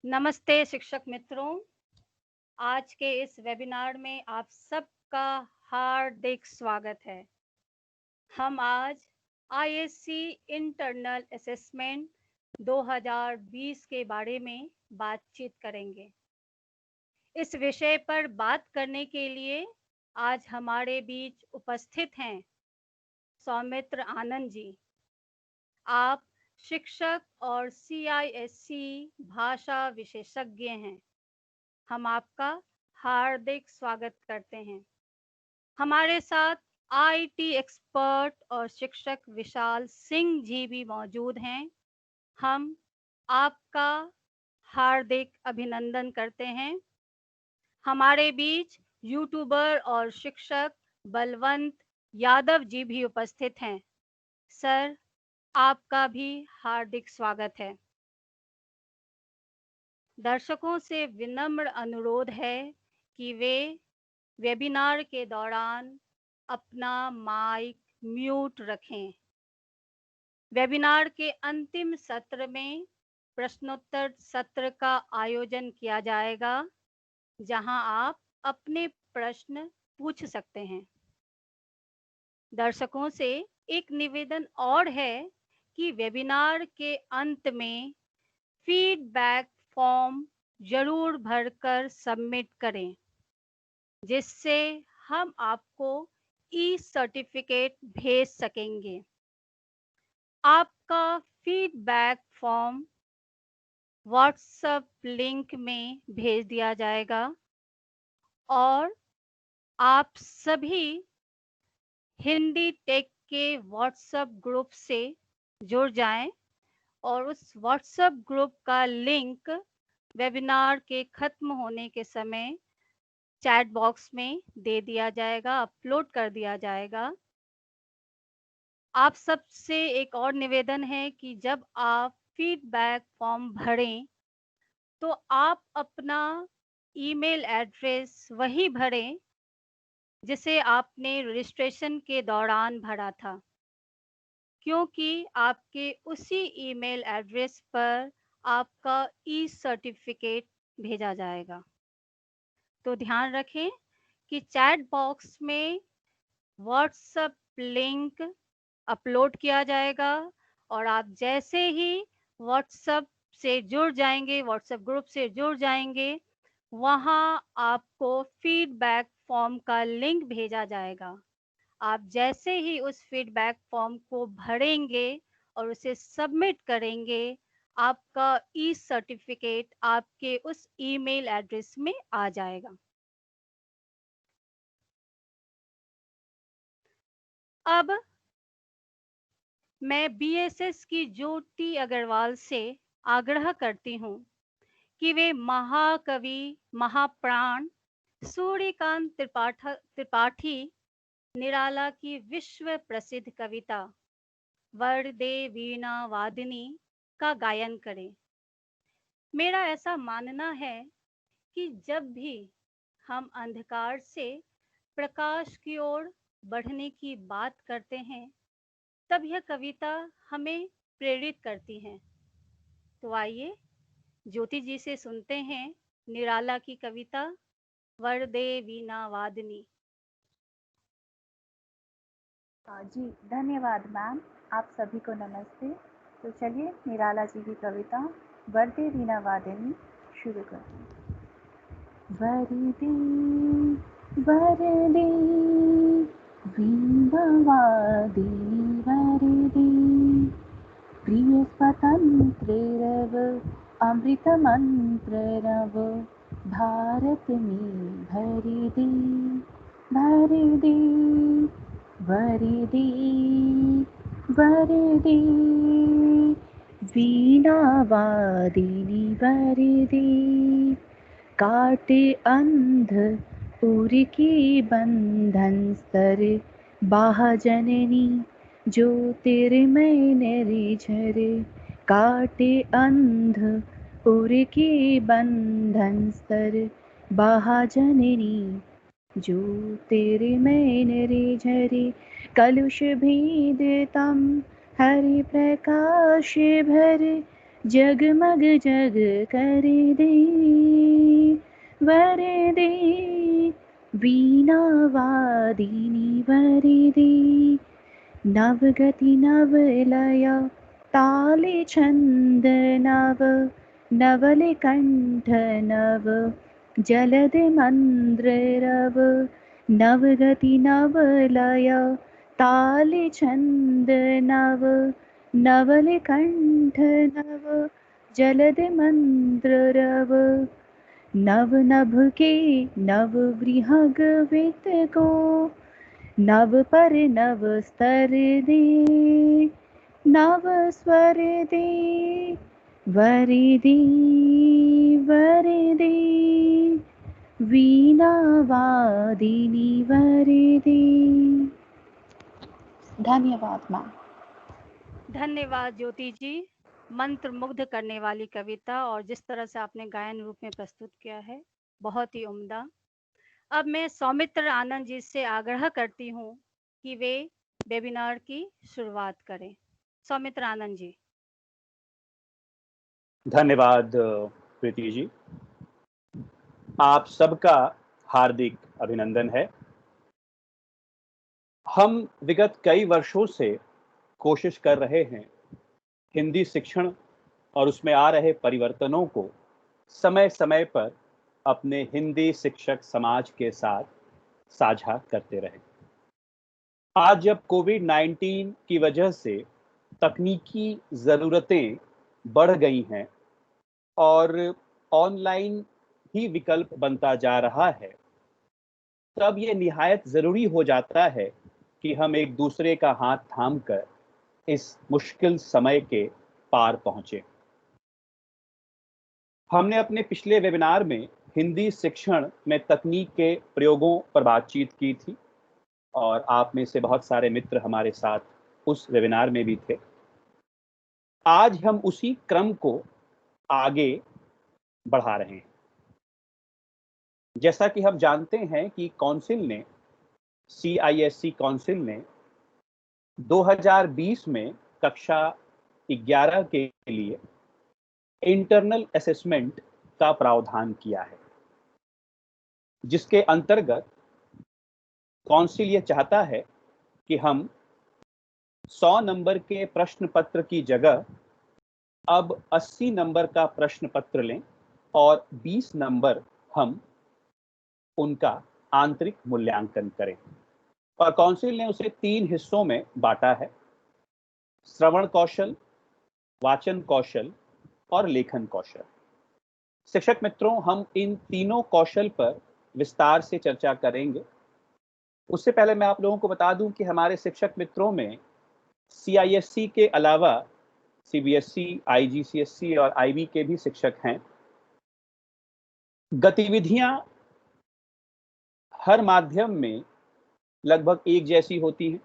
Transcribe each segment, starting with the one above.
नमस्ते शिक्षक मित्रों, आज के इस वेबिनार में आप सबका हार्दिक स्वागत है। हम आज आईएससी इंटरनल असेसमेंट 2020 के बारे में बातचीत करेंगे। इस विषय पर बात करने के लिए आज हमारे बीच उपस्थित हैं सौमित्र आनंद जी। आप शिक्षक और सीआईएससी भाषा विशेषज्ञ हैं। हम आपका हार्दिक स्वागत करते हैं। हमारे साथ आईटी एक्सपर्ट और शिक्षक विशाल सिंह जी भी मौजूद हैं। हम आपका हार्दिक अभिनंदन करते हैं। हमारे बीच यूट्यूबर और शिक्षक बलवंत यादव जी भी उपस्थित हैं। सर, आपका भी हार्दिक स्वागत है। दर्शकों से विनम्र अनुरोध है कि वे वेबिनार के दौरान अपना माइक म्यूट रखें। वेबिनार के अंतिम सत्र में प्रश्नोत्तर सत्र का आयोजन किया जाएगा, जहां आप अपने प्रश्न पूछ सकते हैं। दर्शकों से एक निवेदन और है कि वेबिनार के अंत में फीडबैक फॉर्म जरूर भरकर सबमिट करें, जिससे हम आपको ई सर्टिफिकेट भेज सकेंगे। आपका फीडबैक फॉर्म व्हाट्सएप लिंक में भेज दिया जाएगा और आप सभी हिंदी टेक के व्हाट्सएप ग्रुप से जुड़ जाएं और उस व्हाट्सएप ग्रुप का लिंक वेबिनार के खत्म होने के समय चैट बॉक्स में दे दिया जाएगा, अपलोड कर दिया जाएगा। आप सबसे एक और निवेदन है कि जब आप फीडबैक फॉर्म भरें तो आप अपना ईमेल एड्रेस वही भरें जिसे आपने रजिस्ट्रेशन के दौरान भरा था, क्योंकि आपके उसी ईमेल एड्रेस पर आपका ई सर्टिफिकेट भेजा जाएगा। तो ध्यान रखें कि चैट बॉक्स में व्हाट्सएप लिंक अपलोड किया जाएगा और आप जैसे ही व्हाट्सएप से जुड़ जाएंगे, व्हाट्सएप ग्रुप से जुड़ जाएंगे, वहां आपको फीडबैक फॉर्म का लिंक भेजा जाएगा। आप जैसे ही उस फीडबैक फॉर्म को भरेंगे और उसे सबमिट करेंगे, आपका ई सर्टिफिकेट आपके उस ईमेल एड्रेस में आ जाएगा। अब मैं बीएसएस की ज्योति अग्रवाल से आग्रह करती हूँ कि वे महाकवि महाप्राण सूर्यकांत त्रिपाठी निराला की विश्व प्रसिद्ध कविता वरदे वीणा वादिनी का गायन करें। मेरा ऐसा मानना है कि जब भी हम अंधकार से प्रकाश की ओर बढ़ने की बात करते हैं, तब यह कविता हमें प्रेरित करती है। तो आइए ज्योति जी से सुनते हैं निराला की कविता वरदे वीणा वादिनी। जी धन्यवाद मैम। आप सभी को नमस्ते। तो चलिए निराला जी की कविता वरदे वीणा वादिनी शुरू करते हैं। वरदे वरदे वीणा वादिनी वरदे प्रिय स्वतंत्र रव अमृत मंत्र रव भारत में भर दे वरदे वरदे वीणा वादिनी वरदे काटे अंध उर के बंधन स्तर बाहजननी ज्योतिर्मय निर्झर काटे अंध उर के बंधन स्तर बाहजननी ज्योतिर्मय निर्झर कलुष भेदतम हरि प्रकाश भर जगमग जग कर दे वर दे वीणा वादिनी वर दे नवगति नवलय ताले छंद नव नवल कंठ नव जलद मंद्र रव नवगति नवलय ताले छंद नव नवल कंठ नव जलद मंद्र रव नव नभ के नव वृहग वित को नव पर नव स्तर दे नव स्वर दे वर दे वर दे वीणा वादिनी वर दे। धन्यवाद मैम। धन्यवाद ज्योति जी। मंत्र मुग्ध करने वाली कविता और जिस तरह से आपने गायन रूप में प्रस्तुत किया है, बहुत ही उम्दा। अब मैं सौमित्र आनंद जी से आग्रह करती हूँ कि वे वेबिनार की शुरुआत करें। सौमित्र आनंद जी। धन्यवाद प्रीति जी, आप सबका हार्दिक अभिनंदन है। हम विगत कई वर्षों से कोशिश कर रहे हैं हिंदी शिक्षण और उसमें आ रहे परिवर्तनों को समय समय पर अपने हिंदी शिक्षक समाज के साथ साझा करते रहें। आज जब कोविड-19 की वजह से तकनीकी ज़रूरतें बढ़ गई हैं और ऑनलाइन ही विकल्प बनता जा रहा है, तब ये निहायत ज़रूरी हो जाता है कि हम एक दूसरे का हाथ थामकर इस मुश्किल समय के पार पहुंचे। हमने अपने पिछले वेबिनार में हिंदी शिक्षण में तकनीक के प्रयोगों पर बातचीत की थी और आप में से बहुत सारे मित्र हमारे साथ उस वेबिनार में भी थे। आज हम उसी क्रम को आगे बढ़ा रहे हैं। जैसा कि हम जानते हैं कि काउंसिल ने, CISC काउंसिल ने 2020 में कक्षा 11 के लिए इंटरनल असेसमेंट का प्रावधान किया है, जिसके अंतर्गत काउंसिल ये चाहता है कि हम 100 नंबर के प्रश्न पत्र की जगह अब 80 नंबर का प्रश्न पत्र लें और 20 नंबर हम उनका आंतरिक मूल्यांकन करें। और काउंसिल ने उसे 3 हिस्सों में बांटा है: श्रवण कौशल, वाचन कौशल और लेखन कौशल। शिक्षक मित्रों, हम इन तीनों कौशल पर विस्तार से चर्चा करेंगे। उससे पहले मैं आप लोगों को बता दूं कि हमारे शिक्षक मित्रों में CISC के अलावा CBSE, IGCSE और IB के भी शिक्षक हैं। गतिविधियां हर माध्यम में लगभग एक जैसी होती हैं।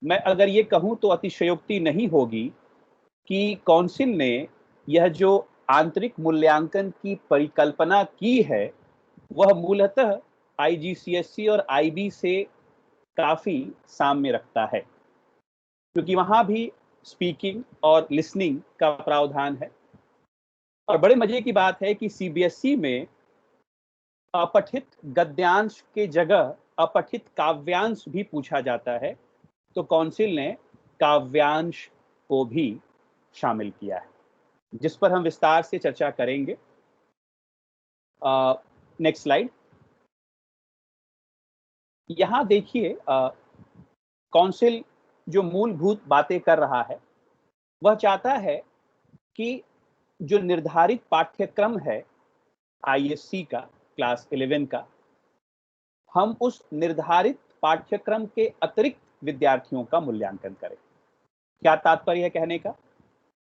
मैं अगर ये कहूं तो अतिशयोक्ति नहीं होगी कि काउंसिल ने यह जो आंतरिक मूल्यांकन की परिकल्पना की है, वह मूलतः IGCSE और IB से काफी साम्य रखता है, क्योंकि वहां भी स्पीकिंग और लिसनिंग का प्रावधान है। और बड़े मजे की बात है कि CBSE में अपठित गद्यांश के जगह अपठित काव्यांश भी पूछा जाता है, तो काउंसिल ने काव्यांश को भी शामिल किया है, जिस पर हम विस्तार से चर्चा करेंगे। Next slide. यहां देखिए, काउंसिल जो मूलभूत बातें कर रहा है, वह चाहता है कि जो निर्धारित पाठ्यक्रम है ISC का, क्लास 11 का, हम उस निर्धारित पाठ्यक्रम के अतिरिक्त विद्यार्थियों का मूल्यांकन करें। क्या तात्पर्य है कहने का?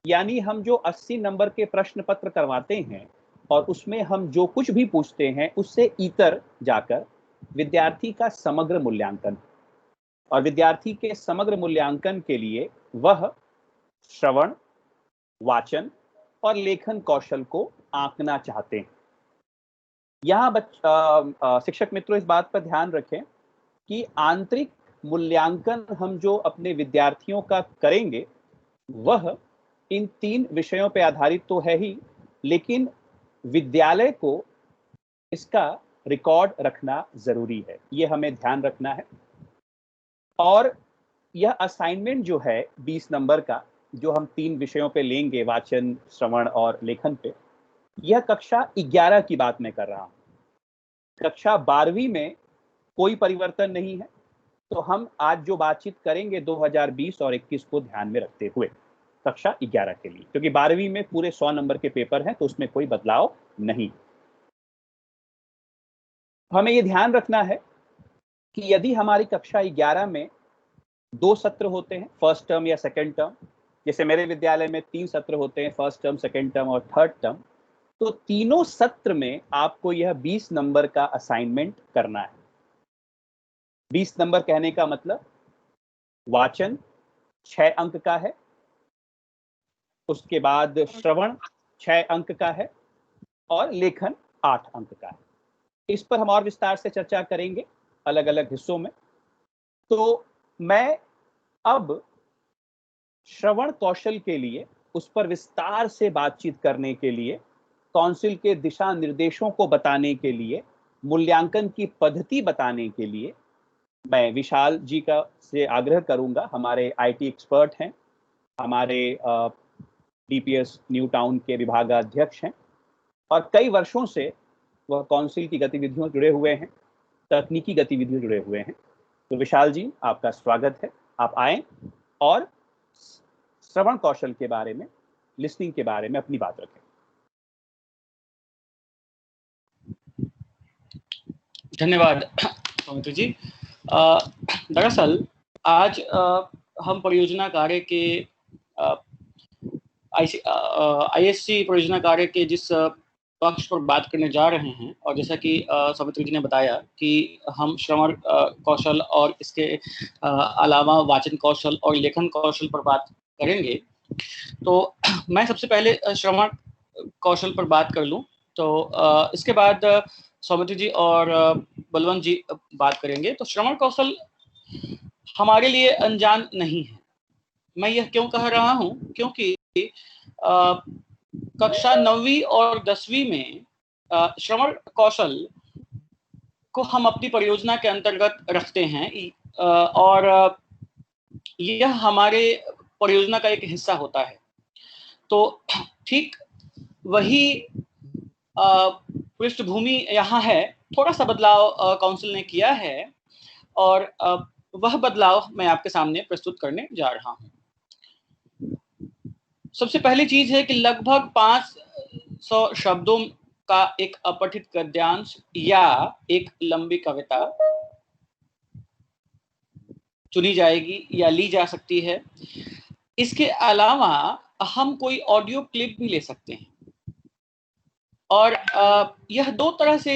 यानी हम जो 80 नंबर के प्रश्न पत्र करवाते हैं और उसमें हम जो कुछ भी पूछते हैं, उससे इतर जाकर विद्यार्थी का समग्र मूल्यांकन, और विद्यार्थी के समग्र मूल्यांकन के लिए वह श्रवण, वाचन और लेखन कौशल को आंकना चाहते हैं। यहाँ शिक्षक मित्रों, इस बात पर ध्यान रखें कि आंतरिक मूल्यांकन हम जो अपने विद्यार्थियों का करेंगे, वह इन 3 विषयों पे आधारित तो है ही, लेकिन विद्यालय को इसका रिकॉर्ड रखना जरूरी है, ये हमें ध्यान रखना है। और यह असाइनमेंट जो है 20 नंबर का, जो हम 3 विषयों पे लेंगे, वाचन, श्रवण और लेखन पे, यह कक्षा 11 की बात मैं कर रहा हूं। कक्षा 12वीं में कोई परिवर्तन नहीं है, तो हम आज जो बातचीत करेंगे 2020 और 21 को ध्यान में रखते हुए कक्षा 11 के लिए, क्योंकि 12वीं में पूरे 100 नंबर के पेपर हैं, तो उसमें कोई बदलाव नहीं। हमें ये ध्यान रखना है कि यदि हमारी कक्षा 11 में 2 सत्र होते हैं, फर्स्ट टर्म या सेकेंड टर्म, जैसे मेरे विद्यालय में 3 सत्र होते हैं, फर्स्ट टर्म, सेकेंड टर्म और थर्ड टर्म, तो तीनों सत्र में आपको यह 20 नंबर का असाइनमेंट करना है। 20 नंबर कहने का मतलब वाचन 6 अंक का है, उसके बाद श्रवण 6 अंक का है और लेखन 8 अंक का है। इस पर हम और विस्तार से चर्चा करेंगे अलग अलग हिस्सों में। तो मैं अब श्रवण कौशल के लिए, उस पर विस्तार से बातचीत करने के लिए, काउंसिल के दिशा निर्देशों को बताने के लिए, मूल्यांकन की पद्धति बताने के लिए मैं विशाल जी का से आग्रह करूंगा। हमारे आईटी एक्सपर्ट हैं, हमारे डीपीएस न्यू टाउन के विभागाध्यक्ष हैं और कई वर्षों से वह काउंसिल की गतिविधियों जुड़े हुए हैं, तकनीकी गतिविधियों जुड़े हुए हैं। तो विशाल जी, आपका स्वागत है, आप आएं और श्रवण कौशल के बारे में, लिसनिंग के बारे में अपनी बात रखें। धन्यवाद सौमित्र जी। दरअसल आज हम परियोजना कार्य के आईएससी परियोजना कार्य के जिस पक्ष पर बात करने जा रहे हैं, और जैसा कि सौमित्र जी ने बताया कि हम श्रवण कौशल और इसके अलावा वाचन कौशल और लेखन कौशल पर बात करेंगे, तो मैं सबसे पहले श्रवण कौशल पर बात कर लूं, तो इसके बाद सौमित्र जी और बलवंत जी बात करेंगे। तो श्रवण कौशल हमारे लिए अनजान नहीं है। मैं यह क्यों कह रहा हूं, क्योंकि कक्षा 9वीं और 10वीं में श्रवण कौशल को हम अपनी परियोजना के अंतर्गत रखते हैं और यह हमारे परियोजना का एक हिस्सा होता है। तो ठीक वही पृष्ठभूमि यहाँ है, थोड़ा सा बदलाव काउंसिल ने किया है और वह बदलाव मैं आपके सामने प्रस्तुत करने जा रहा हूँ। सबसे पहली चीज है कि लगभग 500 शब्दों का एक अपठित गद्यांश या एक लंबी कविता चुनी जाएगी या ली जा सकती है। इसके अलावा हम कोई ऑडियो क्लिप भी ले सकते हैं और यह 2 तरह से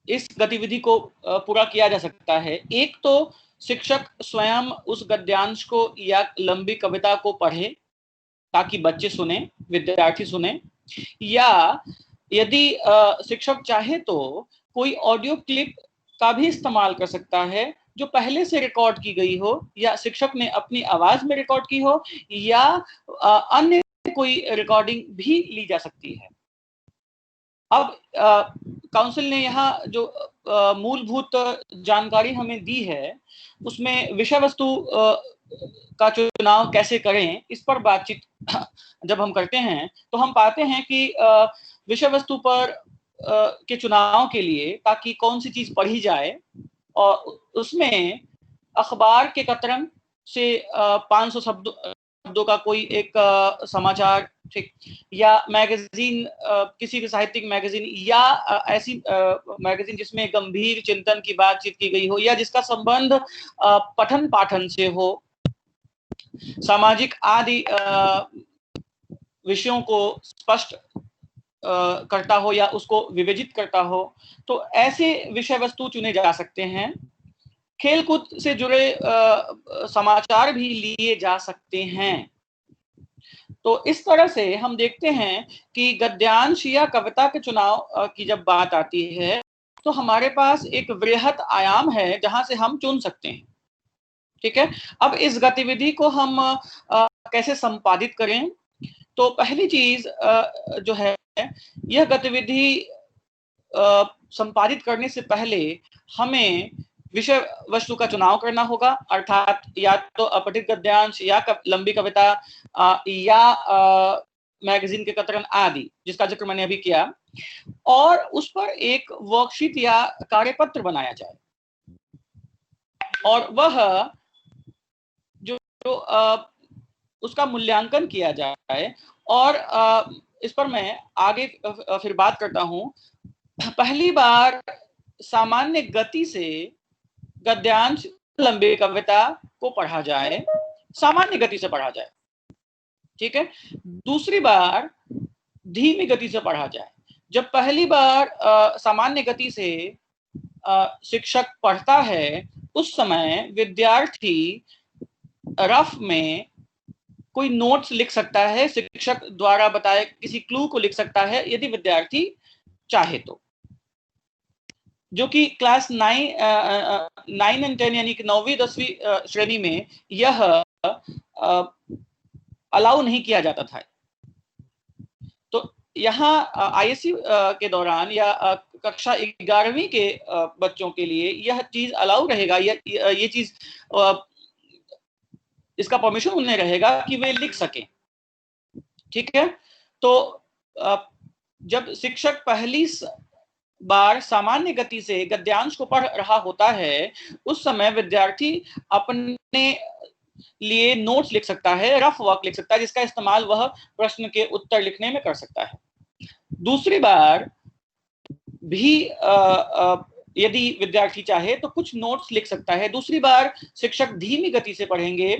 इस गतिविधि को पूरा किया जा सकता है। एक तो शिक्षक स्वयं उस गद्यांश को या लंबी कविता को पढ़े ताकि बच्चे सुने, विद्यार्थी सुने, या यदि शिक्षक चाहे तो कोई ऑडियो क्लिप का भी इस्तेमाल कर सकता है जो पहले से रिकॉर्ड की गई हो, या शिक्षक ने अपनी आवाज में रिकॉर्ड की हो, या अन्य कोई रिकॉर्डिंग भी ली जा सकती है। अब काउंसिल ने यहाँ जो मूलभूत जानकारी हमें दी है, उसमें विषय वस्तु का चुनाव कैसे करें, इस पर बातचीत जब हम करते हैं तो हम पाते हैं कि विषय वस्तु पर के चुनाव के लिए, ताकि कौन सी चीज पढ़ी जाए, और उसमें अखबार के कतरन से 500 शब्दों का कोई एक समाचार, ठीक, या मैगजीन, किसी भी साहित्यिक मैगजीन, या ऐसी मैगजीन जिसमें गंभीर चिंतन की बातचीत की गई हो, या जिसका संबंध पठन पाठन से हो, सामाजिक आदि विषयों को स्पष्ट करता हो या उसको विवेचित करता हो, तो ऐसे विषय वस्तु चुने जा सकते हैं। खेलकूद से जुड़े समाचार भी लिए जा सकते हैं। तो इस तरह से हम देखते हैं कि गद्यांश या कविता के चुनाव की जब बात आती है तो हमारे पास एक वृहत आयाम है जहां से हम चुन सकते हैं। ठीक है, अब इस गतिविधि को हम कैसे संपादित करें? तो पहली चीज जो है, यह गतिविधि संपादित करने से पहले हमें विषय वस्तु का चुनाव करना होगा, अर्थात या तो अपठित गद्यांश या लंबी कविता या मैगजीन के कतरन आदि, जिसका जिक्र मैंने अभी किया, और उस पर एक वर्कशीट या कार्यपत्र बनाया जाए और वह जो उसका मूल्यांकन किया जाए। और इस पर मैं आगे फिर बात करता हूं। पहली बार सामान्य गति से गद्यांश लंबी कविता को पढ़ा जाए, सामान्य गति से पढ़ा जाए, ठीक है। दूसरी बार धीमी गति से पढ़ा जाए। जब पहली बार सामान्य गति से शिक्षक पढ़ता है, उस समय विद्यार्थी रफ में कोई नोट्स लिख सकता है, शिक्षक द्वारा बताए किसी क्लू को लिख सकता है यदि विद्यार्थी चाहे तो, जो कि क्लास 9 एंड 10 यानी कि 9वीं 10वीं श्रेणी में यह अलाउ नहीं किया जाता था। तो यहाँ आईएससी के दौरान या कक्षा 11वीं के बच्चों के लिए यह चीज अलाउ रहेगा, ये चीज इसका परमिशन उन्हें रहेगा कि वे लिख सकें, ठीक है। तो जब शिक्षक पहली बार सामान्य गति से गद्यांश को पढ़ रहा होता है, उस समय विद्यार्थी अपने लिए नोट्स लिख सकता है, रफ वर्क लिख सकता है, जिसका इस्तेमाल वह प्रश्न के उत्तर लिखने में कर सकता है। दूसरी बार भी यदि विद्यार्थी चाहे तो कुछ नोट्स लिख सकता है। दूसरी बार शिक्षक धीमी गति से पढ़ेंगे।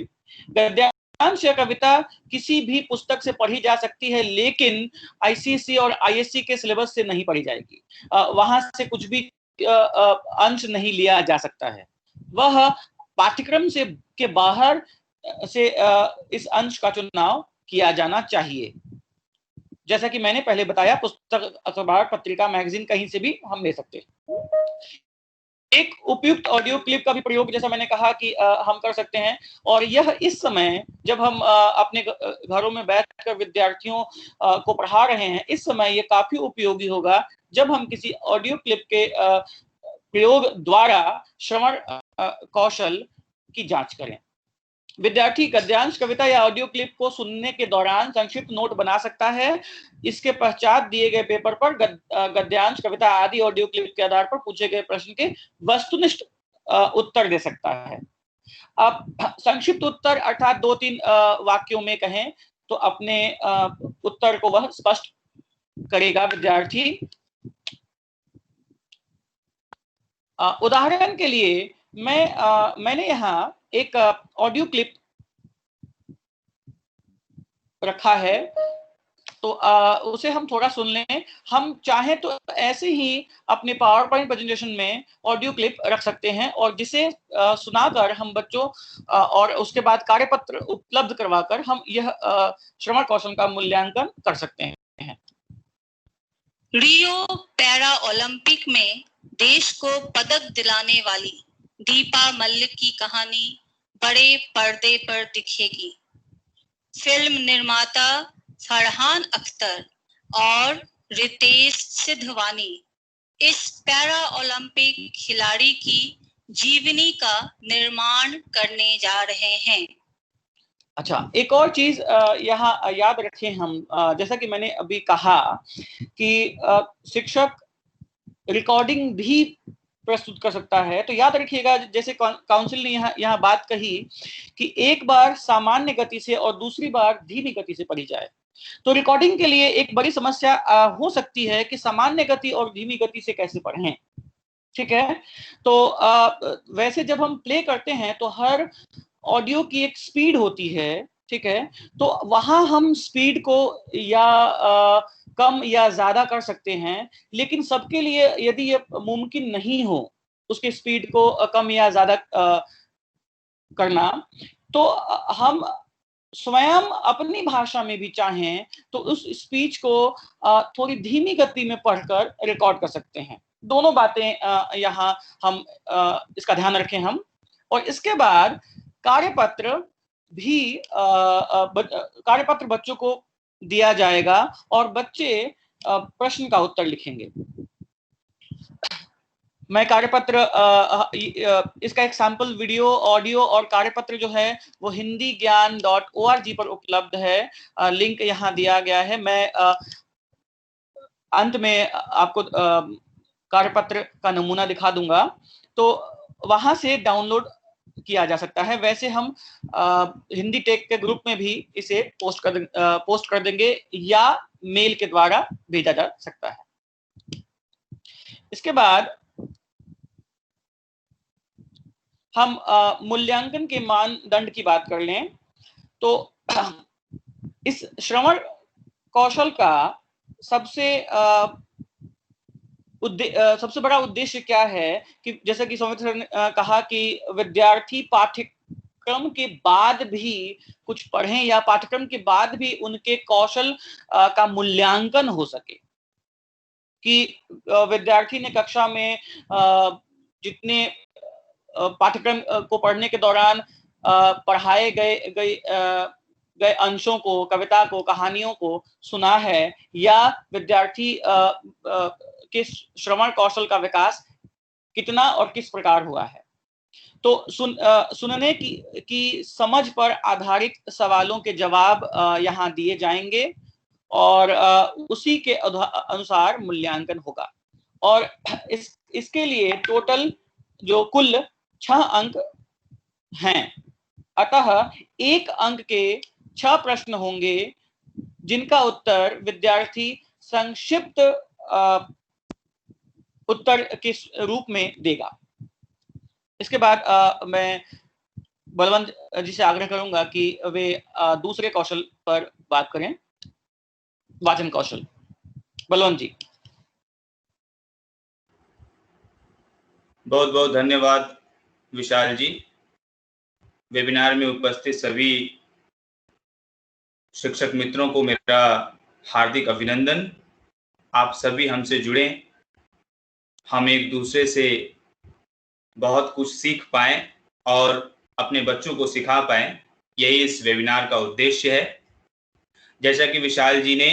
गद्यांश या कविता किसी भी पुस्तक से पढ़ी जा सकती है, लेकिन आईसीएसई और आईएससी के सिलेबस से नहीं पढ़ी जाएगी। वहां से कुछ भी अंश नहीं लिया जा सकता है। वह पाठ्यक्रम से के बाहर से इस अंश का चुनाव किया जाना चाहिए। जैसा कि मैंने पहले बताया, पुस्तक, अखबार, पत्रिका, मैगजीन कहीं से भी हम ले सकते हैं। एक उपयुक्त ऑडियो क्लिप का भी प्रयोग, जैसा मैंने कहा कि हम कर सकते हैं, और यह इस समय जब हम अपने घरों में बैठकर विद्यार्थियों को पढ़ा रहे हैं, इस समय यह काफी उपयोगी होगा जब हम किसी ऑडियो क्लिप के प्रयोग द्वारा श्रवण कौशल की जांच करें। विद्यार्थी गद्यांश कविता या ऑडियो क्लिप को सुनने के दौरान संक्षिप्त नोट बना सकता है। इसके पश्चात दिए गए पेपर पर गद्यांश कविता आदि ऑडियो क्लिप के आधार पर पूछे गए प्रश्न के वस्तुनिष्ठ उत्तर दे सकता है। अब संक्षिप्त उत्तर अर्थात 2-3 वाक्यों में कहें तो अपने उत्तर को वह स्पष्ट करेगा विद्यार्थी। उदाहरण के लिए मैंने यहाँ एक ऑडियो क्लिप रखा है, तो उसे हम थोड़ा सुन लें। हम चाहें तो ऐसे ही अपने पावर पॉइंट प्रेजेंटेशन में ऑडियो क्लिप रख सकते हैं, और जिसे सुनाकर हम बच्चों और उसके बाद कार्यपत्र उपलब्ध करवाकर हम यह श्रवण कौशल का मूल्यांकन कर सकते हैं। रियो पैरा ओलंपिक में देश को पदक दिलाने वाली दीपा मलिक की कहानी बड़े पर्दे पर दिखेगी। फिल्म निर्माता फरहान अख्तर और रितेश सिद्धवानी इस पैरा ओलंपिक खिलाड़ी की जीवनी का निर्माण करने जा रहे हैं। अच्छा, एक और चीज यहाँ याद रखें हम, जैसा कि मैंने अभी कहा कि शिक्षक रिकॉर्डिंग भी प्रस्तुत कर सकता है, तो याद रखिएगा जैसे काउंसिल ने यहाँ बात कही कि एक बार सामान्य गति से और दूसरी बार धीमी गति से पढ़ी जाए। तो रिकॉर्डिंग के लिए एक बड़ी समस्या हो सकती है कि सामान्य गति और धीमी गति से कैसे पढ़ें, ठीक है। तो वैसे जब हम प्ले करते हैं तो हर ऑडियो की एक स्पीड होती है, ठीक है। तो वहां हम स्पीड को या कम या ज्यादा कर सकते हैं, लेकिन सबके लिए यदि ये मुमकिन नहीं हो उसके स्पीड को कम या ज्यादा करना, तो हम स्वयं अपनी भाषा में भी चाहें तो उस स्पीच को थोड़ी धीमी गति में पढ़कर रिकॉर्ड कर सकते हैं। दोनों बातें यहाँ हम इसका ध्यान रखें हम। और इसके बाद कार्यपत्र भी कार्यपत्र बच्चों को दिया जाएगा और बच्चे प्रश्न का उत्तर लिखेंगे। मैं कार्यपत्र इसका एक सैंपल वीडियो, ऑडियो और कार्यपत्र जो है वो hindigyaan.org पर उपलब्ध है। लिंक यहाँ दिया गया है। मैं अंत में आपको कार्यपत्र का नमूना दिखा दूंगा, तो वहां से डाउनलोड किया जा सकता है। वैसे हम हिंदी टेक के ग्रुप में भी इसे पोस्ट कर देंगे या मेल के द्वारा भेजा जा सकता है। इसके बाद हम मूल्यांकन के मानदंड की बात कर लें तो इस श्रवण कौशल का सबसे बड़ा उद्देश्य क्या है कि जैसा कि सौमित्र सर ने कहा कि विद्यार्थी पाठ्यक्रम के बाद भी कुछ पढ़ें या पाठ्यक्रम के बाद भी उनके कौशल का मूल्यांकन हो सके, कि विद्यार्थी ने कक्षा में जितने पाठ्यक्रम को पढ़ने के दौरान पढ़ाए गए अंशों को, कविता को, कहानियों को सुना है, या विद्यार्थी के श्रवण कौशल का विकास कितना और किस प्रकार हुआ है। तो सुनने की समझ पर आधारित सवालों के जवाब यहाँ दिए जाएंगे और उसी के अनुसार मूल्यांकन होगा। और इसके लिए टोटल जो कुल 6 अंक हैं, अतः 1 अंक के 6 प्रश्न होंगे जिनका उत्तर विद्यार्थी संक्षिप्त उत्तर के रूप में देगा। इसके बाद मैं बलवंत जी से आग्रह करूंगा कि वे दूसरे कौशल पर बात करें, वाचन कौशल। बलवंत जी। बहुत बहुत धन्यवाद विशाल जी। वेबिनार में उपस्थित सभी शिक्षक मित्रों को मेरा हार्दिक अभिनंदन। आप सभी हमसे जुड़े, हम एक दूसरे से बहुत कुछ सीख पाएं और अपने बच्चों को सिखा पाएं, यही इस वेबिनार का उद्देश्य है। जैसा कि विशाल जी ने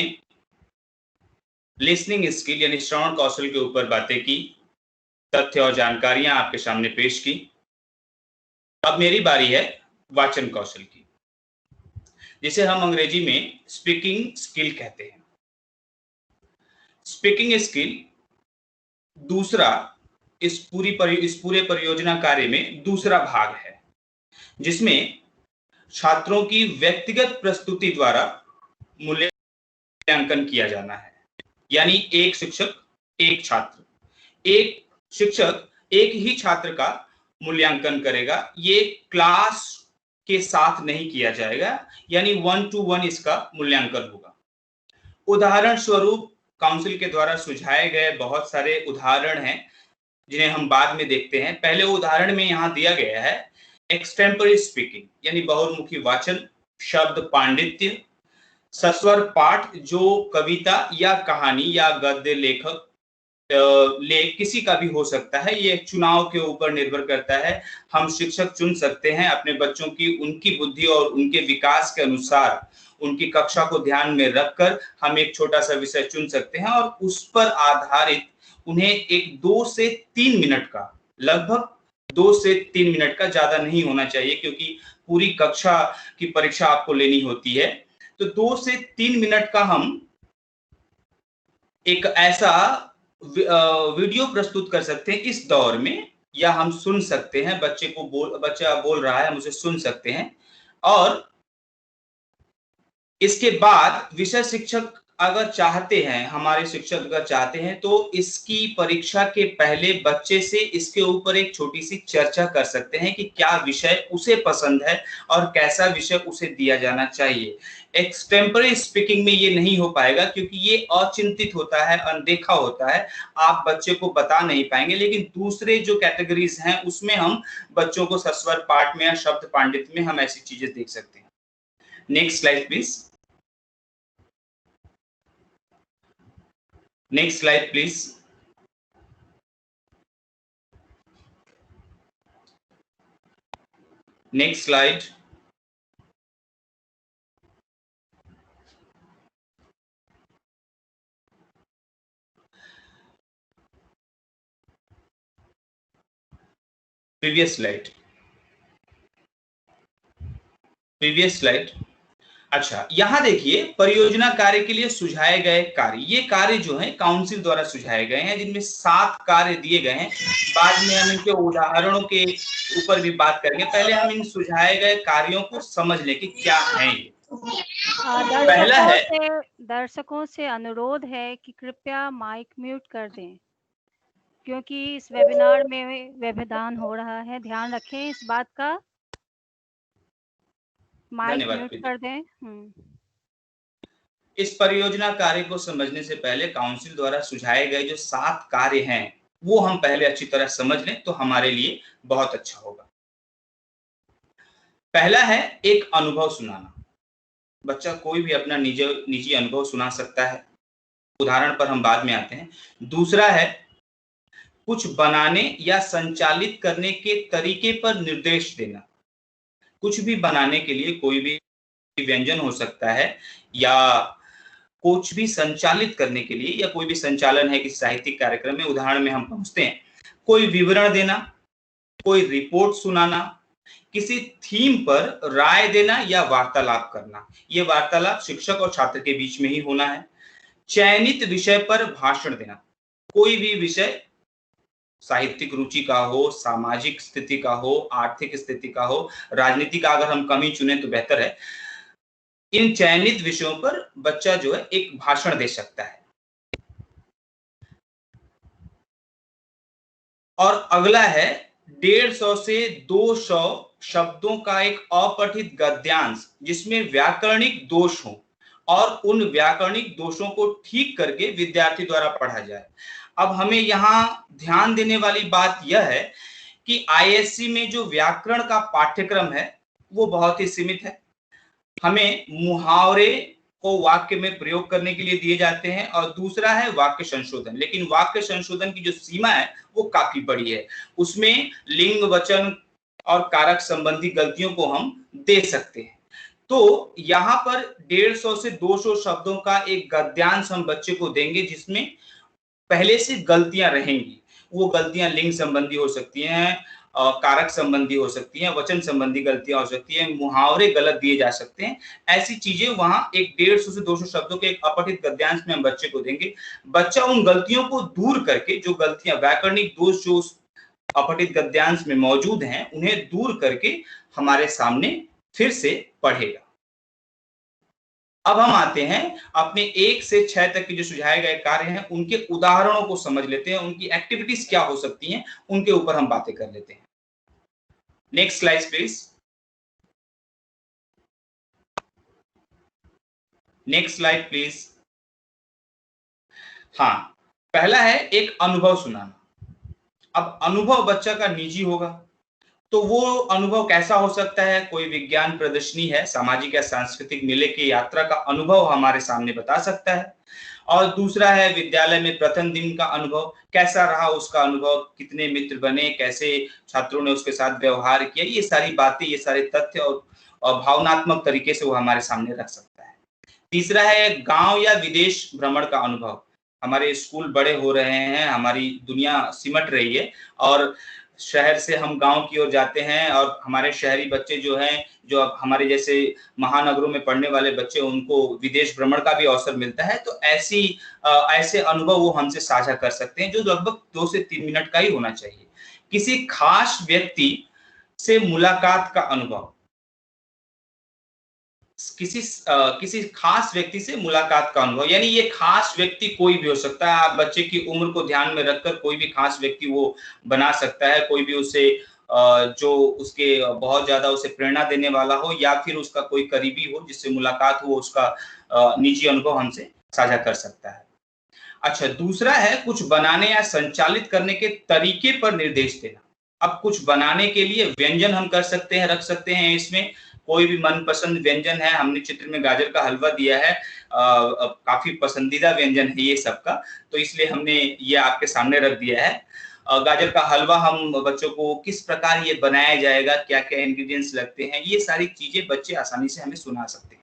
लिसनिंग स्किल यानी श्रवण कौशल के ऊपर बातें की, तथ्य और जानकारियां आपके सामने पेश की, अब मेरी बारी है वाचन कौशल की, जिसे हम अंग्रेजी में स्पीकिंग स्किल कहते हैं। स्पीकिंग स्किल दूसरा इस पूरे परियोजना कार्य में दूसरा भाग है, जिसमें छात्रों की व्यक्तिगत प्रस्तुति द्वारा मूल्यांकन किया जाना है। यानी एक शिक्षक एक छात्र, एक शिक्षक एक ही छात्र का मूल्यांकन करेगा। ये क्लास के साथ नहीं किया जाएगा, यानी 1 to 1 इसका मूल्यांकन होगा। उदाहरण स्वरूप काउंसिल के द्वारा सुझाए गए बहुत सारे उदाहरण हैं जिन्हें हम बाद में देखते हैं। पहले उदाहरण में यहाँ दिया गया है एक्सटेम्पररी स्पीकिंग यानी बहुमुखी वाचन, शब्द पांडित्य, सस्वर पाठ जो कविता या कहानी या गद्य लेखक किसी का भी हो सकता है। ये चुनाव के ऊपर निर्भर करता है। हम शिक्षक चुन सकते हैं अपने बच्चों की उनकी बुद्धि और उनके विकास के अनुसार, उनकी कक्षा को ध्यान में रखकर हम एक छोटा सा विषय चुन सकते हैं और उस पर आधारित उन्हें एक 2 से 3 मिनट का, लगभग 2 से 3 मिनट का, ज्यादा नहीं होना चाहिए क्योंकि पूरी कक्षा की परीक्षा आपको लेनी होती है। तो 2 से 3 मिनट का हम एक ऐसा वीडियो प्रस्तुत कर सकते हैं इस दौर में, या हम सुन सकते हैं बच्चा बोल रहा है, हम उसे सुन सकते हैं। और इसके बाद विषय शिक्षक अगर चाहते हैं, हमारे शिक्षक अगर चाहते हैं तो इसकी परीक्षा के पहले बच्चे से इसके ऊपर एक छोटी सी चर्चा कर सकते हैं कि क्या विषय उसे पसंद है और कैसा विषय उसे दिया जाना चाहिए। एक्सटेम्पररी स्पीकिंग में ये नहीं हो पाएगा क्योंकि ये अचिंतित होता है, अनदेखा होता है, आप बच्चे को बता नहीं पाएंगे। लेकिन दूसरे जो कैटेगरीज हैं उसमें हम बच्चों को सस्वर पाठ में या शब्द पांडित्य में हम ऐसी चीजें देख सकते हैं। Next slide please. Next slide please. Next slide. Previous slide. अच्छा, यहां देखिए परियोजना कार्य के लिए सुझाए गए कार्य, ये कार्य जो है काउंसिल द्वारा सुझाए गए हैं, जिनमें 7 कार्य दिए गए हैं। बाद में हम इनके उदाहरणों के ऊपर भी बात करेंगे। पहले हम इन सुझाए गए कार्यों को समझ लें कि क्या है ये। पहला है, दर्शकों से अनुरोध है कि कृपया माइक म्यूट कर दें, क्योंकि इस वेबिनार में व्यवधान हो रहा है। ध्यान रखें इस बात का। माइक म्यूट कर दें। इस परियोजना कार्य को समझने से पहले काउंसिल द्वारा सुझाए गए जो 7 कार्य हैं वो हम पहले अच्छी तरह समझ लें तो हमारे लिए बहुत अच्छा होगा। पहला है एक अनुभव सुनाना। बच्चा कोई भी अपना निजी अनुभव सुना सकता है, उदाहरण पर हम बाद में आते हैं। दूसरा है कुछ बनाने या संचालित करने के तरीके पर निर्देश देना। कुछ भी बनाने के लिए कोई भी व्यंजन हो सकता है, या कुछ भी संचालित करने के लिए, या कोई भी संचालन है किसी साहित्यिक कार्यक्रम में, उदाहरण में हम पहुंचते हैं। कोई विवरण देना, कोई रिपोर्ट सुनाना, किसी थीम पर राय देना या वार्तालाप करना। ये वार्तालाप शिक्षक और छात्र के बीच में ही होना है। चयनित विषय पर भाषण देना। कोई भी विषय साहित्यिक रुचि का हो, सामाजिक स्थिति का हो, आर्थिक स्थिति का हो, राजनीति का अगर हम कम ही चुने तो बेहतर है। इन चयनित विषयों पर बच्चा जो है एक भाषण दे सकता है। और अगला है 150 से 200 शब्दों का एक अपठित गद्यांश जिसमें व्याकरणिक दोष हो और उन व्याकरणिक दोषों को ठीक करके विद्यार्थी द्वारा पढ़ा जाए। अब हमें यहाँ ध्यान देने वाली बात यह है कि आईएससी में जो व्याकरण का पाठ्यक्रम है वो बहुत ही सीमित है। हमें मुहावरे को वाक्य में प्रयोग करने के लिए दिए जाते हैं और दूसरा है वाक्य संशोधन। लेकिन वाक्य संशोधन की जो सीमा है वो काफी बड़ी है। उसमें लिंग, वचन और कारक संबंधी गलतियों को हम दे सकते हैं। तो यहाँ पर 150 से 200 शब्दों का एक गद्यांश हम बच्चे को देंगे जिसमें पहले से गलतियां रहेंगी। वो गलतियां लिंग संबंधी हो सकती हैं, कारक संबंधी हो सकती हैं, वचन संबंधी गलतियां हो सकती हैं, मुहावरे गलत दिए जा सकते हैं। ऐसी चीजें वहां एक 150 से 200 शब्दों के एक अपठित गद्यांश में हम बच्चे को देंगे। बच्चा उन गलतियों को दूर करके, जो गलतियां व्याकरणिक दोष जो अपठित गद्यांश में मौजूद हैं, उन्हें दूर करके हमारे सामने फिर से पढ़ेगा। अब हम आते हैं अपने 1 से 6 तक के जो सुझाए गए कार्य हैं उनके उदाहरणों को समझ लेते हैं। उनकी एक्टिविटीज क्या हो सकती हैं उनके ऊपर हम बातें कर लेते हैं। Next slide please. Next slide please. हाँ, पहला है एक अनुभव सुनाना। अब अनुभव बच्चा का निजी होगा, तो वो अनुभव कैसा हो सकता है? कोई विज्ञान प्रदर्शनी है, सामाजिक या सांस्कृतिक मेले की यात्रा का अनुभव हमारे सामने बता सकता है। और दूसरा है विद्यालय में प्रथम दिन का अनुभव, कैसा रहा उसका अनुभव, कितने मित्र बने, कैसे छात्रों ने उसके साथ व्यवहार किया, ये सारी बातें, ये सारे तथ्य और भावनात्मक तरीके से वो हमारे सामने रख सकता है। तीसरा है गांव या विदेश भ्रमण का अनुभव। हमारे स्कूल बड़े हो रहे हैं, हमारी दुनिया सिमट रही है और शहर से हम गांव की ओर जाते हैं और हमारे शहरी बच्चे जो हैं, जो अब हमारे जैसे महानगरों में पढ़ने वाले बच्चे, उनको विदेश भ्रमण का भी अवसर मिलता है। तो ऐसे अनुभव वो हमसे साझा कर सकते हैं जो लगभग 2 से 3 मिनट का ही होना चाहिए। किसी खास व्यक्ति से मुलाकात का अनुभव, किसी खास व्यक्ति से मुलाकात का अनुभव, यानी ये खास व्यक्ति कोई भी हो सकता है। आप बच्चे की उम्र को ध्यान में रखकर कोई भी खास व्यक्ति वो बना सकता है। कोई भी उसे जो उसके बहुत ज्यादा उसे प्रेरणा देने वाला हो या फिर उसका कोई करीबी हो जिससे मुलाकात हो, उसका निजी अनुभव हमसे साझा कर सकता है। अच्छा, दूसरा है कुछ बनाने या संचालित करने के तरीके पर निर्देश देना। अब कुछ बनाने के लिए व्यंजन हम कर सकते हैं, रख सकते हैं। इसमें कोई भी मनपसंद व्यंजन है, हमने चित्र में गाजर का हलवा दिया है, काफी पसंदीदा व्यंजन है ये सबका, तो इसलिए हमने ये आपके सामने रख दिया है। गाजर का हलवा हम बच्चों को किस प्रकार ये बनाया जाएगा, क्या क्या इंग्रेडिएंट्स लगते हैं, ये सारी चीजें बच्चे आसानी से हमें सुना सकते हैं।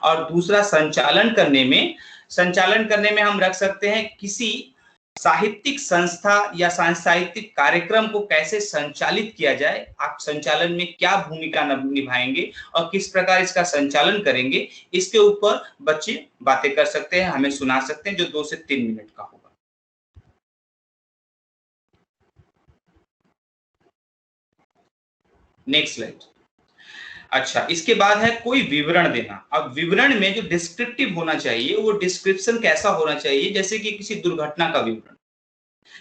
और दूसरा, संचालन करने में हम रख सकते हैं किसी साहित्यिक संस्था या साहित्यिक कार्यक्रम को कैसे संचालित किया जाए, आप संचालन में क्या भूमिका निभाएंगे और किस प्रकार इसका संचालन करेंगे, इसके ऊपर बच्चे बातें कर सकते हैं, हमें सुना सकते हैं, जो 2 से 3 मिनट का होगा। Next slide. अच्छा, इसके बाद है कोई विवरण देना। अब विवरण में जो डिस्क्रिप्टिव होना चाहिए, वो डिस्क्रिप्शन कैसा होना चाहिए, जैसे कि किसी दुर्घटना का विवरण,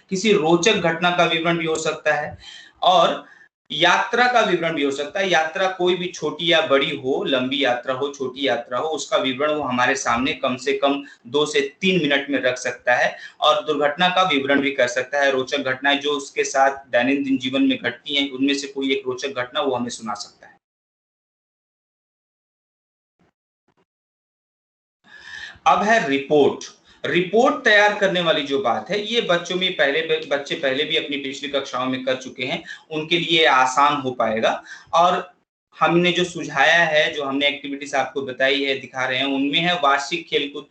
किसी रोचक घटना का विवरण भी हो सकता है और यात्रा का विवरण भी हो सकता है। यात्रा कोई भी छोटी या बड़ी हो, लंबी यात्रा हो, छोटी यात्रा हो, उसका विवरण वो हमारे सामने कम से कम 2 से 3 मिनट में रख सकता है और दुर्घटना का विवरण भी कर सकता है। रोचक घटनाएं जो उसके साथ दैनंदिन जीवन में घटती हैं, उनमें से कोई एक रोचक घटना वो हमें सुना सकता है। अब है रिपोर्ट तैयार करने वाली जो बात है, ये बच्चे पहले भी अपनी पिछली कक्षाओं में कर चुके हैं, उनके लिए आसान हो पाएगा। और हमने जो सुझाया है, जो हमने एक्टिविटीज आपको बताई है, दिखा रहे हैं, उनमें है वार्षिक खेलकूद।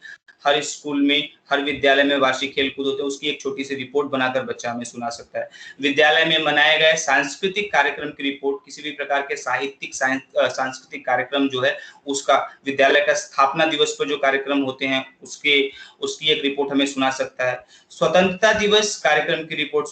हर स्कूल में, हर विद्यालय में वार्षिक खेलकूद होते हैं, उसकी एक छोटी सी रिपोर्ट बनाकर बच्चा हमें सुना सकता है। विद्यालय में मनाए गए सांस्कृतिक कार्यक्रम की रिपोर्ट, किसी भी प्रकार के सांस्कृतिक कार्यक्रम जो है उसका, विद्यालय का स्थापना दिवस पर जो कार्यक्रम होते हैं उसकी एक रिपोर्ट हमें सुना सकता है। स्वतंत्रता दिवस कार्यक्रम की रिपोर्ट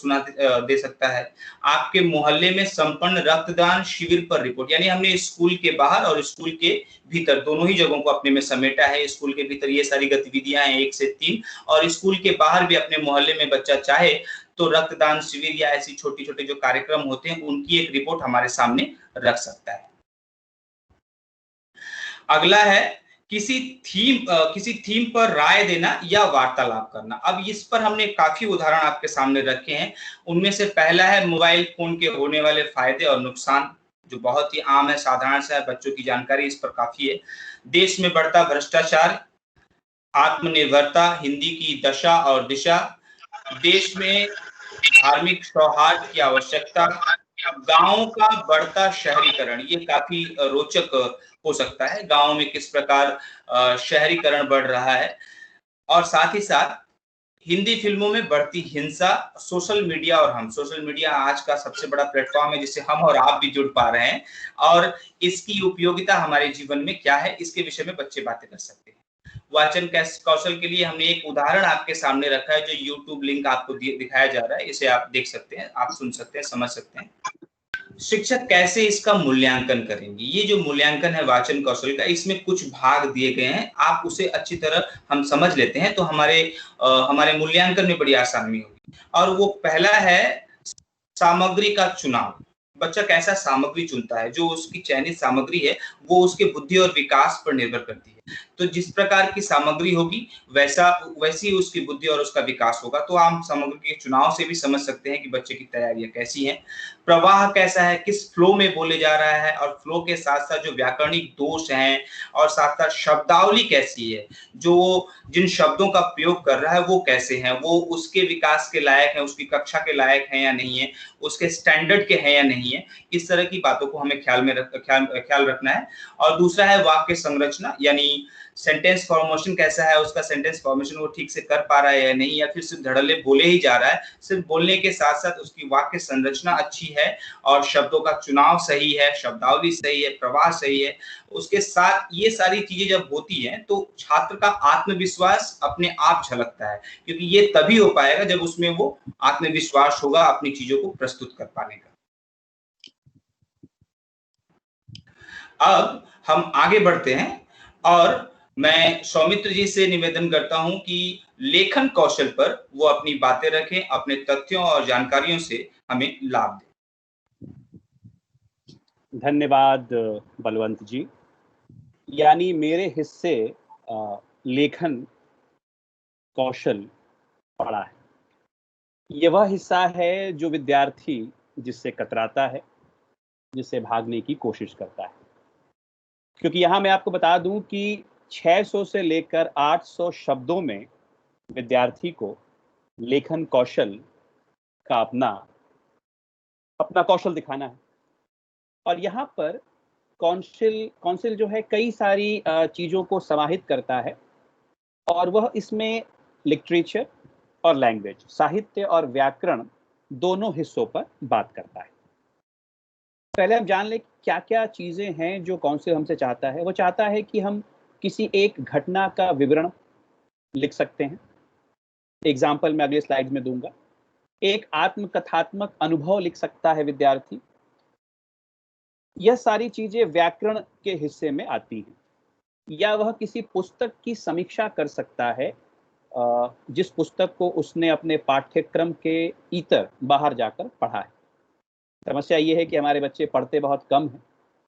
दे सकता है। आपके मोहल्ले में संपन्न रक्तदान शिविर पर रिपोर्ट, यानी हमने स्कूल के बाहर और स्कूल के भीतर दोनों ही जगहों को अपने में समेटा है। स्कूल के भीतर ये सारी गतिविधियां हैं 1 से 3, और स्कूल के बाहर भी अपने मोहल्ले में बच्चा चाहे तो रक्तदान शिविर या ऐसी छोटी-छोटी जो कार्यक्रम होते हैं उनकी एक रिपोर्ट हमारे सामने रख सकता है। अगला है किसी थीम पर राय देना या वार्तालाप करना। अब इस पर हमने काफी उदाहरण आपके सामने रखे हैं। उनमें से पहला है मोबाइल फोन के होने वाले फायदे और नुकसान, जो बहुत ही आम है, साधारण सा है, बच्चों की जानकारी इस पर काफी है। देश में बढ़ता भ्रष्टाचार, आत्मनिर्भरता, हिंदी की दशा और दिशा, देश में धार्मिक सौहार्द की आवश्यकता, गांवों का बढ़ता शहरीकरण। ये काफी रोचक हो सकता है, गांव में किस प्रकार शहरीकरण बढ़ रहा है। और साथ ही साथ हिंदी फिल्मों में बढ़ती हिंसा, सोशल मीडिया और हम। सोशल मीडिया आज का सबसे बड़ा प्लेटफॉर्म है जिससे हम और आप भी जुड़ पा रहे हैं, और इसकी उपयोगिता हमारे जीवन में क्या है, इसके विषय में बच्चे बातें कर सकते हैं। वाचन कौशल के लिए हमने एक उदाहरण आपके सामने रखा है, जो यूट्यूब लिंक आपको दिखाया जा रहा है, इसे आप देख सकते हैं, आप सुन सकते हैं, समझ सकते हैं। शिक्षक कैसे इसका मूल्यांकन करेंगे, ये जो मूल्यांकन है वाचन कौशल का, इसमें कुछ भाग दिए गए हैं, आप उसे अच्छी तरह हम समझ लेते हैं तो हमारे मूल्यांकन में बड़ी आसानी होगी। और वो पहला है सामग्री का चुनाव। बच्चा कैसा सामग्री चुनता है, जो उसकी चयनित सामग्री है वो उसके बुद्धि और विकास पर निर्भर करती है। तो जिस प्रकार की सामग्री होगी वैसी उसकी बुद्धि और उसका विकास होगा। तो हम सामग्री के चुनाव से भी समझ सकते हैं कि बच्चे की तैयारियां कैसी हैं। प्रवाह कैसा है, किस फ्लो में बोले जा रहा है, और फ्लो के साथ साथ जो व्याकरणिक दोष हैं, और साथ साथ शब्दावली कैसी है, जो जिन शब्दों का प्रयोग कर रहा है वो कैसे हैं, वो उसके विकास के लायक है, उसकी कक्षा के लायक है या नहीं है, उसके स्टैंडर्ड के हैं या नहीं है। इस तरह की बातों को हमें ख्याल रखना है। और दूसरा है वाक्य संरचना, यानी सेंटेंस फॉर्मेशन कैसा है, उसका सेंटेंस फॉर्मेशन वो ठीक से कर पा रहा है या नहीं, या फिर सिर्फ धड़ल्ले बोले ही जा रहा है। सिर्फ बोलने के साथ साथ उसकी वाक्य संरचना अच्छी है और शब्दों का चुनाव सही है, शब्दावली सही है, प्रवाह सही है। उसके साथ ये सारी चीजें जब होती हैं तो छात्र का आत्मविश्वास अपने आप झलकता है, क्योंकि ये तभी हो पाएगा जब उसमें वो आत्मविश्वास होगा अपनी चीजों को प्रस्तुत कर पाने का। अब हम आगे बढ़ते हैं और मैं सौमित्र जी से निवेदन करता हूं कि लेखन कौशल पर वो अपनी बातें रखें, अपने तथ्यों और जानकारियों से हमें लाभ दें। धन्यवाद बलवंत जी। यानी मेरे हिस्से लेखन कौशल पढ़ा है। ये वह हिस्सा है जो विद्यार्थी जिससे कतराता है, जिससे भागने की कोशिश करता है। क्योंकि यहाँ मैं आपको बता दूं कि 600 से लेकर 800 शब्दों में विद्यार्थी को लेखन कौशल का अपना अपना कौशल दिखाना है। और यहाँ पर कौंसिल जो है कई सारी चीज़ों को समाहित करता है, और वह इसमें लिटरेचर और लैंग्वेज, साहित्य और व्याकरण दोनों हिस्सों पर बात करता है। पहले हम जान लें क्या क्या चीज़ें हैं जो कौंसिल हमसे चाहता है। वो चाहता है कि हम किसी एक घटना का विवरण लिख सकते हैं। एग्जाम्पल मैं अगले स्लाइड में दूंगा। एक आत्मकथात्मक अनुभव लिख सकता है विद्यार्थी। यह सारी चीजें व्याकरण के हिस्से में आती हैं। या वह किसी पुस्तक की समीक्षा कर सकता है, जिस पुस्तक को उसने अपने पाठ्यक्रम के इतर बाहर जाकर पढ़ा है। समस्या ये है कि हमारे बच्चे पढ़ते बहुत कम हैं,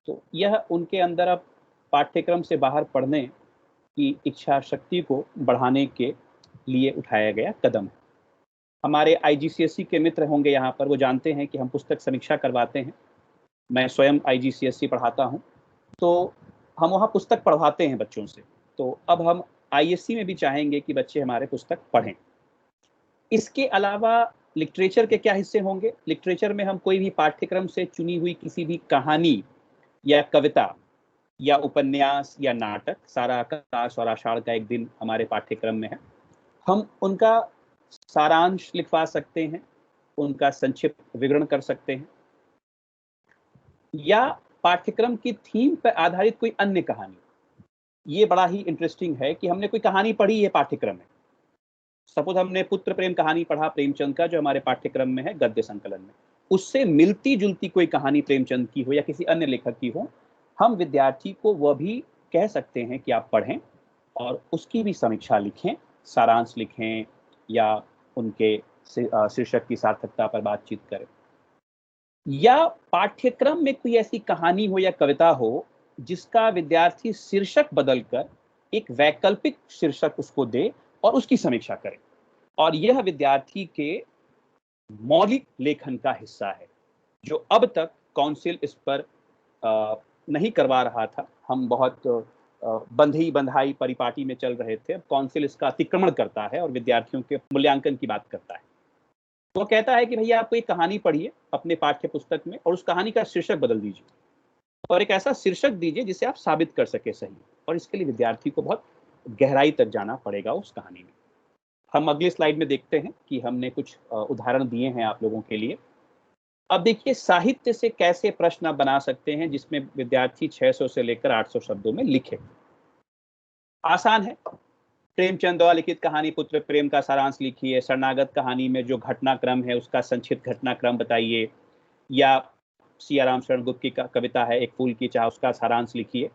तो यह उनके अंदर अब पाठ्यक्रम से बाहर पढ़ने की इच्छा शक्ति को बढ़ाने के लिए उठाया गया कदम है। हमारे IGCSE के मित्र होंगे यहाँ पर, वो जानते हैं कि हम पुस्तक समीक्षा करवाते हैं। मैं स्वयं IGCSE पढ़ाता हूँ, तो हम वहाँ पुस्तक पढ़वाते हैं बच्चों से। तो अब हम ISC में भी चाहेंगे कि बच्चे हमारे पुस्तक पढ़ें। इसके अलावा लिटरेचर के क्या हिस्से होंगे? लिटरेचर में हम कोई भी पाठ्यक्रम से चुनी हुई किसी भी कहानी या कविता या उपन्यास या नाटक, सारा आकाश और आषाढ़ का एक दिन हमारे पाठ्यक्रम में है, हम उनका सारांश लिखवा सकते हैं, उनका संक्षिप्त विवरण कर सकते हैं। या पाठ्यक्रम की थीम पर आधारित कोई अन्य कहानी। ये बड़ा ही इंटरेस्टिंग है कि हमने कोई कहानी पढ़ी है पाठ्यक्रम में। सपोज हमने पुत्र प्रेम कहानी पढ़ा प्रेमचंद का, जो हमारे पाठ्यक्रम में है गद्य संकलन में। उससे मिलती जुलती कोई कहानी प्रेमचंद की हो या किसी अन्य लेखक की हो, हम विद्यार्थी को वह भी कह सकते हैं कि आप पढ़ें और उसकी भी समीक्षा लिखें, सारांश लिखें या उनके शीर्षक की सार्थकता पर बातचीत करें। या पाठ्यक्रम में कोई ऐसी कहानी हो या कविता हो जिसका विद्यार्थी शीर्षक बदलकर एक वैकल्पिक शीर्षक उसको दे और उसकी समीक्षा करे। और यह विद्यार्थी के मौलिक लेखन का हिस्सा है, जो अब तक कौंसिल इस पर नहीं करवा रहा था। हम बहुत बंधी बंधाई परिपाटी में चल रहे थे। अब कौंसिल इसका अतिक्रमण करता है और विद्यार्थियों के मूल्यांकन की बात करता है। वो कहता है कि भैया आप एक कहानी पढ़िए अपने पाठ्य पुस्तक में और उस कहानी का शीर्षक बदल दीजिए और एक ऐसा शीर्षक दीजिए जिसे आप साबित कर सके सही। और इसके लिए विद्यार्थी को बहुत गहराई तक जाना पड़ेगा उस कहानी में। हम अगले स्लाइड में देखते हैं कि हमने कुछ उदाहरण दिए हैं आप लोगों के लिए। अब देखिए साहित्य से कैसे प्रश्न बना सकते हैं जिसमें विद्यार्थी 600 से लेकर 800 शब्दों में लिखे। आसान है। प्रेमचंद द्वारा लिखित कहानी पुत्र प्रेम का सारांश लिखिए। शरणागत कहानी में जो घटनाक्रम है उसका संक्षिप्त घटनाक्रम बताइए। या सिया राम शरण गुप्त की कविता है एक फूल की चाह, उसका सारांश लिखिए।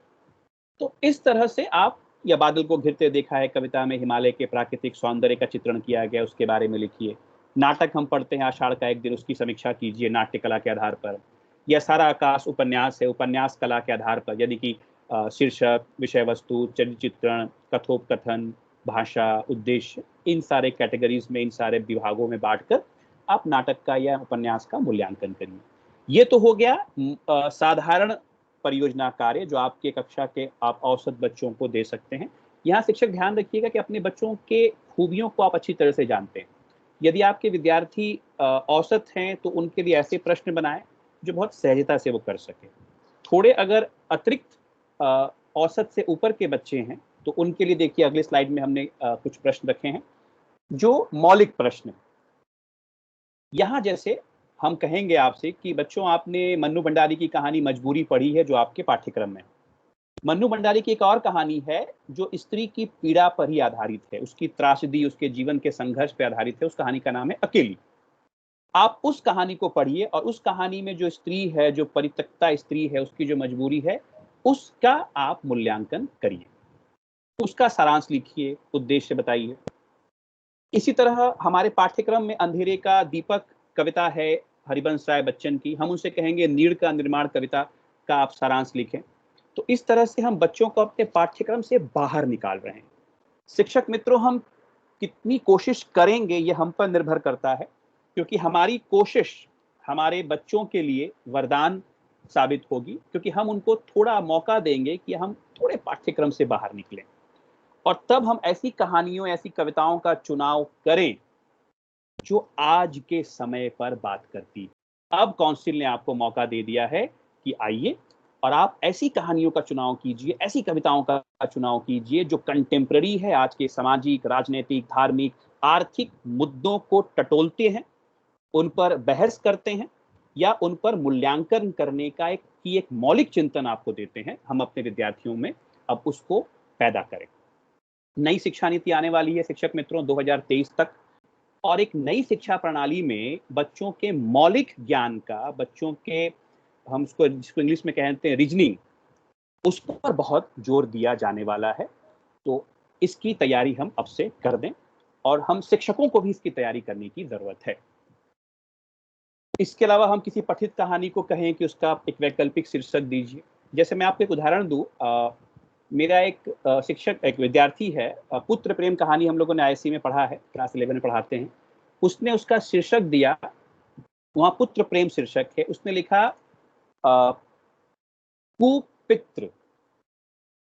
तो इस तरह से आप, या बादल को घिरते देखा है कविता में हिमालय के प्राकृतिक सौंदर्य का चित्रण किया गया, उसके बारे में लिखिए। नाटक हम पढ़ते हैं आषाढ़ का एक दिन, उसकी समीक्षा कीजिए नाट्य कला के आधार पर। या सारा आकाश उपन्यास है, उपन्यास कला के आधार पर, यानी कि शीर्षक, विषय वस्तु, चरित्र चित्रण, कथोपकथन, भाषा, उद्देश्य, इन सारे कैटेगरीज में, इन सारे विभागों में बांटकर आप नाटक का या उपन्यास का मूल्यांकन करिए। ये तो हो गया साधारण परियोजना कार्य जो आपके कक्षा के आप औसत बच्चों को दे सकते हैं। यहाँ शिक्षक ध्यान रखिएगा कि अपने बच्चों के खूबियों को आप अच्छी तरह से जानते हैं। यदि आपके विद्यार्थी औसत हैं तो उनके लिए ऐसे प्रश्न बनाएं जो बहुत सहजता से वो कर सके। थोड़े अगर अतिरिक्त औसत से ऊपर के बच्चे हैं तो उनके लिए देखिए अगले स्लाइड में हमने कुछ प्रश्न रखे हैं जो मौलिक प्रश्न। यहाँ जैसे हम कहेंगे आपसे कि बच्चों आपने मन्नू भंडारी की कहानी मजबूरी पढ़ी है जो आपके पाठ्यक्रम में। मन्नू भंडारी की एक और कहानी है जो स्त्री की पीड़ा पर ही आधारित है, उसकी त्रासदी, उसके जीवन के संघर्ष पर आधारित है। उस कहानी का नाम है अकेली। आप उस कहानी को पढ़िए और उस कहानी में जो स्त्री है, जो परित्यक्ता स्त्री है, उसकी जो मजबूरी है, उसका आप मूल्यांकन करिए, उसका सारांश लिखिए, उद्देश्य बताइए। इसी तरह हमारे पाठ्यक्रम में अंधेरे का दीपक कविता है हरिवंश राय बच्चन की, हम उनसे कहेंगे नीड़ का निर्माण कविता का आप सारांश लिखें। तो इस तरह से हम बच्चों को अपने पाठ्यक्रम से बाहर निकाल रहे हैं। शिक्षक मित्रों, हम कितनी कोशिश करेंगे ये हम पर निर्भर करता है, क्योंकि हमारी कोशिश हमारे बच्चों के लिए वरदान साबित होगी, क्योंकि हम उनको थोड़ा मौका देंगे कि हम थोड़े पाठ्यक्रम से बाहर निकलें और तब हम ऐसी कहानियों, ऐसी कविताओं का चुनाव करें जो आज के समय पर बात करती है। अब काउंसिल ने आपको मौका दे दिया है कि आइए और आप ऐसी कहानियों का चुनाव कीजिए, ऐसी कविताओं का चुनाव कीजिए जो कंटेम्प्ररी है, आज के सामाजिक, राजनीतिक, धार्मिक, आर्थिक मुद्दों को टटोलते हैं, उन पर बहस करते हैं या उन पर मूल्यांकन करने का एक मौलिक चिंतन आपको देते हैं। हम अपने विद्यार्थियों में अब उसको पैदा करें। नई शिक्षा नीति आने वाली है शिक्षक मित्रों 2023 तक, और एक नई शिक्षा प्रणाली में बच्चों के मौलिक ज्ञान का, बच्चों के, हम उसको जिसको इंग्लिश में कहते हैं रीजनिंग, उस पर बहुत जोर दिया जाने वाला है। तो इसकी तैयारी हम अब से कर दें और हम शिक्षकों को भी इसकी तैयारी करने की जरूरत है। इसके अलावा हम किसी पठित कहानी को कहें कि उसका एक वैकल्पिक शीर्षक दीजिए। जैसे मैं आपको एक उदाहरण दूं, मेरा एक शिक्षक, एक विद्यार्थी है, पुत्र प्रेम कहानी हम लोगों ने आईएससी में पढ़ा है, क्लास 11 में पढ़ाते हैं। उसने उसका शीर्षक दिया, वहां पुत्र प्रेम शीर्षक है, उसने लिखा कुपित्र।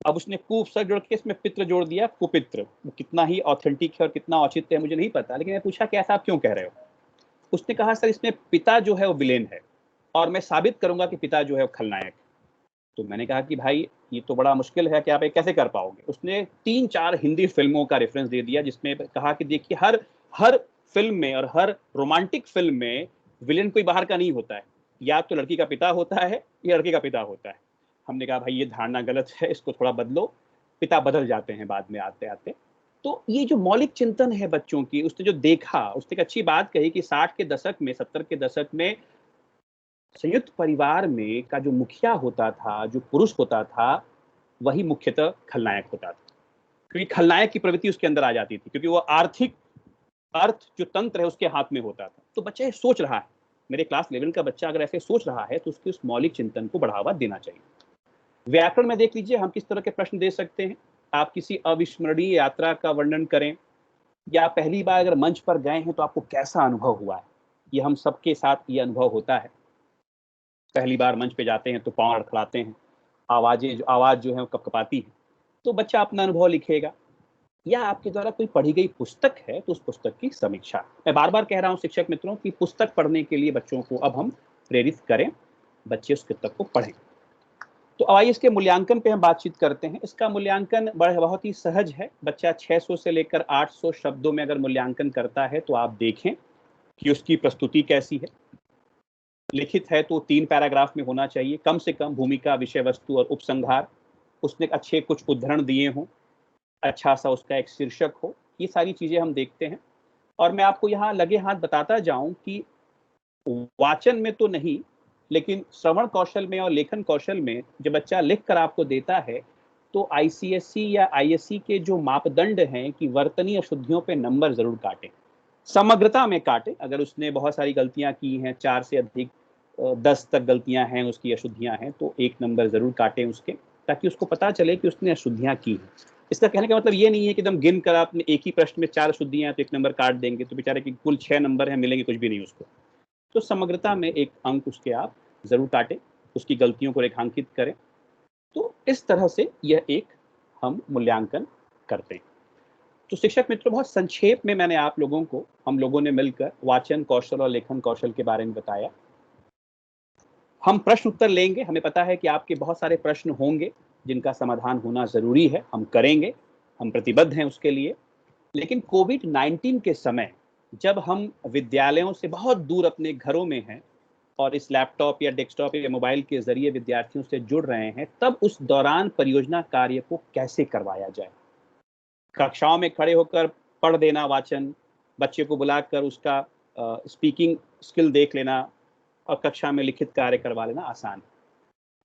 अब उसने कु शब्द जोड़ के इसमें पित्र जोड़ दिया, कुपित्र। वो कितना ही ऑथेंटिक है और कितना औचित्य है मुझे नहीं पता, लेकिन मैं पूछा कि ऐसा आप क्यों कह रहे हो? उसने कहा सर इसमें पिता जो है वो विलेन है और मैं साबित करूंगा कि पिता जो है वो खलनायक। तो मैंने कहा कि भाई ये तो बड़ा मुश्किल है कि आप ये कैसे कर पाओगे। उसने 3-4 हिंदी फिल्मों का रेफरेंस दे दिया जिसमें कहा कि देखिए हर फिल्म में और हर रोमांटिक फिल्म में विलेन कोई बाहर का नहीं होता है, या तो लड़की का पिता होता है या लड़के का पिता होता है। हमने कहा भाई ये धारणा गलत है, इसको थोड़ा बदलो, पिता बदल जाते हैं बाद में आते आते। तो ये जो मौलिक चिंतन है बच्चों की, उसने जो देखा, उसने एक अच्छी बात कही कि 60 के दशक में, 70 के दशक में संयुक्त परिवार में का जो मुखिया होता था, जो पुरुष होता था, वही मुख्यतः खलनायक होता था, क्योंकि खलनायक की प्रवृत्ति उसके अंदर आ जाती थी, क्योंकि वो आर्थिक अर्थ जो तंत्र है उसके हाथ में होता था। तो बच्चा ये सोच रहा है, मेरे क्लास 11 का बच्चा अगर ऐसे सोच रहा है तो उसके उस मौलिक चिंतन को बढ़ावा देना चाहिए। व्याकरण में देख लीजिए हम किस तरह के प्रश्न दे सकते हैं। आप किसी अविस्मरणीय यात्रा का वर्णन करें, या पहली बार अगर मंच पर गए हैं तो आपको कैसा अनुभव हुआ है। ये हम सबके साथ ये अनुभव होता है, पहली बार मंच पे जाते हैं तो पांव लड़खड़ाते हैं, आवाज जो है वो कपकपाती है। तो बच्चा अपना अनुभव लिखेगा, या आपके द्वारा कोई पढ़ी गई पुस्तक है तो उस पुस्तक की समीक्षा। मैं बार बार कह रहा हूं शिक्षक मित्रों कि पुस्तक पढ़ने के लिए बच्चों को अब हम प्रेरित करें, बच्चे उस पुस्तक को पढ़ें। तो आइए इसके मूल्यांकन पे हम बातचीत करते हैं। इसका मूल्यांकन बहुत ही सहज है। बच्चा 600 से लेकर 800 शब्दों में अगर मूल्यांकन करता है तो आप देखें कि उसकी प्रस्तुति कैसी है। लिखित है तो 3 पैराग्राफ में होना चाहिए कम से कम, भूमिका, विषय वस्तु और उपसंहार। उसने अच्छे कुछ उद्धरण दिए हों, अच्छा सा उसका एक शीर्षक हो, ये सारी चीजें हम देखते हैं। और मैं आपको यहाँ लगे हाथ बताता जाऊं कि वाचन में तो नहीं, लेकिन श्रवण कौशल में और लेखन कौशल में जब बच्चा लिख कर आपको देता है तो आईसीएसई या आईएससी के जो मापदंड हैं कि वर्तनी अशुद्धियों पे नंबर जरूर काटें, समग्रता में काटें। अगर उसने बहुत सारी गलतियां की हैं, 4 से अधिक 10 तक गलतियां हैं, उसकी अशुद्धियां हैं, तो 1 नंबर जरूर काटें उसके, ताकि उसको पता चले कि उसने अशुद्धियां की हैं। इसका कहने का मतलब ये नहीं है कि एकदम गिन कर आपने एक ही प्रश्न में 4 अशुद्धियां हैं तो 1 नंबर काट देंगे, तो बेचारे की कुल 6 नंबर हैं, मिलेंगे कुछ भी नहीं उसको। तो समग्रता में 1 अंक उसके आप जरूर काटें, उसकी गलतियों को रेखांकित करें। तो इस तरह से यह एक हम मूल्यांकन करते हैं। तो शिक्षक मित्रों, बहुत संक्षेप में मैंने आप लोगों को, हम लोगों ने मिलकर वाचन कौशल और लेखन कौशल के बारे में बताया। हम प्रश्न उत्तर लेंगे, हमें पता है कि आपके बहुत सारे प्रश्न होंगे जिनका समाधान होना जरूरी है, हम करेंगे, हम प्रतिबद्ध हैं उसके लिए। लेकिन कोविड-19 के समय जब हम विद्यालयों से बहुत दूर अपने घरों में हैं और इस लैपटॉप या डेस्कटॉप या मोबाइल के जरिए विद्यार्थियों से जुड़ रहे हैं, तब उस दौरान परियोजना कार्य को कैसे करवाया जाए। कक्षाओं में खड़े होकर पढ़ देना वाचन, बच्चे को बुलाकर उसका स्पीकिंग स्किल देख लेना और कक्षा में लिखित कार्य करवा लेना आसान है।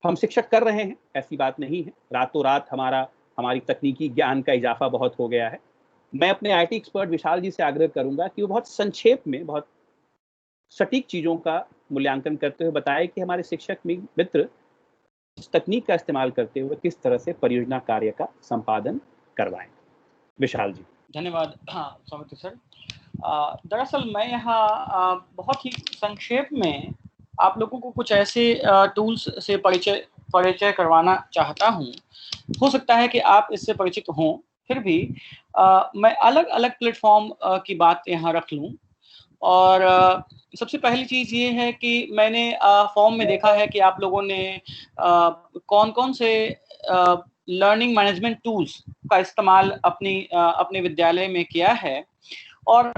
हम शिक्षक कर रहे हैं, ऐसी बात नहीं है। रातों रात हमारी तकनीकी ज्ञान का इजाफा बहुत हो गया है। मैं अपने आईटी एक्सपर्ट विशाल जी से आग्रह करूंगा कि वो बहुत संक्षेप में, बहुत सटीक चीजों का मूल्यांकन करते हुए बताए कि हमारे शिक्षक मित्र इस तकनीक का इस्तेमाल करते हुए किस तरह से परियोजना कार्य का संपादन करवाएं। विशाल जी। धन्यवाद। हाँ सौमित्र सर, दरअसल मैं यहाँ बहुत ही संक्षेप में आप लोगों को कुछ ऐसे टूल्स से परिचय करवाना चाहता हूँ। हो सकता है कि आप इससे परिचित हों, फिर भी मैं अलग अलग प्लेटफॉर्म की बात यहाँ रख लूँ। और सबसे पहली चीज ये है कि मैंने फॉर्म में देखा है कि आप लोगों ने कौन कौन से लर्निंग मैनेजमेंट टूल्स का इस्तेमाल अपने विद्यालय में किया है, और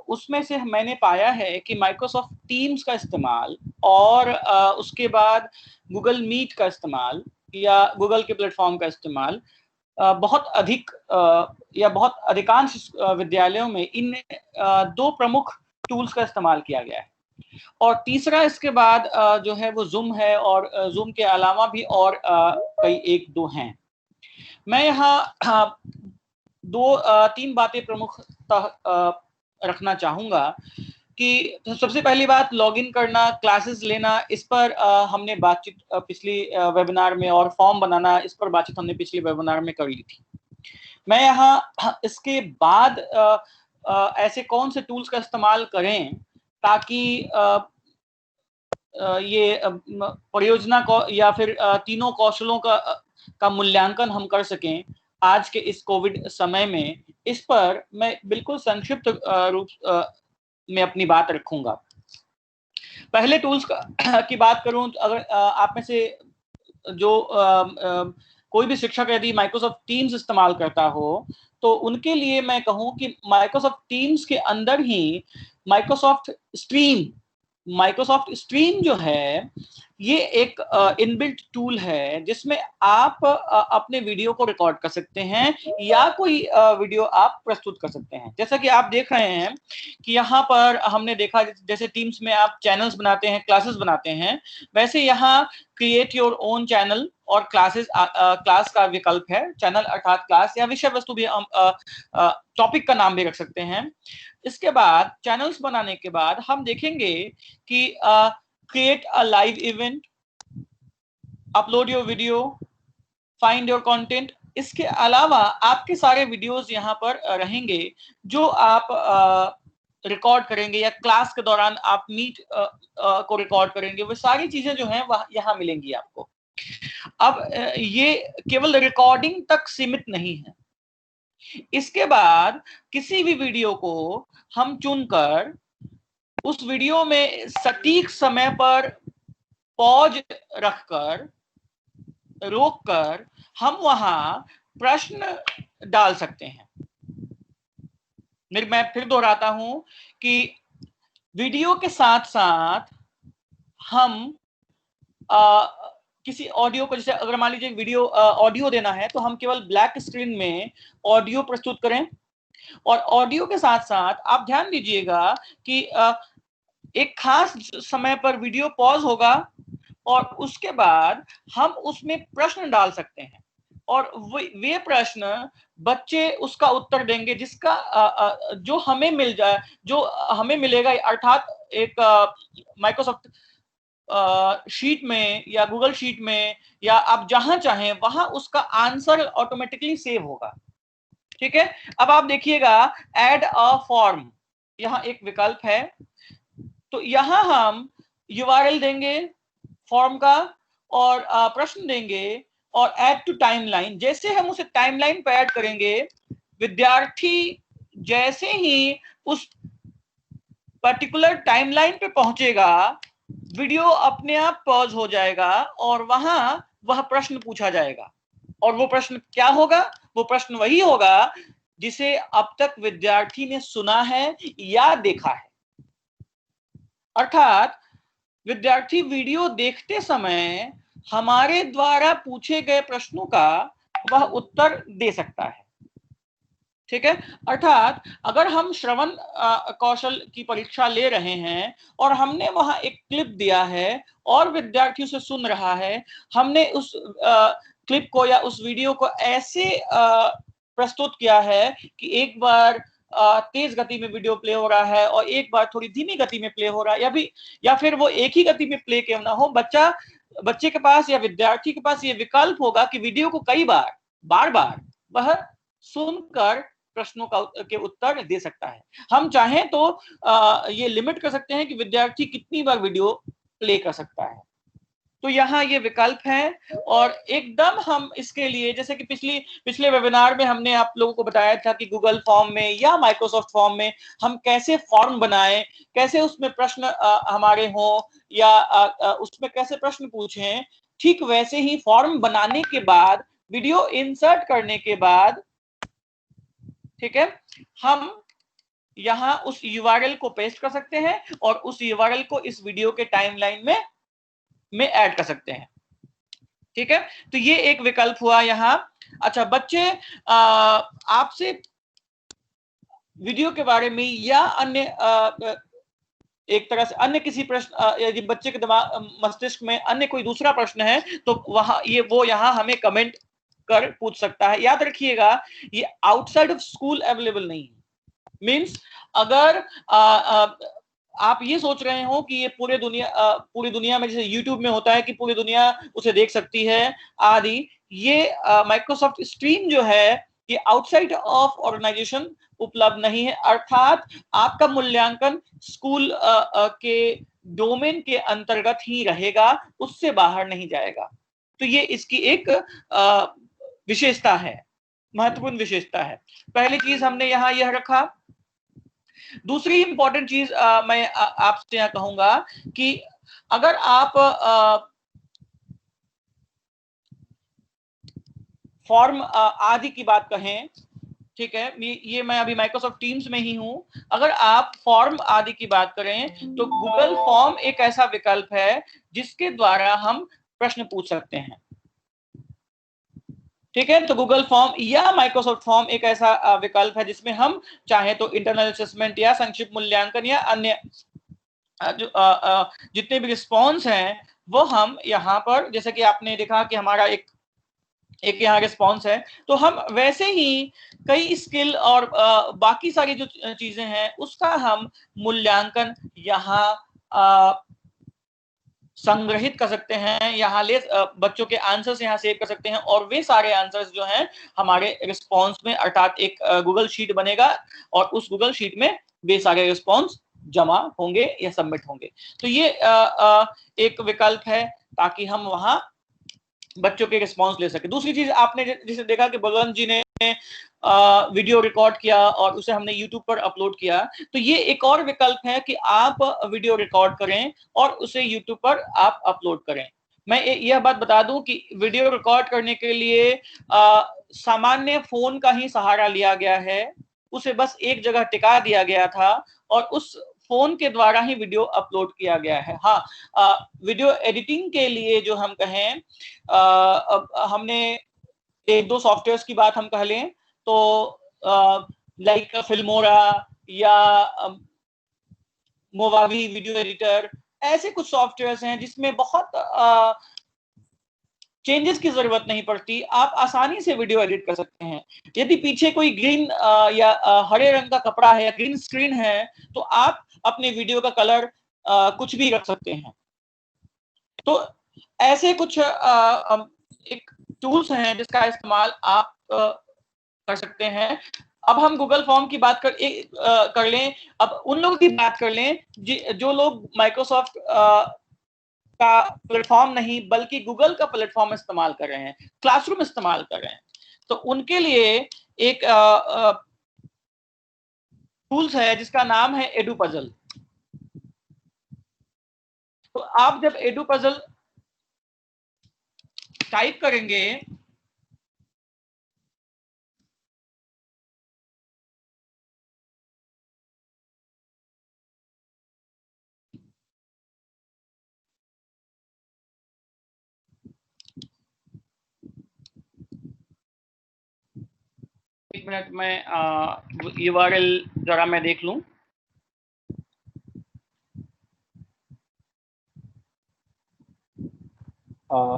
उसमें से मैंने पाया है कि माइक्रोसॉफ्ट टीम्स का इस्तेमाल और उसके बाद गूगल मीट का इस्तेमाल या गूगल के प्लेटफॉर्म का इस्तेमाल बहुत अधिक या बहुत अधिकांश विद्यालयों में इन दो प्रमुख टूल्स का इस्तेमाल किया गया है। और तीसरा इसके बाद जो है वो जूम है, और जूम के अलावा भी और कई एक दो हैं। मैं यहाँ तीन बातें प्रमुखतः रखना चाहूंगा कि सबसे पहली बात लॉगिन करना, क्लासेस लेना, इस पर हमने बातचीत पिछली वेबिनार में, और फॉर्म बनाना, इस पर बातचीत हमने पिछले वेबिनार में कर ली थी। मैं यहाँ इसके बाद ऐसे कौन से टूल्स का इस्तेमाल करें ताकि ये परियोजना को या फिर तीनों कौशलों का मूल्यांकन हम कर सकें आज के इस कोविड समय में, इस पर मैं बिल्कुल संक्षिप्त रूप में अपनी बात रखूंगा। पहले टूल्स की बात करूं तो अगर आप में से जो कोई भी शिक्षक यदि माइक्रोसॉफ्ट टीम्स इस्तेमाल करता हो तो उनके लिए मैं कहूं कि माइक्रोसॉफ्ट टीम्स के अंदर ही माइक्रोसॉफ्ट स्ट्रीम जो है ये एक इनबिल्ट टूल है जिसमें आप अपने वीडियो को रिकॉर्ड कर सकते हैं या कोई वीडियो आप प्रस्तुत कर सकते हैं। जैसा कि आप देख रहे हैं कि यहाँ पर हमने देखा जैसे टीम्स में आप चैनल्स बनाते हैं, क्लासेस बनाते हैं, वैसे यहाँ क्रिएट योर ओन चैनल और क्लास का विकल्प है। चैनल अर्थात क्लास या विषय वस्तु भी हम टॉपिक का नाम भी रख सकते हैं। इसके बाद चैनल्स बनाने के बाद हम देखेंगे कि create a live event, upload your video, find your content. इसके अलावा आपके सारे वीडियोस यहाँ पर रहेंगे जो आप रिकॉर्ड करेंगे या क्लास के दौरान आप मीट को रिकॉर्ड करेंगे, वो सारी चीजें जो हैं वह यहाँ मिलेंगी आपको। अब ये केवल रिकॉर्डिंग तक सीमित नहीं है। इसके बाद किसी भी वीडियो को हम चुनकर उस वीडियो में सटीक समय पर पॉज रखकर, रोककर हम वहां प्रश्न डाल सकते हैं। मैं फिर दोहराता हूं कि वीडियो के साथ साथ हम किसी ऑडियो को, जैसे अगर मान लीजिए वीडियो ऑडियो देना है तो हम केवल ब्लैक स्क्रीन में ऑडियो प्रस्तुत करें, और ऑडियो के साथ साथ आप ध्यान दीजिएगा कि एक खास समय पर वीडियो पॉज होगा और उसके बाद हम उसमें प्रश्न डाल सकते हैं, और वे प्रश्न बच्चे उसका उत्तर देंगे जिसका जो हमें मिल जाए, जो हमें मिलेगा, अर्थात एक माइक्रोसॉफ्ट शीट में या गूगल शीट में या आप जहां चाहें वहां उसका आंसर ऑटोमेटिकली सेव होगा। ठीक है, अब आप देखिएगा ऐड अ फॉर्म, यहाँ एक विकल्प है। तो यहां हम URL देंगे फॉर्म का और प्रश्न देंगे और ऐड टू टाइमलाइन। जैसे हम उसे टाइमलाइन पर ऐड करेंगे, विद्यार्थी जैसे ही उस पर्टिकुलर टाइमलाइन पे पहुंचेगा, वीडियो अपने आप पॉज हो जाएगा और वहां वह प्रश्न पूछा जाएगा। और वो प्रश्न क्या होगा? वो प्रश्न वही होगा जिसे अब तक विद्यार्थी ने सुना है या देखा है। अर्थात विद्यार्थी वीडियो देखते समय हमारे द्वारा पूछे गए प्रश्नों का वह उत्तर दे सकता है। ठीक है, अर्थात अगर हम श्रवण कौशल की परीक्षा ले रहे हैं और हमने वहां एक क्लिप दिया है और विद्यार्थी उसे सुन रहा है, हमने उस क्लिप को या उस वीडियो को ऐसे प्रस्तुत किया है कि एक बार तेज गति में वीडियो प्ले हो रहा है और एक बार थोड़ी धीमी गति में प्ले हो रहा है, या फिर वो एक ही गति में प्ले क्यों ना हो, बच्चे के पास या विद्यार्थी के पास ये विकल्प होगा कि वीडियो को कई बार वह सुनकर प्रश्नों के उत्तर दे सकता है। हम चाहें तो ये लिमिट कर सकते हैं कि विद्यार्थी कितनी बार वीडियो प्ले कर सकता है। तो यहाँ ये विकल्प है और एकदम हम इसके लिए, जैसे कि पिछले वेबिनार में हमने आप लोगों को बताया था कि गूगल फॉर्म में या माइक्रोसॉफ्ट फॉर्म में हम कैसे फॉर्म बनाएं, कैसे उसमें प्रश्न हमारे हों या उसमें कैसे प्रश्न पूछें, ठीक वैसे ही फॉर्म बनाने के बाद, वीडियो इंसर्ट करने के बाद, ठीक है, हम यहाँ उस URL को पेस्ट कर सकते हैं और उस URL को इस वीडियो के टाइमलाइन में ऐड कर सकते हैं। ठीक है, तो ये एक विकल्प हुआ यहाँ। अच्छा बच्चे, आपसे वीडियो के बारे में या अन्य एक तरह से अन्य किसी प्रश्न, यदि बच्चे के दिमाग मस्तिष्क में अन्य कोई दूसरा प्रश्न है तो वो यहाँ हमें कमेंट कर पूछ सकता है। याद रखिएगा ये आउटसाइड ऑफ स्कूल अवेलेबल नहीं है। मीन्स अगर आप ये सोच रहे हो कि ये पूरी दुनिया में जैसे यूट्यूब में होता है कि पूरी दुनिया उसे देख सकती है आदि, ये माइक्रोसॉफ्ट स्ट्रीम जो है ये आउटसाइड ऑफ ऑर्गेनाइजेशन उपलब्ध नहीं है, अर्थात आपका मूल्यांकन स्कूल के डोमेन के अंतर्गत ही रहेगा, उससे बाहर नहीं जाएगा। तो ये इसकी एक विशेषता है, महत्वपूर्ण विशेषता है। पहली चीज हमने यहाँ यह रखा। दूसरी इंपॉर्टेंट चीज मैं आपसे यहाँ कहूंगा कि अगर आप फॉर्म आदि की बात कहें, ठीक है, ये मैं अभी माइक्रोसॉफ्ट टीम्स में ही हूं, अगर आप फॉर्म आदि की बात करें तो गूगल फॉर्म एक ऐसा विकल्प है जिसके द्वारा हम प्रश्न पूछ सकते हैं। ठीक है, तो गूगल फॉर्म या माइक्रोसॉफ्ट फॉर्म एक ऐसा विकल्प है जिसमें हम चाहे तो इंटरनल असेसमेंट या संक्षिप्त मूल्यांकन या अन्य जितने भी रिस्पॉन्स हैं वो हम यहाँ पर, जैसे कि आपने देखा कि हमारा एक यहाँ रिस्पॉन्स है, तो हम वैसे ही कई स्किल और बाकी सारी जो चीजें हैं उसका हम मूल्यांकन यहाँ संग्रहित कर सकते हैं, यहाँ बच्चों के आंसर्स यहाँ सेव कर सकते हैं और वे सारे आंसर्स जो हैं हमारे रिस्पॉन्स में, अर्थात एक गूगल शीट बनेगा और उस गूगल शीट में वे सारे रिस्पॉन्स जमा होंगे या सबमिट होंगे। तो ये एक विकल्प है ताकि हम वहां बच्चों के रिस्पॉन्स ले सके। दूसरी चीज आपने जैसे देखा कि बलवंत जी ने वीडियो रिकॉर्ड किया और उसे हमने YouTube पर अपलोड किया, तो ये एक और विकल्प है कि आप वीडियो रिकॉर्ड करें और उसे YouTube पर आप अपलोड करें। मैं यह बात बता दूं कि वीडियो रिकॉर्ड करने के लिए सामान्य फोन का ही सहारा लिया गया है, उसे बस एक जगह टिका दिया गया था और उस फोन के द्वारा ही वीडियो अपलोड किया गया है। हाँ, वीडियो एडिटिंग के लिए जो हम कहें, हमने एक दो सॉफ्टवेयर्स की बात हम कह लें तो लाइक फिल्मोरा या मोवावी वीडियो एडिटर, ऐसे कुछ सॉफ्टवेयर्स हैं जिसमें बहुत चेंजेस की जरूरत नहीं पड़ती, आप आसानी से वीडियो एडिट कर सकते हैं। यदि पीछे कोई ग्रीन या हरे रंग का कपड़ा है या ग्रीन स्क्रीन है तो आप अपने वीडियो का कलर कुछ भी रख सकते हैं। तो ऐसे कुछ एक टूल्स हैं जिसका इस्तेमाल आप कर सकते हैं। अब हम गूगल फॉर्म की बात कर लें, अब उन लोगों की बात कर लें जो लोग माइक्रोसॉफ्ट का प्लेटफॉर्म नहीं बल्कि गूगल का प्लेटफॉर्म इस्तेमाल कर रहे हैं, क्लासरूम इस्तेमाल कर रहे हैं, तो उनके लिए एक टूल्स है जिसका नाम है एडुपजल। तो आप जब एडुपजल टाइप करेंगे एक मिनट में URL जरा मैं देख लूं।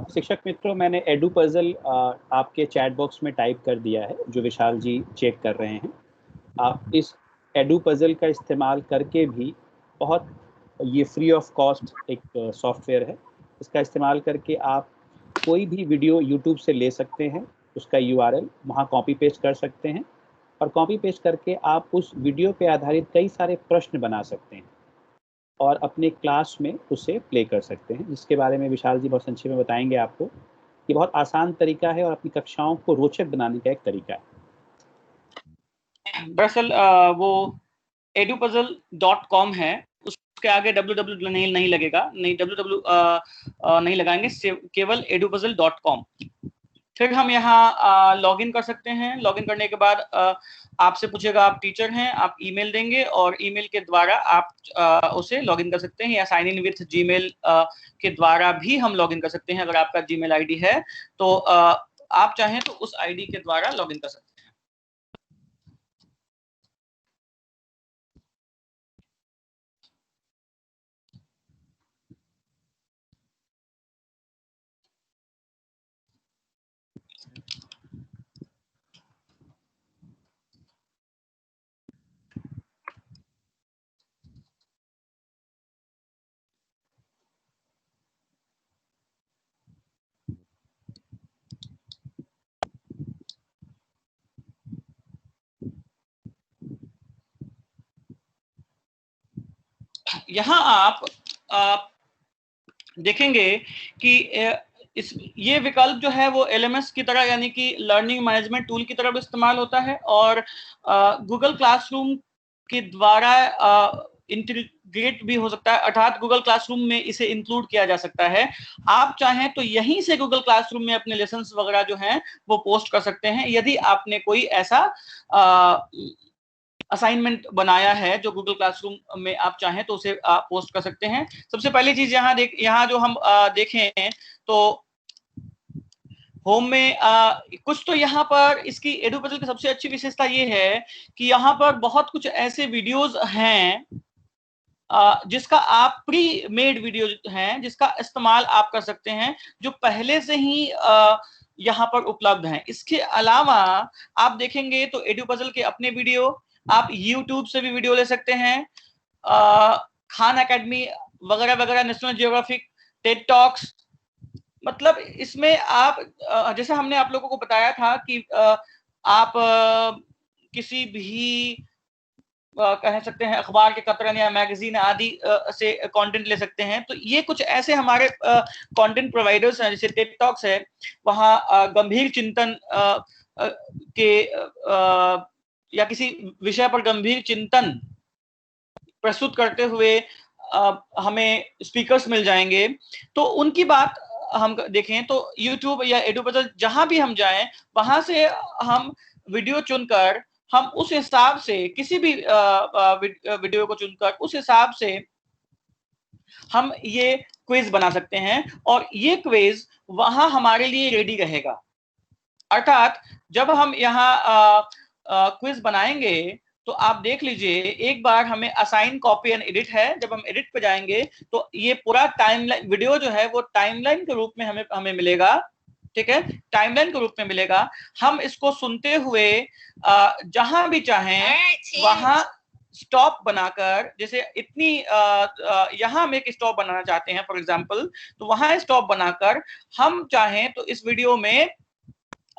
शिक्षक मित्रों, मैंने एडुपजल आपके चैट बॉक्स में टाइप कर दिया है, जो विशाल जी चेक कर रहे हैं। आप इस एडुपजल का इस्तेमाल करके भी बहुत, ये फ्री ऑफ कॉस्ट एक सॉफ्टवेयर है, इसका इस्तेमाल करके आप कोई भी वीडियो YouTube से ले सकते हैं, उसका URL वहाँ कॉपी पेस्ट कर सकते हैं और कॉपी पेस्ट करके आप उस वीडियो पे आधारित कई सारे प्रश्न बना सकते हैं। और अपने क्लास में उसे प्ले कर सकते हैं, जिसके बारे में विशाल जी बहुत संक्षेप में बताएंगे आपको। ये बहुत आसान तरीका है और अपनी कक्षाओं को रोचक बनाने का एक तरीका है। दरअसल वो edupuzzle.com है, उसके आगे www नहीं लगेगा, नहीं www नहीं लगाएंगे, केवल edupuzzle.com। फिर हम यहाँ लॉगिन कर सकते हैं। लॉगिन करने के बाद आपसे पूछेगा आप टीचर हैं, आप ईमेल देंगे और ईमेल के द्वारा आप उसे लॉगिन कर सकते हैं, या साइन इन विथ जीमेल के द्वारा भी हम लॉगिन कर सकते हैं। अगर आपका जीमेल आईडी है तो आप चाहें तो उस आईडी के द्वारा लॉगिन कर सकते हैं। यहाँ आप देखेंगे कि ये विकल्प जो है वो LMS की तरह, यानी कि लर्निंग मैनेजमेंट टूल की तरह भी इस्तेमाल होता है, और गूगल क्लासरूम के द्वारा इंटीग्रेट भी हो सकता है, अर्थात गूगल क्लासरूम में इसे इंक्लूड किया जा सकता है। आप चाहें तो यहीं से गूगल क्लासरूम में अपने लेसन्स वगैरह जो हैं वो पोस्ट कर सकते हैं, यदि आपने कोई ऐसा असाइनमेंट बनाया है जो गूगल क्लासरूम में आप चाहें तो उसे आप पोस्ट कर सकते हैं। सबसे पहली चीज यहाँ जो हम देखें तो होम में कुछ तो यहाँ पर इसकी एडुपजल की सबसे अच्छी विशेषता ये है कि यहाँ पर बहुत कुछ ऐसे वीडियोज हैं जिसका आप प्री मेड वीडियो हैं जिसका इस्तेमाल आप कर सकते हैं, जो पहले से ही यहाँ पर उपलब्ध हैं। इसके अलावा आप देखेंगे तो एडुपजल के अपने वीडियो, आप YouTube से भी वीडियो ले सकते हैं, खान एकेडमी वगैरह वगैरह, नेशनल जियोग्राफिक, टेड टॉक्स, मतलब इसमें आप जैसे हमने आप लोगों को बताया था कि आप किसी भी कह सकते हैं अखबार के कतरन या मैगजीन आदि से कंटेंट ले सकते हैं। तो ये कुछ ऐसे हमारे कंटेंट प्रोवाइडर्स हैं, जैसे टेड टॉक्स है, वहाँ गंभीर चिंतन के या किसी विषय पर गंभीर चिंतन प्रस्तुत करते हुए हमें स्पीकर्स मिल जाएंगे। तो उनकी बात हम देखें तो YouTube या एडुपजल जहां भी हम जाएं वहां से हम वीडियो चुनकर हम उस हिसाब से किसी भी वीडियो को चुनकर उस हिसाब से हम ये क्विज बना सकते हैं, और ये क्विज वहां हमारे लिए रेडी रहेगा। अर्थात जब हम यहाँ क्विज बनाएंगे तो आप देख लीजिए, एक बार हमें असाइन कॉपी एंड एडिट है, जब हम एडिट पे जाएंगे तो ये पूरा टाइमलाइन वीडियो जो है वो टाइमलाइन के रूप में हमें मिलेगा, ठीक है, टाइमलाइन के रूप में मिलेगा। हम इसको सुनते हुए जहां भी चाहें वहां स्टॉप बनाकर, जैसे इतनी यहां हम एक स्टॉप बनाना चाहते हैं फॉर एग्जांपल, तो वहां स्टॉप बनाकर हम चाहें तो इस वीडियो में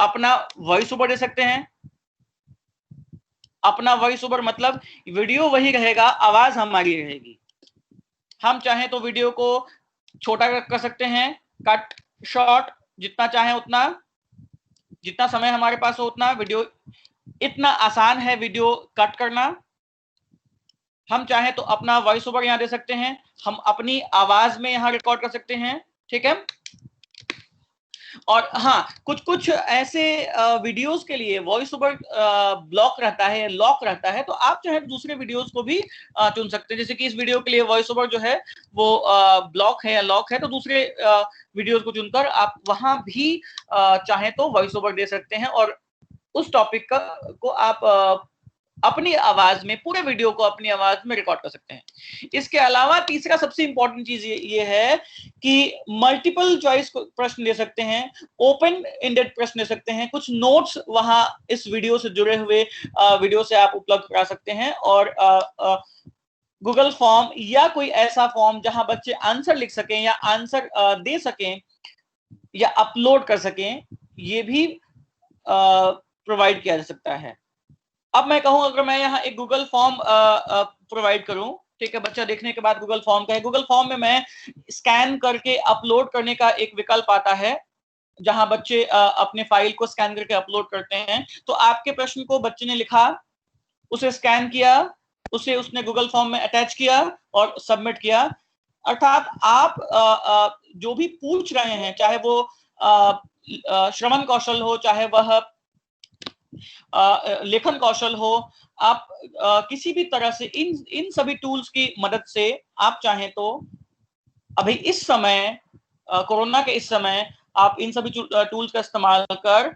अपना वॉइस ओवर दे सकते हैं। अपना वॉइस ओवर मतलब वीडियो वही रहेगा, आवाज हमारी रहेगी। हम चाहें तो वीडियो को छोटा कर सकते हैं, कट शॉर्ट, जितना चाहें उतना, जितना समय हमारे पास हो उतना। वीडियो इतना आसान है वीडियो कट करना। हम चाहें तो अपना वॉइस ओवर यहां दे सकते हैं, हम अपनी आवाज में यहां रिकॉर्ड कर सकते हैं, ठीक है। और हाँ, कुछ ऐसे वीडियोस के लिए वॉइस ओवर ब्लॉक रहता है, लॉक रहता है, तो आप चाहे दूसरे वीडियोस को भी चुन सकते हैं। जैसे कि इस वीडियो के लिए वॉइस ओवर जो है वो ब्लॉक है या लॉक है, तो दूसरे वीडियोस को चुनकर आप वहां भी चाहे तो वॉइस ओवर दे सकते हैं, और उस टॉपिक को आप अपनी आवाज में, पूरे वीडियो को अपनी आवाज में रिकॉर्ड कर सकते हैं। इसके अलावा तीसरा सबसे इंपॉर्टेंट चीज ये है कि मल्टीपल चॉइस प्रश्न ले सकते हैं, ओपन एंडेड प्रश्न ले सकते हैं, कुछ नोट्स वहां इस वीडियो से जुड़े हुए वीडियो से आप उपलब्ध करा सकते हैं, और गूगल फॉर्म या कोई ऐसा फॉर्म जहां बच्चे आंसर लिख सकें या आंसर दे सकें या अपलोड कर सकें, ये भी प्रोवाइड किया जा सकता है। अब मैं कहूं, अगर मैं यहाँ एक गूगल फॉर्म प्रोवाइड करूं, ठीक है, बच्चा देखने के बाद गूगल फॉर्म का है। गूगल फॉर्म में मैं स्कैन करके अपलोड करने का एक विकल्प आता है, जहां बच्चे अपने फाइल को स्कैन करके अपलोड करते हैं। तो आपके प्रश्न को बच्चे ने लिखा, उसे स्कैन किया, उसे उसने गूगल फॉर्म में अटैच किया और सबमिट किया। अर्थात आप जो भी पूछ रहे हैं, चाहे वो श्रवण कौशल हो, चाहे वह लेखन कौशल हो, आप किसी भी तरह से इन सभी टूल्स की मदद से आप चाहें तो अभी इस समय, कोरोना के इस समय, आप इन सभी टूल्स का इस्तेमाल कर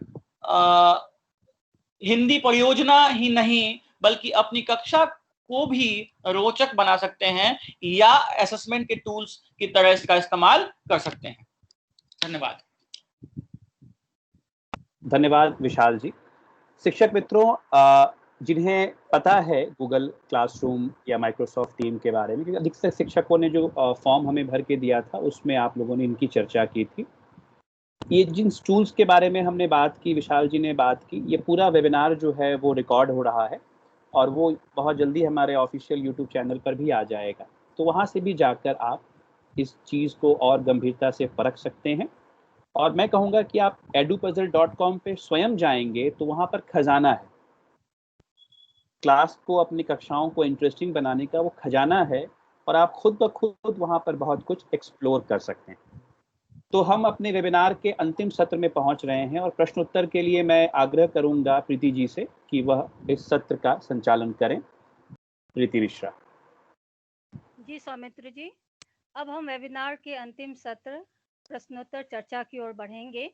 हिंदी परियोजना ही नहीं बल्कि अपनी कक्षा को भी रोचक बना सकते हैं, या असेसमेंट के टूल्स की तरह इसका इस्तेमाल कर सकते हैं। धन्यवाद। धन्यवाद विशाल जी। शिक्षक मित्रों, जिन्हें पता है गूगल क्लासरूम या माइक्रोसॉफ्ट टीम के बारे में, क्योंकि अधिकतर शिक्षकों ने जो फॉर्म हमें भर के दिया था उसमें आप लोगों ने इनकी चर्चा की थी। ये जिन टूल्स के बारे में हमने बात की, विशाल जी ने बात की, ये पूरा वेबिनार जो है वो रिकॉर्ड हो रहा है और वो बहुत जल्दी हमारे ऑफिशियल यूट्यूब चैनल पर भी आ जाएगा। तो वहाँ से भी जाकर आप इस चीज़ को और गंभीरता से परख सकते हैं। और मैं कहूँगा कि आप edupuzzle.com पे स्वयं जाएंगे तो वहाँ पर खजाना है, क्लास को, अपनी कक्षाओं को इंटरेस्टिंग बनाने का वो खजाना है, और आप खुद ब खुद वहाँ पर बहुत कुछ एक्सप्लोर कर सकते हैं। तो हम अपने वेबिनार के अंतिम सत्र में पहुंच रहे हैं और प्रश्न उत्तर के लिए मैं आग्रह करूंगा प्रीति जी से कि वह इस सत्र का संचालन करें। प्रीति मिश्रा। जी सौमित्र जी, अब हम वेबिनार के अंतिम सत्र प्रश्नोत्तर चर्चा की ओर बढ़ेंगे।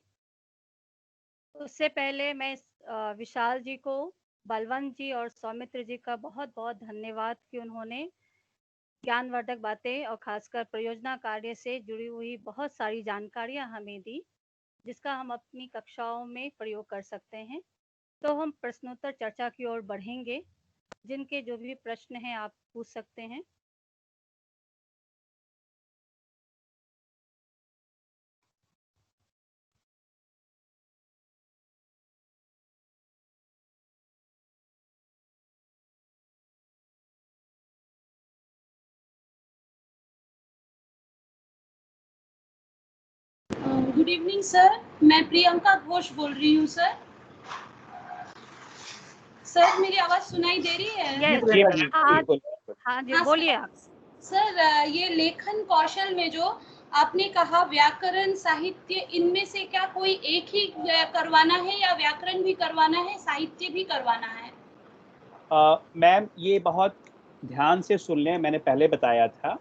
उससे पहले मैं विशाल जी को, बलवंत जी और सौमित्र जी का बहुत बहुत धन्यवाद कि उन्होंने ज्ञानवर्धक बातें और खासकर परियोजना कार्य से जुड़ी हुई बहुत सारी जानकारियां हमें दी, जिसका हम अपनी कक्षाओं में प्रयोग कर सकते हैं। तो हम प्रश्नोत्तर चर्चा की ओर बढ़ेंगे। जिनके जो भी प्रश्न हैं आप पूछ सकते हैं। गुड इवनिंग सर, मैं प्रियंका घोष बोल रही हूँ सर। सर मेरी आवाज सुनाई दे रही है? हाँ जी, बोलिए आप। सर ये लेखन कौशल में जो आपने कहा व्याकरण, साहित्य, इनमें से क्या कोई एक ही करवाना है या व्याकरण भी करवाना है, साहित्य भी करवाना है? मैम, ये बहुत ध्यान से सुन लें। मैंने पहले बताया था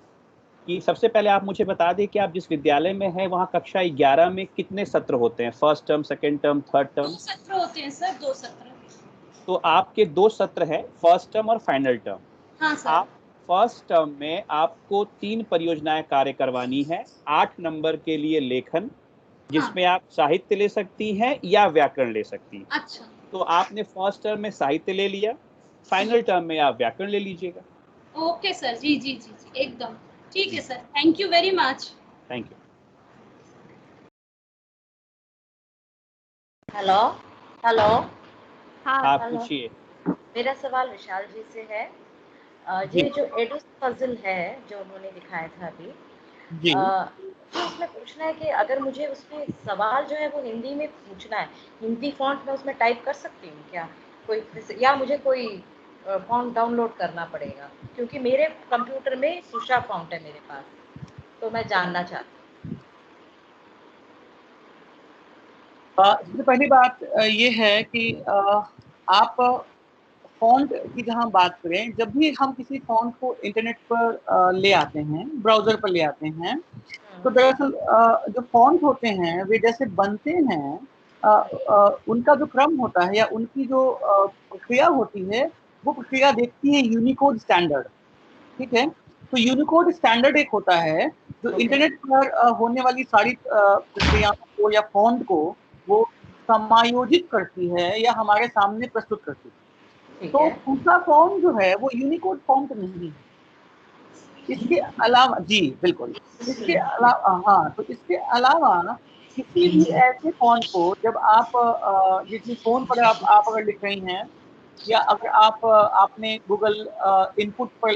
कि सबसे पहले आप मुझे बता दें कि आप जिस विद्यालय में हैं वहाँ कक्षा 11 में कितने सत्र होते हैं? First term, second term, third term? 2 सत्र होते हैं सर, 2 सत्र। तो आपके 2 सत्र हैं, फर्स्ट टर्म और फाइनल टर्म। हाँ सर। आप फर्स्ट टर्म में आपको 3 परियोजनाएं कार्य करवानी है। 8 नंबर के लिए लेखन, जिसमें आप साहित्य ले सकती हैं या व्याकरण ले सकती हैं। अच्छा। तो आपने फर्स्ट टर्म में साहित्य ले लिया, फाइनल टर्म में आप व्याकरण ले लीजिएगा। ओके सर, जी जी जी जी, एकदम ठीक है sir. Thank you very much. Thank you. Hello hello. हाँ, आप पूछिए। मेरा सवाल विशाल जी से है। ये जो एडू पजल है जो उन्होंने दिखाया था अभी, तो उसमें पूछना है कि अगर मुझे उसमें सवाल जो है वो हिंदी में पूछना है, हिंदी फॉन्ट में उसमें टाइप कर सकती हूँ क्या कोई, या मुझे कोई फॉन्ट डाउनलोड करना पड़ेगा? क्योंकि मेरे कंप्यूटर में सुषा फॉन्ट है मेरे पास, तो मैं जानना चाहती हूँ। सबसे पहली बात ये है कि आप फॉन्ट की जहां बात करें, जब भी हम किसी फॉन्ट को इंटरनेट पर ले आते हैं, ब्राउजर पर ले आते हैं, तो दरअसल जो फॉन्ट होते हैं वे जैसे बनते हैं, उनका जो क्रम होता है या उनकी जो प्रक्रिया होती है, वो प्रक्रिया देखती है यूनिकोड स्टैंडर्ड। ठीक है, तो यूनिकोड स्टैंडर्ड एक होता है जो इंटरनेट पर होने वाली सारी प्रक्रियाओं को या फॉन्ट को वो समायोजित करती है या हमारे सामने प्रस्तुत करती है। तो दूसरा फॉन्ट जो है वो यूनिकोड फॉन्ट नहीं है। इसके अलावा, जी बिल्कुल, इसके अलावा, हाँ, तो इसके अलावा किसी भी ऐसे फॉन्ट को जब आप जिस फोन पर आप अगर लिख रही हैं, या अगर आपने गूगल इनपुट पर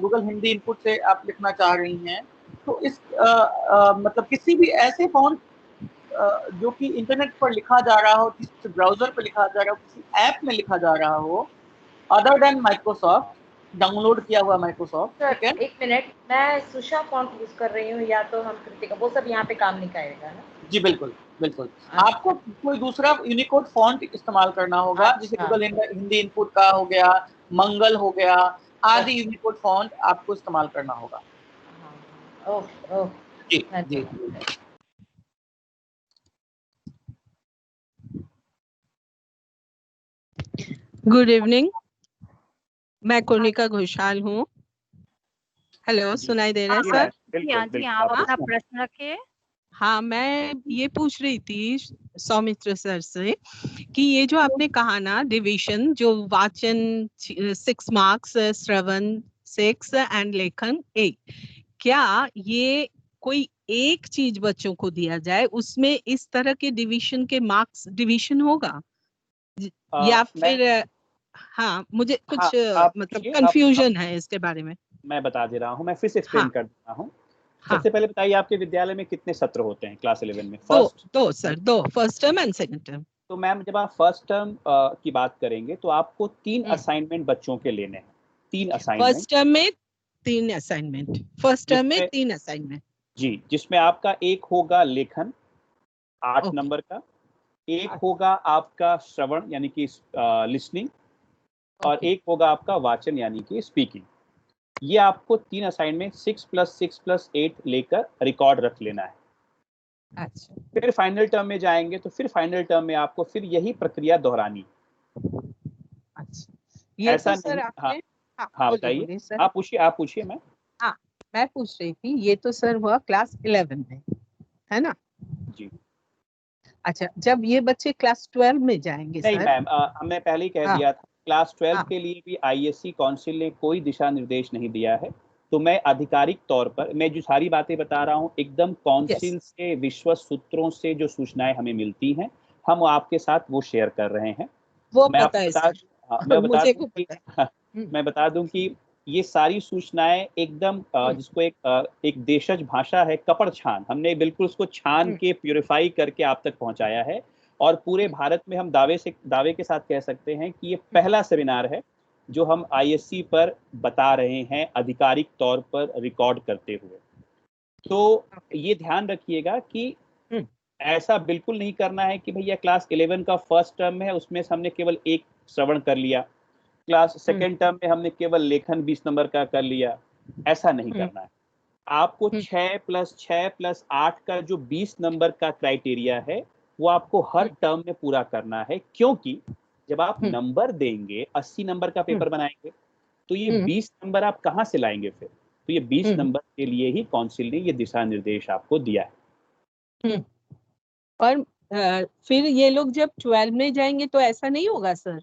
गूगल हिंदी इनपुट से आप लिखना चाह रही हैं, तो इस मतलब किसी भी ऐसे फॉन्ट जो कि इंटरनेट पर लिखा जा रहा हो, किसी ब्राउजर पर लिखा जा रहा हो, किसी ऐप में लिखा जा रहा हो, अदर देन माइक्रोसॉफ्ट, डाउनलोड किया हुआ माइक्रोसॉफ्ट, ठीक है। एक मिनट, मैं सुषा फॉन्ट यूज कर रही हूँ या तो हम कृतिका, वो सब यहाँ पे काम नहीं करेगा ना? जी बिल्कुल बिल्कुल। आपको कोई दूसरा यूनिकोड फॉन्ट इस्तेमाल करना होगा, जैसे गूगल हिंदी इनपुट का हो गया, मंगल हो गया, आदि यूनिकोड फॉन्ट आपको इस्तेमाल करना होगा। जी जी। गुड इवनिंग, मैं कोनिका घोषाल हूँ। हेलो, सुनाई दे रहा है सर? जी, आप अपना प्रश्न रखिए। हाँ, मैं ये पूछ रही थी सौमित्र सर से कि ये जो आपने कहा ना डिवीजन, जो वाचन 6 मार्क्स, श्रवण 6 एंड लेखन 8, क्या ये कोई एक चीज बच्चों को दिया जाए, उसमें इस तरह के डिवीजन के मार्क्स डिवीजन होगा या फिर हाँ, मुझे कुछ मतलब कंफ्यूजन है इसके बारे में। मैं बता दे रहा हूँ, मैं फिर से एक्सप्लेन कर देता हूँ। सबसे पहले बताइए, आपके विद्यालय में कितने सत्र होते हैं क्लास 11 में? दो सर, दो, first term and second term. तो मैम, जब आप फर्स्ट टर्म की बात करेंगे तो आपको 3 असाइनमेंट बच्चों के लेने हैं। 3 असाइनमेंट फर्स्ट टर्म में 3 असाइनमेंट, फर्स्ट टर्म में 3 असाइनमेंट जी, जिसमें आपका एक होगा लेखन 8 नंबर का, एक होगा आपका श्रवण यानी कि लिसनिंग, और एक होगा आपका वाचन यानी कि स्पीकिंग। ये आपको 3 असाइनमेंट 6 + 6 + 8 लेकर रिकॉर्ड रख लेना है। अच्छा। फिर फाइनल टर्म में जाएंगे तो फिर फाइनल टर्म में आपको फिर यही प्रक्रिया दोहरानी। अच्छा, ये ऐसा तो सर नहीं। हाँ बताइए, आप पूछिए। मैं पूछ रही थी, ये तो सर हुआ क्लास 11 में, है ना? जी। अच्छा, जब ये बच्चे क्लास 12 में जाएंगे नहीं सर? मैम, हमने पहले ही कह दिया था, क्लास 12 के लिए भी आईएससी काउंसिल ने कोई दिशा निर्देश नहीं दिया है। तो मैं आधिकारिक तौर पर, मैं जो सारी बातें बता रहा हूँ एकदम काउंसिल से विश्वस्त सूत्रों से जो सूचनाएं हमें मिलती हैं, हम आपके साथ वो शेयर कर रहे हैं। वो मैं पता है सर, मैं बता दूं कि ये सारी सूचनाएं एकदम जिसको एक देशज भाषा है कपड़ छान, हमने बिल्कुल उसको छान के प्यूरिफाई करके आप तक पहुंचाया है। और पूरे भारत में हम दावे के साथ कह सकते हैं कि ये पहला सेमिनार है जो हम आईएससी पर बता रहे हैं आधिकारिक तौर पर रिकॉर्ड करते हुए। तो ये ध्यान रखिएगा कि ऐसा बिल्कुल नहीं करना है कि भैया क्लास 11 का फर्स्ट टर्म है, उसमें से हमने केवल एक श्रवण कर लिया, क्लास सेकेंड टर्म में हमने केवल लेखन 20 नंबर का कर लिया। ऐसा नहीं करना है। आपको 6 + 6 + 8 का जो 20 नंबर का क्राइटेरिया है वो आपको हर टर्म में पूरा करना है, क्योंकि जब आप नंबर देंगे 80 नंबर का पेपर बनाएंगे तो ये 20 नंबर आप कहाँ से लाएंगे फिर? तो ये 20 नंबर के लिए ही काउंसिल ने ये दिशा निर्देश आपको दिया है। और फिर ये लोग जब 12 में जाएंगे तो ऐसा नहीं होगा सर?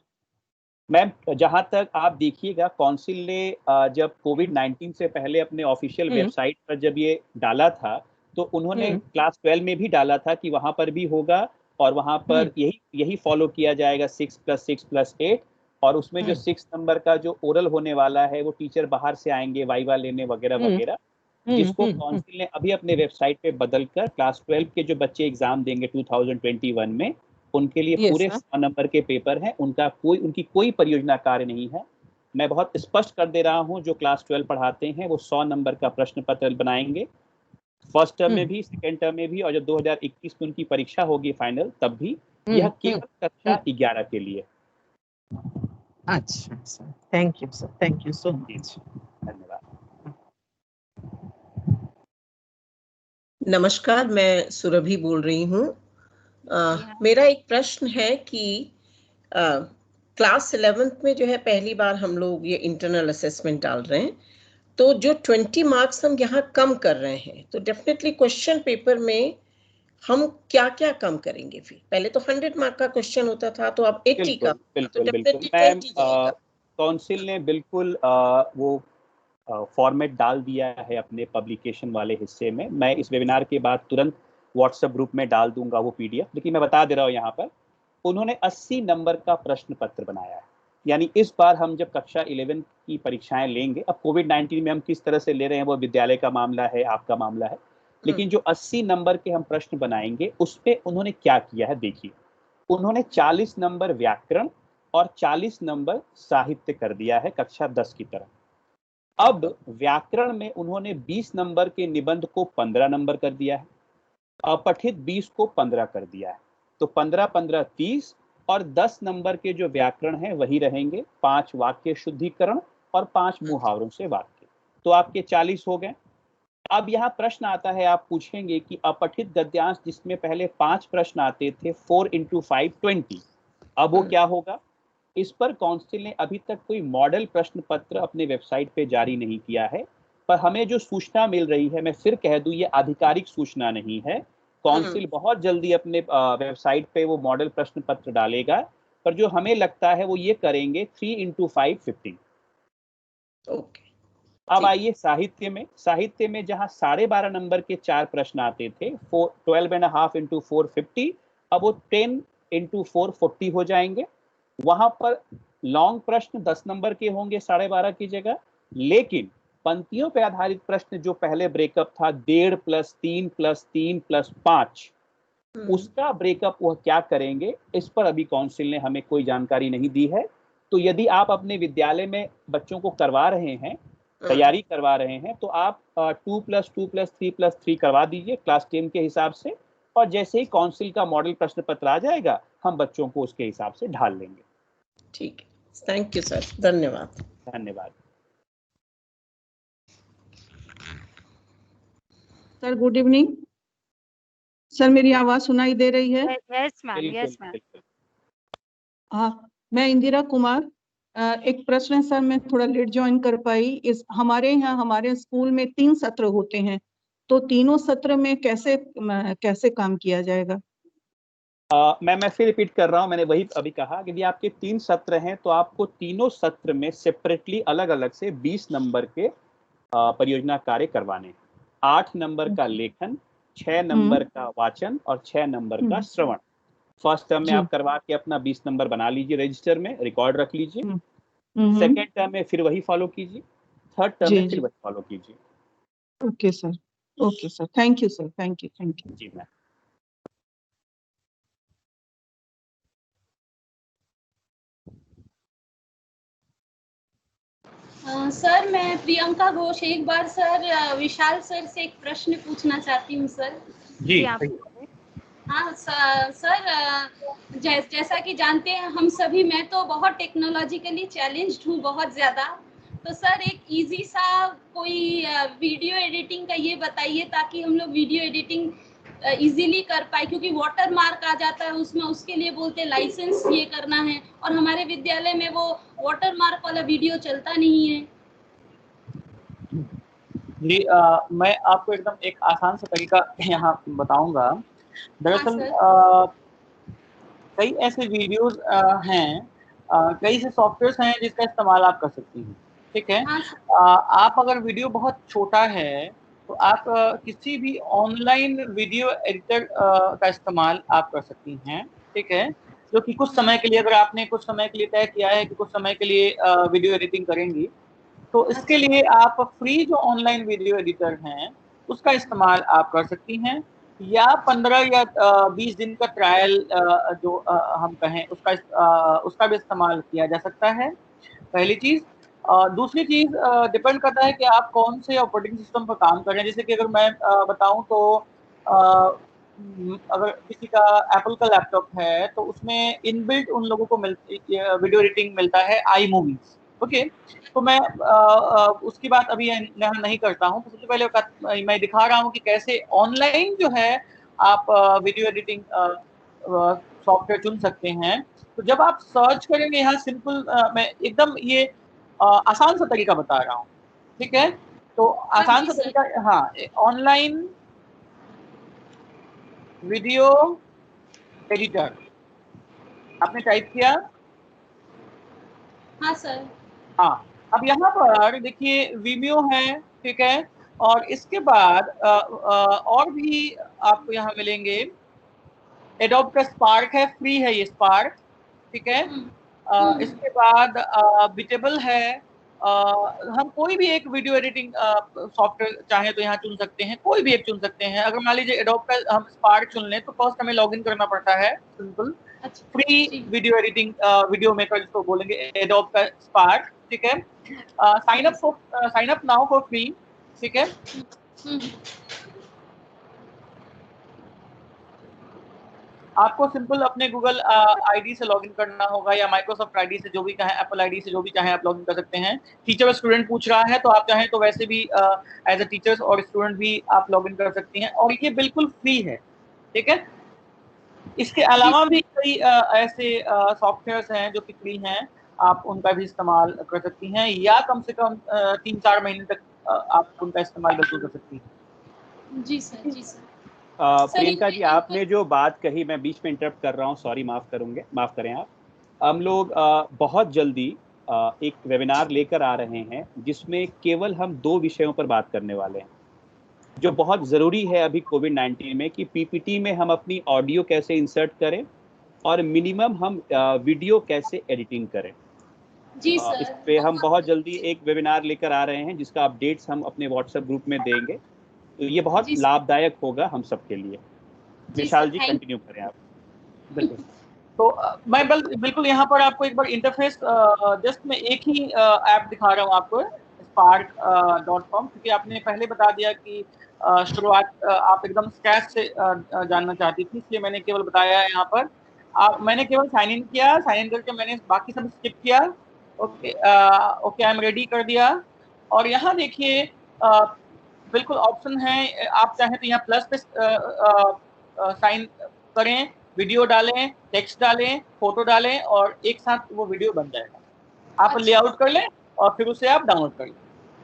मैम, जहां तक आप देखिएगा, काउंसिल ने जब कोविड-19 से पहले अपने ऑफिशियल वेबसाइट पर जब ये डाला था तो उन्होंने क्लास 12 में भी डाला था कि वहां पर भी होगा और वहां पर यही फॉलो किया जाएगा 6 + 6 + 8। और उसमें जो 6 नंबर का जो ओरल होने वाला है वो टीचर बाहर से आएंगे वाइवा लेने वगैरह वगैरह, जिसको काउंसिल ने अभी अपने वेबसाइट पे बदलकर क्लास 12 के जो बच्चे एग्जाम देंगे 2021 में, उनके लिए पूरे 100 नंबर के पेपर हैं। उनकी कोई परियोजना कार्य नहीं है। मैं बहुत स्पष्ट कर दे रहा हूं, जो क्लास 12 पढ़ाते हैं वो 100 नंबर का प्रश्न पत्र बनाएंगे, फर्स्ट टर्म में भी, सेकेंड टर्म में भी, और जब 2021 में उनकी परीक्षा होगी फाइनल तब भी। यह केवल कक्षा 11 के लिए। अच्छा sir, thank you sir, thank you so much. धन्यवाद। नमस्कार, मैं सुरभि बोल रही हूँ। मेरा एक प्रश्न है कि क्लास 11th में जो है पहली बार हम लोग ये इंटरनल असेसमेंट डाल रहे हैं, तो जो 20 मार्क्स हम यहाँ कम कर रहे हैं, तो डेफिनेटली क्वेश्चन पेपर में हम क्या क्या कम करेंगे? फिर पहले तो 100 मार्क का क्वेश्चन होता था, तो अब 80 का, तो डेफिनेटली 20 जाएगा। काउंसिल ने बिल्कुल वो फॉर्मेट डाल दिया है अपने पब्लिकेशन वाले हिस्से में। मैं इस वेबिनार के बाद तुरंत व्हाट्सएप ग्रुप में डाल दूंगा वो PDF। लेकिन मैं बता दे रहा हूँ यहाँ पर, उन्होंने 80 नंबर का प्रश्न पत्र बनाया है। यानी इस बार हम जब कक्षा 11 की परीक्षाएं लेंगे, अब कोविड-19 में हम किस तरह से ले रहे हैं वो विद्यालय का मामला है, आपका मामला है, लेकिन जो 80 नंबर के हम प्रश्न बनाएंगे उस पे उन्होंने क्या किया है देखिए। उन्होंने 40 नंबर व्याकरण और 40 नंबर साहित्य कर दिया है कक्षा 10 की तरह। अब व्याकरण में उन्होंने 20 नंबर के निबंध को 15 नंबर कर दिया है, अपठित 20 को 15 कर दिया है, तो 15-15 30 और 10 नंबर के जो व्याकरण हैं वही रहेंगे, 5 वाक्य शुद्धिकरण और 5 मुहावरों से वाक्य, तो आपके 40 हो गए। अब यहाँ प्रश्न आता है, आप पूछेंगे कि अपठित गद्यांश जिसमें पहले 5 प्रश्न आते थे, 4 × 5 20, अब वो क्या होगा? इस पर काउंसिल ने अभी तक कोई मॉडल प्रश्न पत्र अपने वेबसाइट पे जारी नहीं किया है, पर हमें जो सूचना मिल रही है, मैं फिर कह दूं ये आधिकारिक सूचना नहीं है, काउंसिल बहुत जल्दी अपने वेबसाइट पे वो मॉडल प्रश्न पत्र डालेगा, पर जो हमें लगता है वो ये करेंगे 3 × 5 15। ओके। अब आइए साहित्य में जहां 12.5 नंबर के 4 प्रश्न आते थे, 12.5 × 4 50, अब वो 10 × 4 40 हो जाएंगे। वहां पर लॉन्ग प्रश्न 10 नंबर के होंगे 12.5 की जगह, लेकिन पंक्तियों पे आधारित प्रश्न जो पहले ब्रेकअप था 1.5 + 3 + 3 + 5, उसका ब्रेकअप वह क्या करेंगे, इस पर अभी काउंसिल ने हमें कोई जानकारी नहीं दी है। तो यदि आप अपने विद्यालय में बच्चों को करवा रहे हैं, तैयारी करवा रहे हैं, तो आप 2 + 2 + 3 + 3 करवा दीजिए क्लास 10 के हिसाब से, और जैसे ही काउंसिल का मॉडल प्रश्न पत्र आ जाएगा हम बच्चों को उसके हिसाब से ढाल लेंगे। ठीक है, थैंक यू सर, धन्यवाद। धन्यवाद सर। गुड इवनिंग सर, मेरी आवाज सुनाई दे रही है? Yes ma'am, yes ma'am. हाँ, मैं इंदिरा कुमार। एक प्रश्न है सर, मैं थोड़ा लेट ज्वाइन कर पाई। इस हमारे स्कूल में 3 सत्र होते हैं, तो तीनों सत्र में कैसे काम किया जाएगा? मैं फिर रिपीट कर रहा हूं, मैंने वही अभी कहा कि यदि आपके 3 सत्र हैं तो आपको तीनों सत्र में सेपरेटली अलग अलग से 20 नंबर के परियोजना कार्य करवाने हैं। 8 नंबर का लेखन, 6 नंबर का वाचन और 6 नंबर का श्रवण। फर्स्ट टर्म में आप करवा के अपना 20 नंबर बना लीजिए, रजिस्टर में रिकॉर्ड रख लीजिए। सेकेंड टर्म में फिर वही फॉलो कीजिए, थर्ड टर्म में फिर वही फॉलो कीजिए। Okay sir, okay sir, thank you sir, thank you जी मैम। सर मैं प्रियंका घोष एक बार सर विशाल सर से एक प्रश्न पूछना चाहती हूँ सर। जी हाँ सर, जैसा कि जानते हैं हम सभी, मैं तो बहुत टेक्नोलॉजिकली चैलेंज्ड हूँ, बहुत ज़्यादा। तो सर एक इजी सा कोई वीडियो एडिटिंग का ये बताइए ताकि हम लोग वीडियो एडिटिंग इजीली कर पाए, क्योंकि वाटर मार्क आ जाता है उसमें, उसके लिए बोलते हैं लाइसेंस ये करना है, और हमारे विद्यालय में वो वाटर मार्क वाला वीडियो चलता नहीं है। जी मैं आपको एकदम एक आसान सा तरीका यहाँ बताऊंगा। दरअसल कई ऐसे वीडियोस हैं, कई से सॉफ्टवेयर्स हैं जिसका इस्तेमाल आप कर सकती हैं, ठीक है। आप अगर वीडियो बहुत छोटा है तो आप किसी भी ऑनलाइन वीडियो एडिटर का इस्तेमाल आप कर सकती हैं, ठीक है, जो कि कुछ समय के लिए, अगर आपने कुछ समय के लिए तय किया है कि कुछ समय के लिए वीडियो एडिटिंग करेंगी, तो इसके लिए आप फ्री जो ऑनलाइन वीडियो एडिटर हैं उसका इस्तेमाल आप कर सकती हैं, या 15 या 20 दिन का ट्रायल जो हम कहें उसका भी इस्तेमाल किया जा सकता है, पहली चीज़। दूसरी चीज़ डिपेंड करता है कि आप कौन से ऑपरेटिंग सिस्टम पर काम कर रहे हैं। जैसे कि अगर मैं बताऊं तो अगर किसी का एप्पल का लैपटॉप है तो उसमें इनबिल्ट उन लोगों को वीडियो एडिटिंग मिलता है iMovies, ओके। तो मैं उसकी बात अभी यहाँ नहीं करता हूँ। तो सबसे पहले मैं दिखा रहा हूँ कि कैसे ऑनलाइन जो है आप वीडियो एडिटिंग सॉफ्टवेयर चुन सकते हैं। तो जब आप सर्च करेंगे यहाँ सिंपल, मैं एकदम ये आसान सा तरीका बता रहा हूँ, ठीक है। तो आसान सा तरीका, हाँ, ऑनलाइन वीडियो एडिटर आपने टाइप किया? हाँ सर। हाँ, अब यहाँ पर देखिए Vimeo है, ठीक है, और इसके बाद और भी आपको यहाँ मिलेंगे। एडोब का स्पार्क है, फ्री है ये स्पार्क, ठीक है। इसके बाद बिटेबल है। हम कोई भी एक वीडियो एडिटिंग सॉफ्टवेयर चाहे तो यहाँ चुन सकते हैं, कोई भी एक चुन सकते हैं। अगर मान लीजिए एडोब का हम स्पार्क चुन लें तो फर्स्ट हमें लॉगिन करना पड़ता है, simple. Free video editing video maker जिसको बोलेंगे, एडोब का स्पार्क, ठीक है। Sign up now for free, ठीक है। आपको सिंपल अपने गूगल आईडी से लॉगिन करना होगा या माइक्रोसॉफ्ट आईडी से, जो भी चाहे, एप्पल आईडी से, जो भी चाहे आप लॉगिन कर सकते हैं। टीचर और स्टूडेंट पूछ रहा है तो आप चाहें तो वैसे भी एज अ टीचर्स और स्टूडेंट भी आप लॉगिन कर सकती हैं, और ये बिल्कुल फ्री है, ठीक है। इसके अलावा भी कई ऐसे सॉफ्टवेयर्स हैं जो कि फ्री हैं, आप उनका भी इस्तेमाल कर सकती हैं, या कम से कम 3-4 महीने तक आप उनका इस्तेमाल बिल्कुल कर सकती हैं। जी सर, जी सर। प्रियंका जी, आपने जो बात कही, मैं बीच में इंटरप्ट कर रहा हूँ, सॉरी, माफ करें आप। हम लोग बहुत जल्दी एक वेबिनार लेकर आ रहे हैं जिसमें केवल हम 2 विषयों पर बात करने वाले हैं, जो बहुत ज़रूरी है अभी कोविड-19 में, कि पीपीटी में हम अपनी ऑडियो कैसे इंसर्ट करें और मिनिमम हम वीडियो कैसे एडिटिंग करें। जी सर। इस पे हम बहुत जल्दी एक वेबिनार लेकर आ रहे हैं जिसका अपडेट्स हम अपने व्हाट्सएप ग्रुप में देंगे, तो ये बहुत लाभदायक होगा हम सबके लिए। विशाल जी, कंटिन्यू करें आप। बिल्कुल। तो मैं बिल्कुल यहाँ पर आपको एक बार इंटरफेस जस्ट में एक ही ऐप दिखा रहा हूँ आपको, spark.com, क्योंकि आपने पहले बता दिया कि शुरुआत आप एकदम स्क्रैच से जानना चाहती थी, इसलिए मैंने केवल बताया है यहाँ पर। मैंने केवल साइन इन किया, साइन इन करके मैंने बाकी सब स्किप किया। ओके, आई एम रेडी कर दिया, और यहाँ देखिए बिल्कुल ऑप्शन है, आप चाहें तो यहाँ प्लस पे साइन करें, वीडियो डालें, टेक्स्ट डालें, फोटो डालें, और एक साथ वो वीडियो बन जाएगा। आप लेआउट कर लें और फिर उसे आप डाउनलोड कर लें।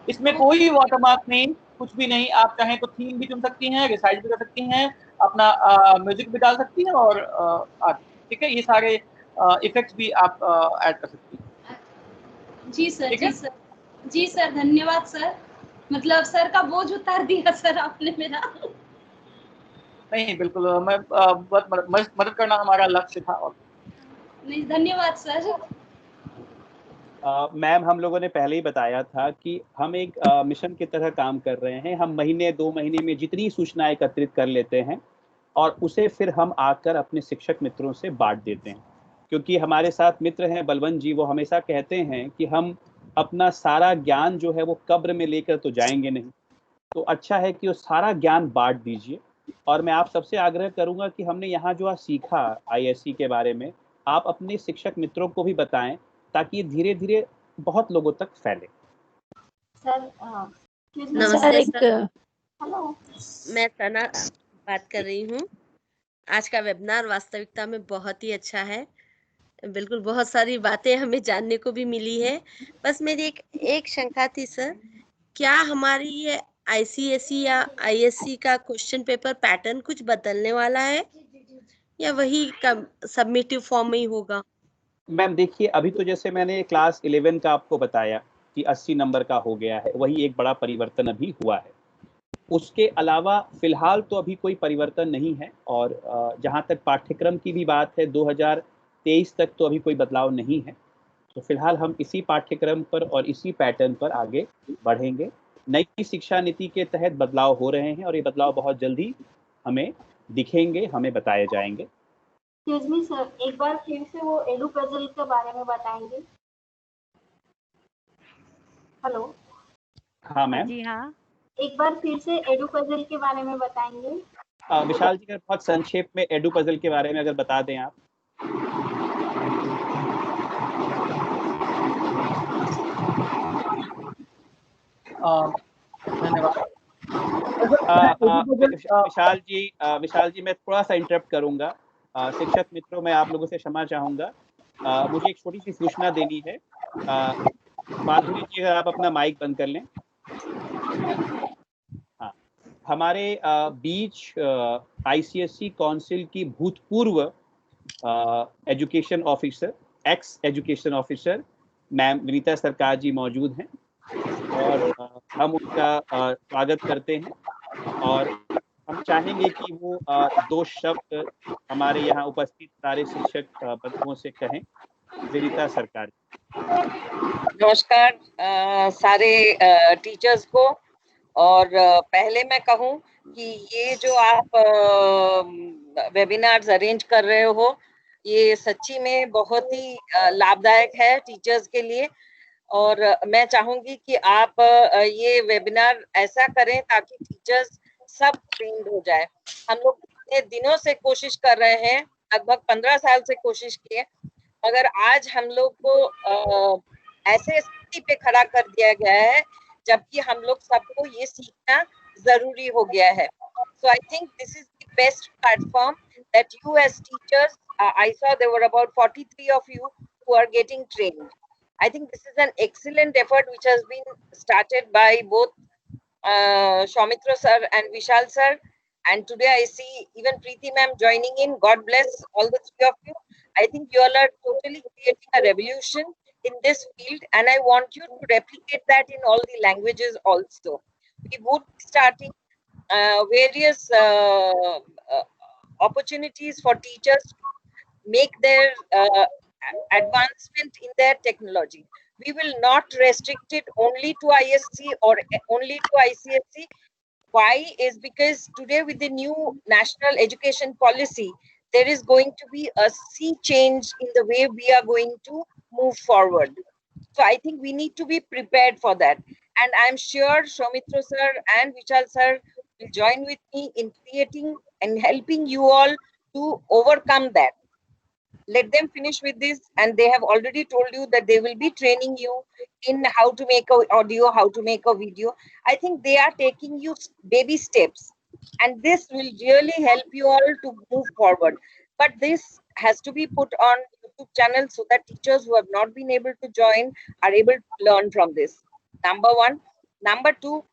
इसमें कोई वाटरमार्क नहीं, कुछ भी नहीं। आप चाहें तो थीम भी चुन सकती हैं, रिसाइज भी कर सकती हैं, अपना म्यूजिक भी डाल सकती हैं, और ठीक है, ये सारे इफेक्ट्स भी आप ऐड कर सकती हैं। जी सर, जी सर, जी सर, धन्यवाद सर। मतलब सर का बोझ उतार दिया सर आपने मेरा। नहीं, बिल्कुल, मैं मदद करना हमारा लक्ष्य था। और नहीं, धन्यवाद सर। मैम, हम लोगों ने पहले ही बताया था कि हम एक मिशन की तरह काम कर रहे हैं। हम महीने 2 महीने में जितनी सूचनाएं एकत्रित कर लेते हैं और उसे फिर हम आकर अपने शिक्षक मित्रों से बांट देते हैं, क्योंकि हमारे साथ मित्र हैं बलवंत जी, वो हमेशा कहते हैं कि हम अपना सारा ज्ञान जो है वो कब्र में लेकर तो जाएंगे नहीं, तो अच्छा है कि वो सारा ज्ञान बांट दीजिए। और मैं आप सबसे आग्रह करूंगा कि हमने यहाँ जो सीखा आईएससी के बारे में, आप अपने शिक्षक मित्रों को भी बताएं, ताकि ये धीरे धीरे बहुत लोगों तक फैले। सर, नमस्ते सर। हेलो, मैं सना बात कर रही हूँ। आज का वेबिनार वास्तविकता में बहुत ही अच्छा है। बिल्कुल, बहुत सारी बातें हमें जानने को भी मिली है। बस मेरी एक शंका थी सर, क्या हमारी ये आईसीएसई या आईएससी का क्वेश्चन पेपर पैटर्न कुछ बदलने वाला है या वही सबमिटिव फॉर्म में ही होगा? मैम देखिए, अभी तो जैसे मैंने क्लास 11 का आपको बताया कि 80 नंबर का हो गया है, वही एक बड़ा परिवर्तन अभी हुआ है। उसके अलावा फिलहाल तो अभी कोई परिवर्तन नहीं है, और जहाँ तक पाठ्यक्रम की भी बात है, 2023 तक तो अभी कोई बदलाव नहीं है। तो फिलहाल हम इसी पाठ्यक्रम पर और इसी पैटर्न पर आगे बढ़ेंगे। नई शिक्षा नीति के तहत बदलाव हो रहे हैं और ये बदलाव बहुत जल्दी हमें दिखेंगे, हमें बताए जाएंगे। एक्सक्यूज मी सर, एक बार फिर से वो एडू पजल के बारे में बताएंगे? हेलो। हाँ मैम। जी हाँ, एक बार फिर से एडू पजल के बारे में बताएंगे? विशाल जी, अगर बहुत संक्षेप में एडू पजल के बारे में अगर बता दें आप। धन्यवाद। विशाल जी, मैं थोड़ा सा इंटरप्ट करूंगा। शिक्षक मित्रों, मैं आप लोगों से क्षमा चाहूंगा। मुझे एक छोटी सी सूचना देनी है। माधुरी जी, अगर आप अपना माइक बंद कर लें। हाँ, हमारे बीच आईसीएसई काउंसिल की भूतपूर्व education officer, x education officer ma'am Vinita सरकार जी मौजूद हैं, और हम उनका स्वागत करते हैं, और हम चाहेंगे कि वो 2 शब्द हमारे यहाँ उपस्थित सारे शिक्षक बंधुओं से कहें। विनीता सरकार। नमस्कार सारे टीचर्स को। और पहले मैं कहूँ कि ये जो आप वेबिनार्स अरेंज कर रहे हो, ये सच्ची में बहुत ही लाभदायक है टीचर्स के लिए। और मैं चाहूंगी कि आप ये वेबिनार ऐसा करें ताकि टीचर्स सब ट्रेंड हो जाए। हम लोग इतने दिनों से कोशिश कर रहे हैं, लगभग 15 साल से कोशिश किए, मगर आज हम लोग को ऐसे स्थिति पे खड़ा कर दिया गया है जबकि हम लोग सबको ये सीखना जरूरी हो गया है। So I think this is the best platform that you as teachers, I saw there were about 43 of you who are getting trained. I think this is an excellent effort which has been started by both Soumitra sir and Vishal sir. And today I see even Preeti ma'am joining in. God bless all the three of you. I think you all are totally creating a revolution in this field, and I want you to replicate that in all the languages also. We would be starting various opportunities for teachers to make their advancement in their technology. We will not restrict it only to ISC or only to ICSC. Why is because today with the new national education policy, there is going to be a sea change in the way we are going to move forward. So I think we need to be prepared for that. And I'm sure Soumitra sir and Vishal sir will join with me in creating and helping you all to overcome that. Let them finish with this, and they have already told you that they will be training you in how to make a audio, how to make a video. I think they are taking you baby steps, and this will really help you all to move forward. But this has to be put on YouTube channel so that teachers who have not been able to join are able to learn from this. Number one. Number two,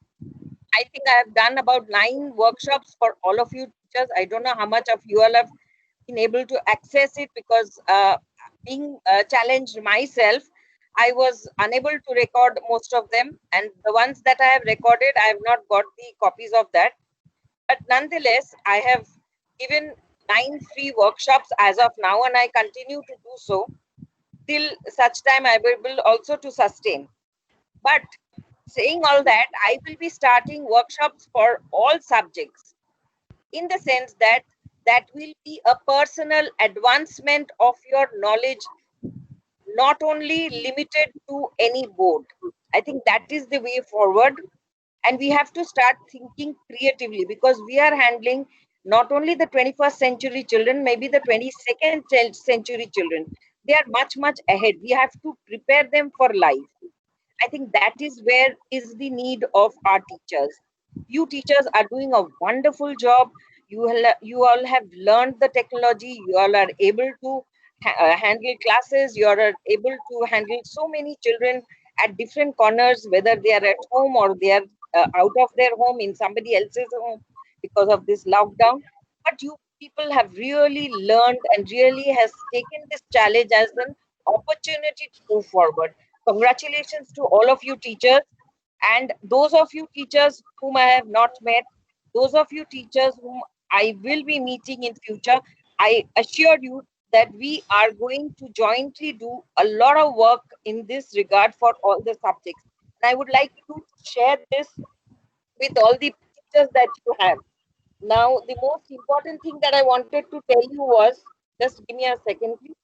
I think I have done about 9 workshops for all of you teachers. I don't know how much of you all have been able to access it because being challenged myself, I was unable to record most of them, and the ones that I have recorded, I have not got the copies of that. But nonetheless, I have given 9 free workshops as of now, and I continue to do so till such time I will be able also to sustain. But saying all that, I will be starting workshops for all subjects, in the sense that that will be a personal advancement of your knowledge, not only limited to any board. I think that is the way forward, and we have to start thinking creatively, because we are handling not only the 21st century children, maybe the 22nd century children. They are much ahead. We have to prepare them for life. I think that is where is the need of our teachers. You teachers are doing a wonderful job. You all have learned the technology. You all are able to handle classes. You are able to handle so many children at different corners, whether they are at home or they are out of their home in somebody else's home because of this lockdown. But you people have really learned and really has taken this challenge as an opportunity to move forward. Congratulations to all of you teachers, and those of you teachers whom I have not met, those of you teachers whom I will be meeting in future. I assure you that we are going to jointly do a lot of work in this regard for all the subjects. And I would like to share this with all the teachers that you have. Now, the most important thing that I wanted to tell you was, just give me a second, please.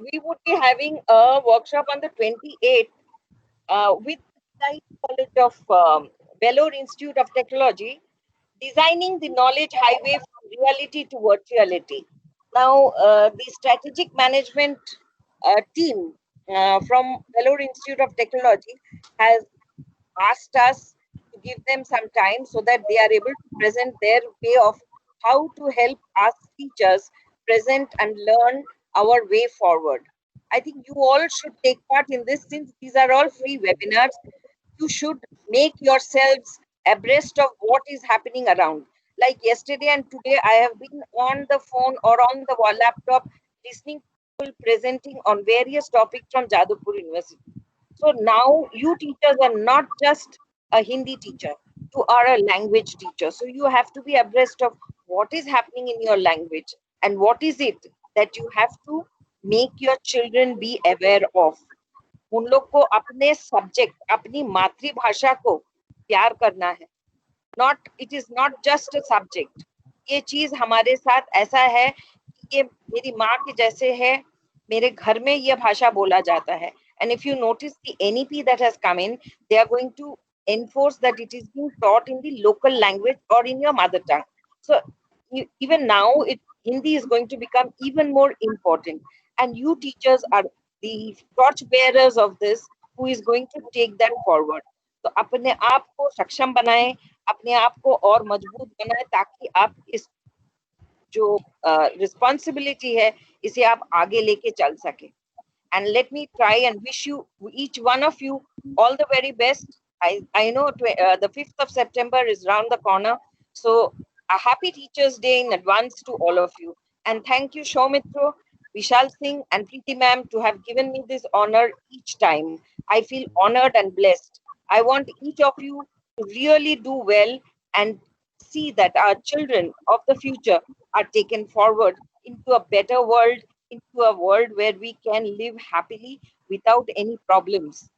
We would be having a workshop on the 28th with the College of Vellore Institute of Technology, designing the knowledge highway from reality to virtuality. Now, the strategic management team from Vellore Institute of Technology has asked us to give them some time so that they are able to present their way of how to help us teachers present and learn our way forward. I think you all should take part in this, since these are all free webinars. You should make yourselves abreast of what is happening around. Like yesterday and today, I have been on the phone or on the laptop listening to people presenting on various topics from Jadavpur University. So now you teachers are not just a Hindi teacher, you are a language teacher. So you have to be abreast of what is happening in your language and what is it that you have to make your children be aware of. उन लोग को अपने subject, अपनी मातृभाषा को प्यार करना है. Not, it is not just a subject. ये चीज हमारे साथ ऐसा है कि ये मेरी माँ के जैसे है, मेरे घर में ये भाषा बोला जाता है. And if you notice the NEP that has come in, they are going to enforce that it is being taught in the local language or in your mother tongue. So even now, Hindi is going to become even more important. And you teachers are the torch bearers of this, who is going to take that forward. तो अपने आप को सक्षम बनाएं, अपने आप को और मजबूत बनाएं, ताकि आप इस जो रिस्पॉन्सिबिलिटी है इसे आप आगे लेके चल सके. And let me try and wish you, each one of you, all the very best. I know the 5th of September is round the corner, so a happy Teachers' Day in advance to all of you. And thank you, Soumitra, Vishal Singh and Preeti ma'am, to have given me this honor each time. I feel honored and blessed. I want each of you to really do well and see that our children of the future are taken forward into a better world, into a world where we can live happily without any problems.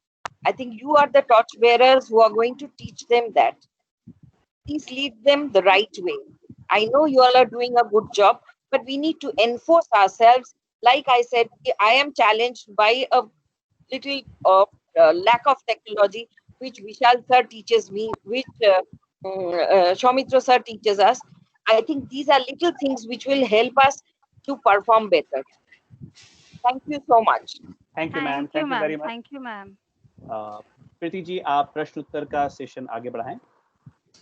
I think you are the torch bearers who are going to teach them that. Please lead them the right way. I know you all are doing a good job, but we need to enforce ourselves. Like I said, I am challenged by a little lack of technology, which Vishal sir teaches me, which Soumitra sir teaches us. I think these are little things which will help us to perform better. Thank you so much. Thank you, ma'am. Thank you very much. Thank you, ma'am. Preeti ji, आप प्रश्न उत्तर का session आगे बढ़ाएं.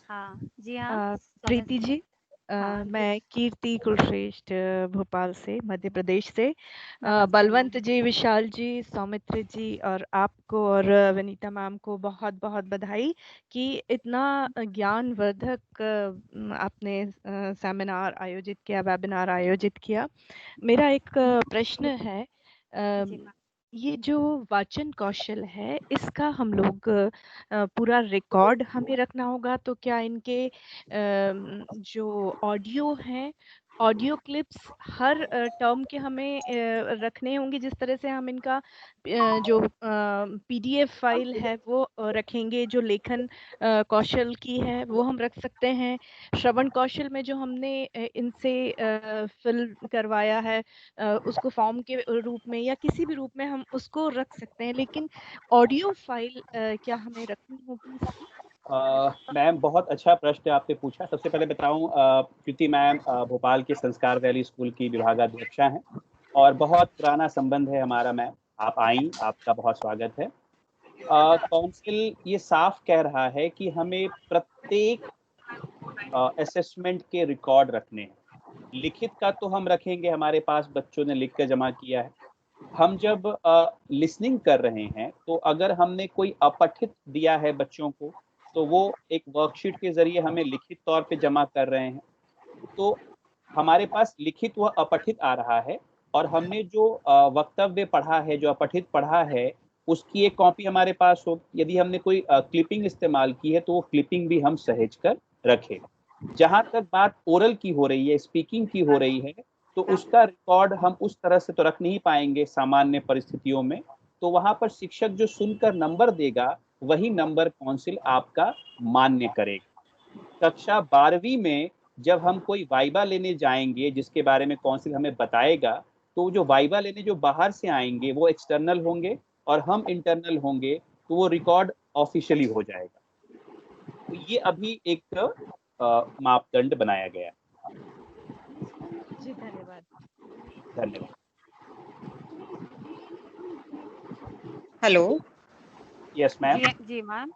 हाँ जी, हाँ प्रीति जी, मैं कीर्ति कुलश्रेष्ठ भोपाल से, मध्य प्रदेश से. बलवंत जी, विशाल जी, सौमित्र जी और आपको और वनीता मैम को बहुत बहुत बधाई कि इतना ज्ञानवर्धक आपने सेमिनार आयोजित किया, वेबिनार आयोजित किया. मेरा एक प्रश्न है, ये जो वाचन कौशल है इसका हम लोग पूरा रिकॉर्ड हमें रखना होगा, तो क्या इनके जो ऑडियो हैं, ऑडियो क्लिप्स हर टर्म के हमें रखने होंगे, जिस तरह से हम इनका जो PDF फाइल है वो रखेंगे, जो लेखन कौशल की है वो हम रख सकते हैं, श्रवण कौशल में जो हमने इनसे फिल करवाया है उसको फॉर्म के रूप में या किसी भी रूप में हम उसको रख सकते हैं, लेकिन ऑडियो फाइल क्या हमें रखनी होगी इसकी? मैम, बहुत अच्छा प्रश्न आपने पूछा. सबसे पहले बताऊं, प्रीति मैम भोपाल के संस्कार वैली स्कूल की विभागाध्यक्षा हैं और बहुत पुराना संबंध है हमारा. मैम, आप आई, आपका बहुत स्वागत है. काउंसिल ये साफ कह रहा है कि हमें प्रत्येक असेसमेंट के रिकॉर्ड रखने हैं. लिखित का तो हम रखेंगे, हमारे पास बच्चों ने लिख कर जमा किया है. हम जब लिसनिंग कर रहे हैं तो अगर हमने कोई अपठित दिया है बच्चों को, तो वो एक वर्कशीट के जरिए हमें लिखित तौर पे जमा कर रहे हैं. तो हमारे पास लिखित व अपठित आ रहा है और हमने जो वक्तव्य पढ़ा है, जो अपठित पढ़ा है, उसकी एक कॉपी हमारे पास हो. यदि हमने कोई क्लिपिंग इस्तेमाल की है तो वो क्लिपिंग भी हम सहेज कर रखें. जहां तक बात ओरल की हो रही है, स्पीकिंग की हो रही है, तो उसका रिकॉर्ड हम उस तरह से तो रख नहीं पाएंगे सामान्य परिस्थितियों में. तो वहां पर शिक्षक जो सुनकर नंबर देगा वही नंबर काउंसिल आपका मान्य करेगा. कक्षा 12वीं में जब हम कोई वाइवा लेने जाएंगे, जिसके बारे में काउंसिल हमें बताएगा, तो जो वाइवा लेने जो बाहर से आएंगे वो एक्सटर्नल होंगे और हम इंटरनल होंगे, तो वो रिकॉर्ड ऑफिशियली हो जाएगा. तो ये अभी एक मापदंड बनाया गया. जी, धन्यवाद. धन्यवाद. हेलो. Yes ma'am. जी मैम.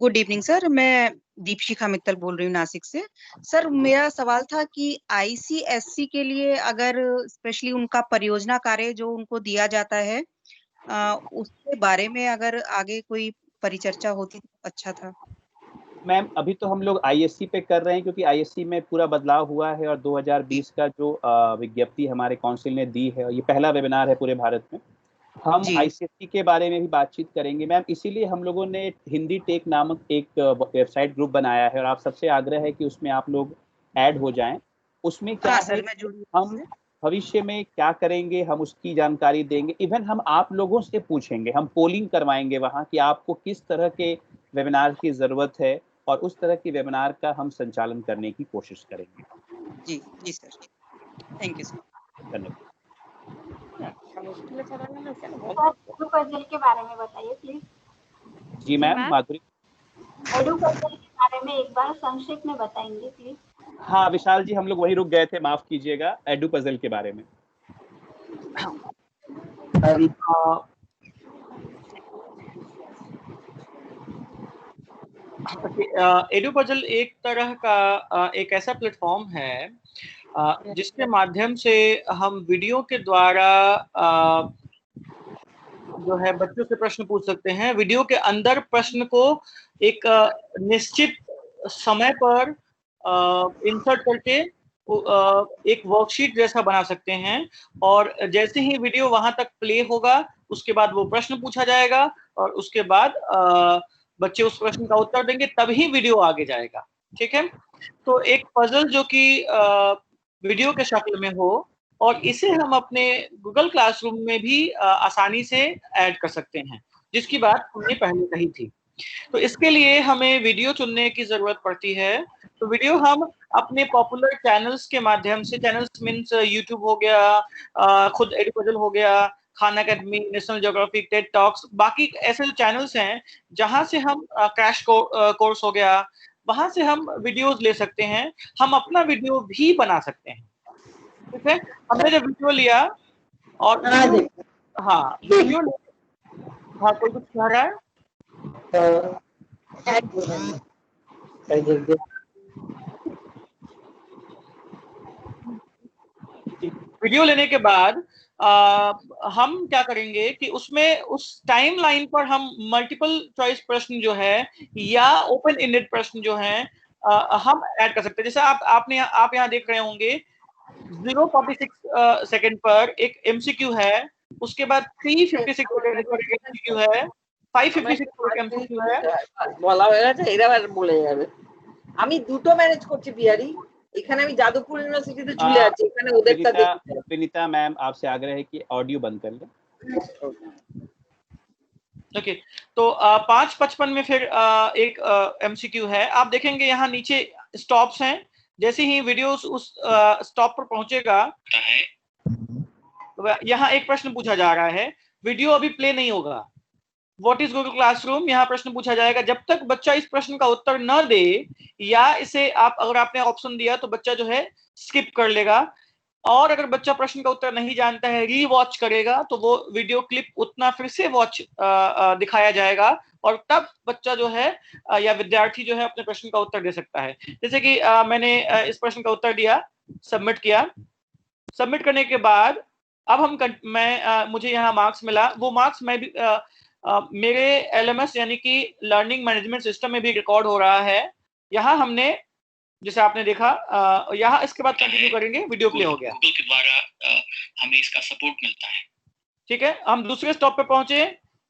गुड इवनिंग सर, मैं दीपशिखा मित्तल बोल रही हूँ नासिक से. सर, मेरा सवाल था कि ICSC के लिए अगर स्पेशली उनका परियोजना कार्य जो उनको दिया जाता है, उसके बारे में अगर आगे कोई परिचर्चा होती तो अच्छा था. मैम, अभी तो हम लोग ISC पे कर रहे हैं, क्योंकि ISC में पूरा बदलाव हुआ है और 2020 का जो विज्ञप्ति हमारे काउंसिल ने दी है, ये पहला वेबिनार है पूरे भारत में. हम ICSC के बारे में भी बातचीत करेंगे मैम. इसीलिए हम लोगों ने हिंदी टेक नामक एक वेबसाइट ग्रुप बनाया है और आप सबसे आग्रह है कि उसमें आप लोग ऐड हो जाएं. उसमें क्या है, भविष्य में क्या करेंगे हम उसकी जानकारी देंगे। इवन हम आप लोगों से पूछेंगे, हम पोलिंग करवाएंगे वहाँ कि आपको किस तरह के वेबिनार की ज़रूरत है और उस तरह की वेबिनार का हम संचालन करने की कोशिश करेंगे। जी जी सर, थैंक यू सर। धन्यवाद। एडुपजल के बारे में बताइए प्लीज। जी मैम, माधुरी। एडुपजल के बारे में एक बार संक्षेप में बताएंगे प्लीज। हाँ विशाल जी, हम लोग वही रुक गए थे, माफ कीजिएगा, एडुपजल के बारे में। एडुपजल एक तरह का एक ऐसा प्लेटफॉर्म है जिसके माध्यम से हम वीडियो के द्वारा जो है बच्चों से प्रश्न पूछ सकते हैं। वीडियो के अंदर प्रश्न को एक निश्चित समय पर इंसर्ट करके एक वर्कशीट जैसा बना सकते हैं, और जैसे ही वीडियो वहां तक प्ले होगा उसके बाद वो प्रश्न पूछा जाएगा और उसके बाद बच्चे उस प्रश्न का उत्तर देंगे, तभी वीडियो आगे जाएगा। ठीक है, तो एक पजल जो कि वीडियो के शक्ल में हो, और इसे हम अपने गूगल क्लासरूम में भी आसानी से ऐड कर सकते हैं, जिसकी बात हमने पहले कही थी। तो इसके लिए हमें वीडियो चुनने की जरूरत पड़ती है। तो वीडियो हम अपने पॉपुलर चैनल्स के माध्यम से, चैनल्स मीन्स यूट्यूब हो गया, खुद एडुपजल हो गया, Khan academy, national geographic, Ted talks, बाकी ऐसे जो चैनल्स हैं जहां से हम क्रैश कोर्स हो गया, वहां से हम वीडियोस ले सकते हैं। हम अपना वीडियो भी बना सकते हैं। ठीक है, हमने जब वीडियो लिया और वीडियो कोई कुछ कह रहा है? वीडियो लेने के बाद हम क्या करेंगे कि उसमें उस टाइम लाइन पर हम मल्टीपल चॉइस प्रश्न जो है या ओपन एंडेड प्रश्न जो है हम ऐड कर सकते हैं। जैसे आप यहाँ देख रहे होंगे 0:46 सेकंड पर एक एमसीक्यू है, उसके बाद 3:56 सेकंड पर एक एमसीक्यू है, 5:56 पर एक एमसीक्यू है। বলা হয়ে গেছে, এরা আবার বলে যাবে। আমি দুটো ম্যানেজ করছি বিহারি, এখানে আমি যাদবপুর ইউনিভার্সিটিতে ঝুলে আছি, এখানে ওদেরটা দেখতে। विनीता मैम आपसे आग्रह है कि ऑडियो बंद कर लें। ओके, तो 5:55 में फिर एक एमसीक्यू है। आप देखेंगे यहाँ नीचे स्टॉप्स हैं। जैसे ही वीडियो उस स्टॉप पर पहुंचेगा, यहाँ एक प्रश्न पूछा जा रहा है, वीडियो अभी प्ले नहीं होगा। व्हाट इज गूगल क्लासरूम, यहाँ प्रश्न पूछा जाएगा। जब तक बच्चा इस प्रश्न का उत्तर न दे, या इसे अगर आपने ऑप्शन दिया तो बच्चा जो है स्किप कर लेगा, और अगर बच्चा प्रश्न का उत्तर नहीं जानता है, रीवॉच करेगा, तो वो वीडियो क्लिप उतना फिर से दिखाया जाएगा, और तब बच्चा जो है या विद्यार्थी जो है अपने प्रश्न का उत्तर दे सकता है। जैसे कि मैंने इस प्रश्न का उत्तर दिया, सबमिट किया। सबमिट करने के बाद अब मुझे यहाँ मार्क्स मिला। वो मार्क्स मैं भी मेरे LMS यानी कि लर्निंग मैनेजमेंट सिस्टम में भी रिकॉर्ड हो रहा है। यहाँ हमने, जैसे आपने देखा, यहाँ इसके बाद कंटिन्यू करेंगे, वीडियो प्ले हो गया। गूगल के द्वारा हमें इसका सपोर्ट मिलता है। ठीक है, हम दूसरे स्टॉप पे पहुंचे।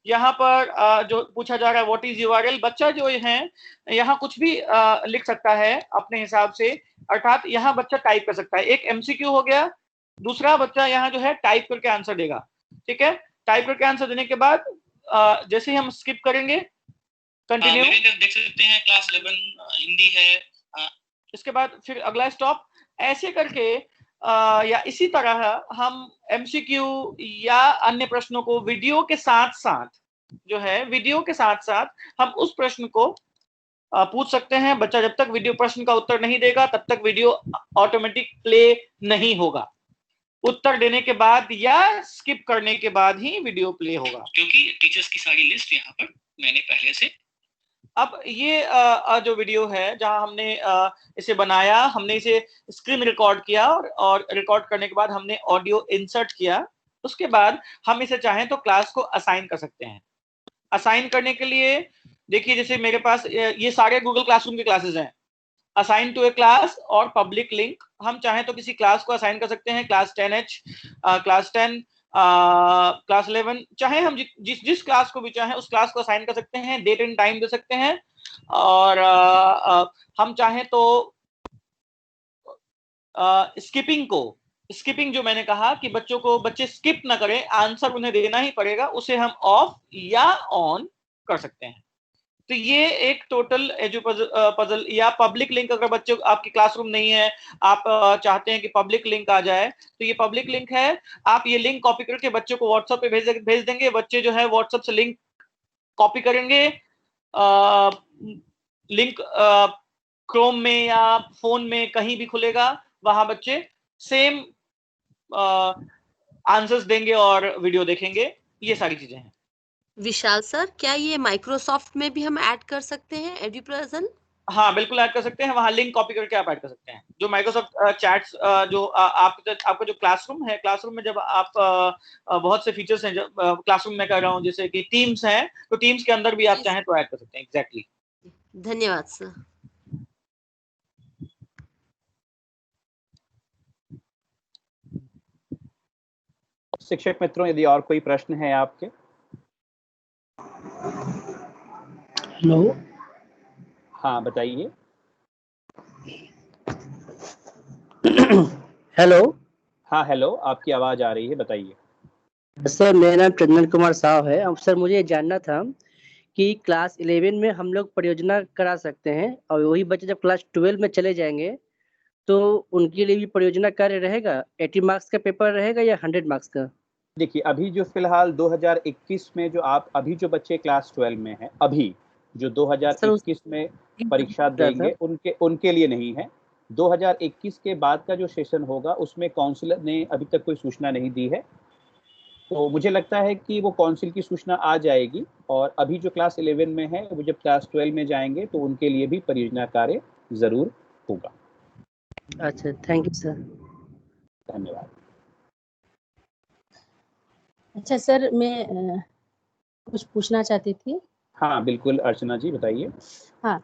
यहाँ पर जो पूछा जा रहा है व्हाट इज URL, बच्चा जो है यहाँ कुछ भी लिख सकता है अपने हिसाब से, अर्थात यहाँ बच्चा टाइप कर सकता है। एक MCQ हो गया, दूसरा बच्चा यहाँ जो है टाइप करके आंसर देगा। ठीक है, टाइप करके आंसर देने के बाद जैसे ही हम स्किप करेंगे, कंटिन्यू, देख सकते हैं क्लास 11 हिंदी है। इसके बाद फिर अगला स्टॉप, ऐसे करके या इसी तरह हम MCQ या अन्य प्रश्नों को वीडियो के साथ साथ जो है, वीडियो के साथ साथ हम उस प्रश्न को पूछ सकते हैं। बच्चा जब तक वीडियो प्रश्न का उत्तर नहीं देगा तब तक वीडियो ऑटोमेटिक प्ले नहीं होगा। उत्तर देने के बाद या स्किप करने के बाद ही वीडियो प्ले होगा, क्योंकि टीचर्स की सारी लिस्ट यहाँ पर मैंने पहले से। अब ये जो वीडियो है जहां हमने इसे बनाया, हमने इसे स्क्रीन रिकॉर्ड किया, और रिकॉर्ड करने के बाद हमने ऑडियो इंसर्ट किया। उसके बाद हम इसे चाहें तो क्लास को असाइन कर सकते हैं। असाइन करने के लिए देखिए, जैसे मेरे पास ये सारे गूगल क्लासरूम के क्लासेस हैं। असाइन टू ए क्लास और पब्लिक लिंक, हम चाहें तो किसी क्लास को असाइन कर सकते हैं, क्लास 10H, क्लास 10, क्लास 11, चाहे हम जिस क्लास को भी चाहें उस क्लास को असाइन कर सकते हैं। डेट एंड टाइम दे सकते हैं, और हम चाहें तो स्किपिंग को स्किपिंग जो मैंने कहा कि बच्चे स्किप ना करें, आंसर उन्हें देना ही पड़ेगा, उसे हम ऑफ या ऑन कर सकते हैं। तो ये एक टोटल एजू पजल या पब्लिक लिंक, अगर बच्चों आपकी क्लासरूम नहीं है, आप चाहते हैं कि पब्लिक लिंक आ जाए, तो ये पब्लिक लिंक है। आप ये लिंक कॉपी करके बच्चों को व्हाट्सएप पे भेज देंगे। बच्चे जो है व्हाट्सएप से लिंक कॉपी करेंगे, लिंक क्रोम में या फोन में कहीं भी खुलेगा, वहां बच्चे सेम आंसर्स देंगे और वीडियो देखेंगे। ये सारी चीजें हैं। विशाल सर, क्या ये माइक्रोसॉफ्ट में भी हम ऐड कर सकते हैं एडुप्रेजल? हाँ बिल्कुल ऐड कर सकते हैं, वहां लिंक कॉपी करके आप ऐड कर सकते हैं। जो माइक्रोसॉफ्ट चैट्स जो आपका जो क्लासरूम है, क्लासरूम में जब आप बहुत से फीचर्स हैं, क्लासरूम में कर रहा हूँ, जैसे कि टीम्स हैं, तो टीम्स के अंदर भी आप चाहें तो ऐड कर सकते हैं। एग्जैक्टली। धन्यवाद सर। शिक्षक मित्रों, यदि और कोई प्रश्न है आपके? हेलो। हाँ बताइए। हेलो। हाँ हेलो, आपकी आवाज आ रही है, बताइए। सर मेरा नाम चंदन कुमार साहु है। अब सर मुझे जानना था कि क्लास 11 में हम लोग परियोजना करा सकते हैं और वही बच्चे जब क्लास 12 में चले जाएंगे तो उनके लिए भी परियोजना कार्य रहेगा? 80 मार्क्स का पेपर रहेगा या 100 मार्क्स का? देखिए, अभी जो फिलहाल 2021 में जो आप अभी जो बच्चे क्लास 12 में हैं, अभी जो 2021 में परीक्षा देंगे, उनके लिए नहीं है। 2021 के बाद का जो सेशन होगा उसमें काउंसिलर ने अभी तक कोई सूचना नहीं दी है, तो मुझे लगता है कि वो काउंसिल की सूचना आ जाएगी। और अभी जो क्लास 11 में है, वो जब क्लास 12 में जाएंगे तो उनके लिए भी परियोजना कार्य जरूर होगा। अच्छा, थैंक यू सर। धन्यवाद। अच्छा सर, मैं कुछ पूछना चाहती थी। हाँ बिल्कुल अर्चना जी, बताइए। हाँ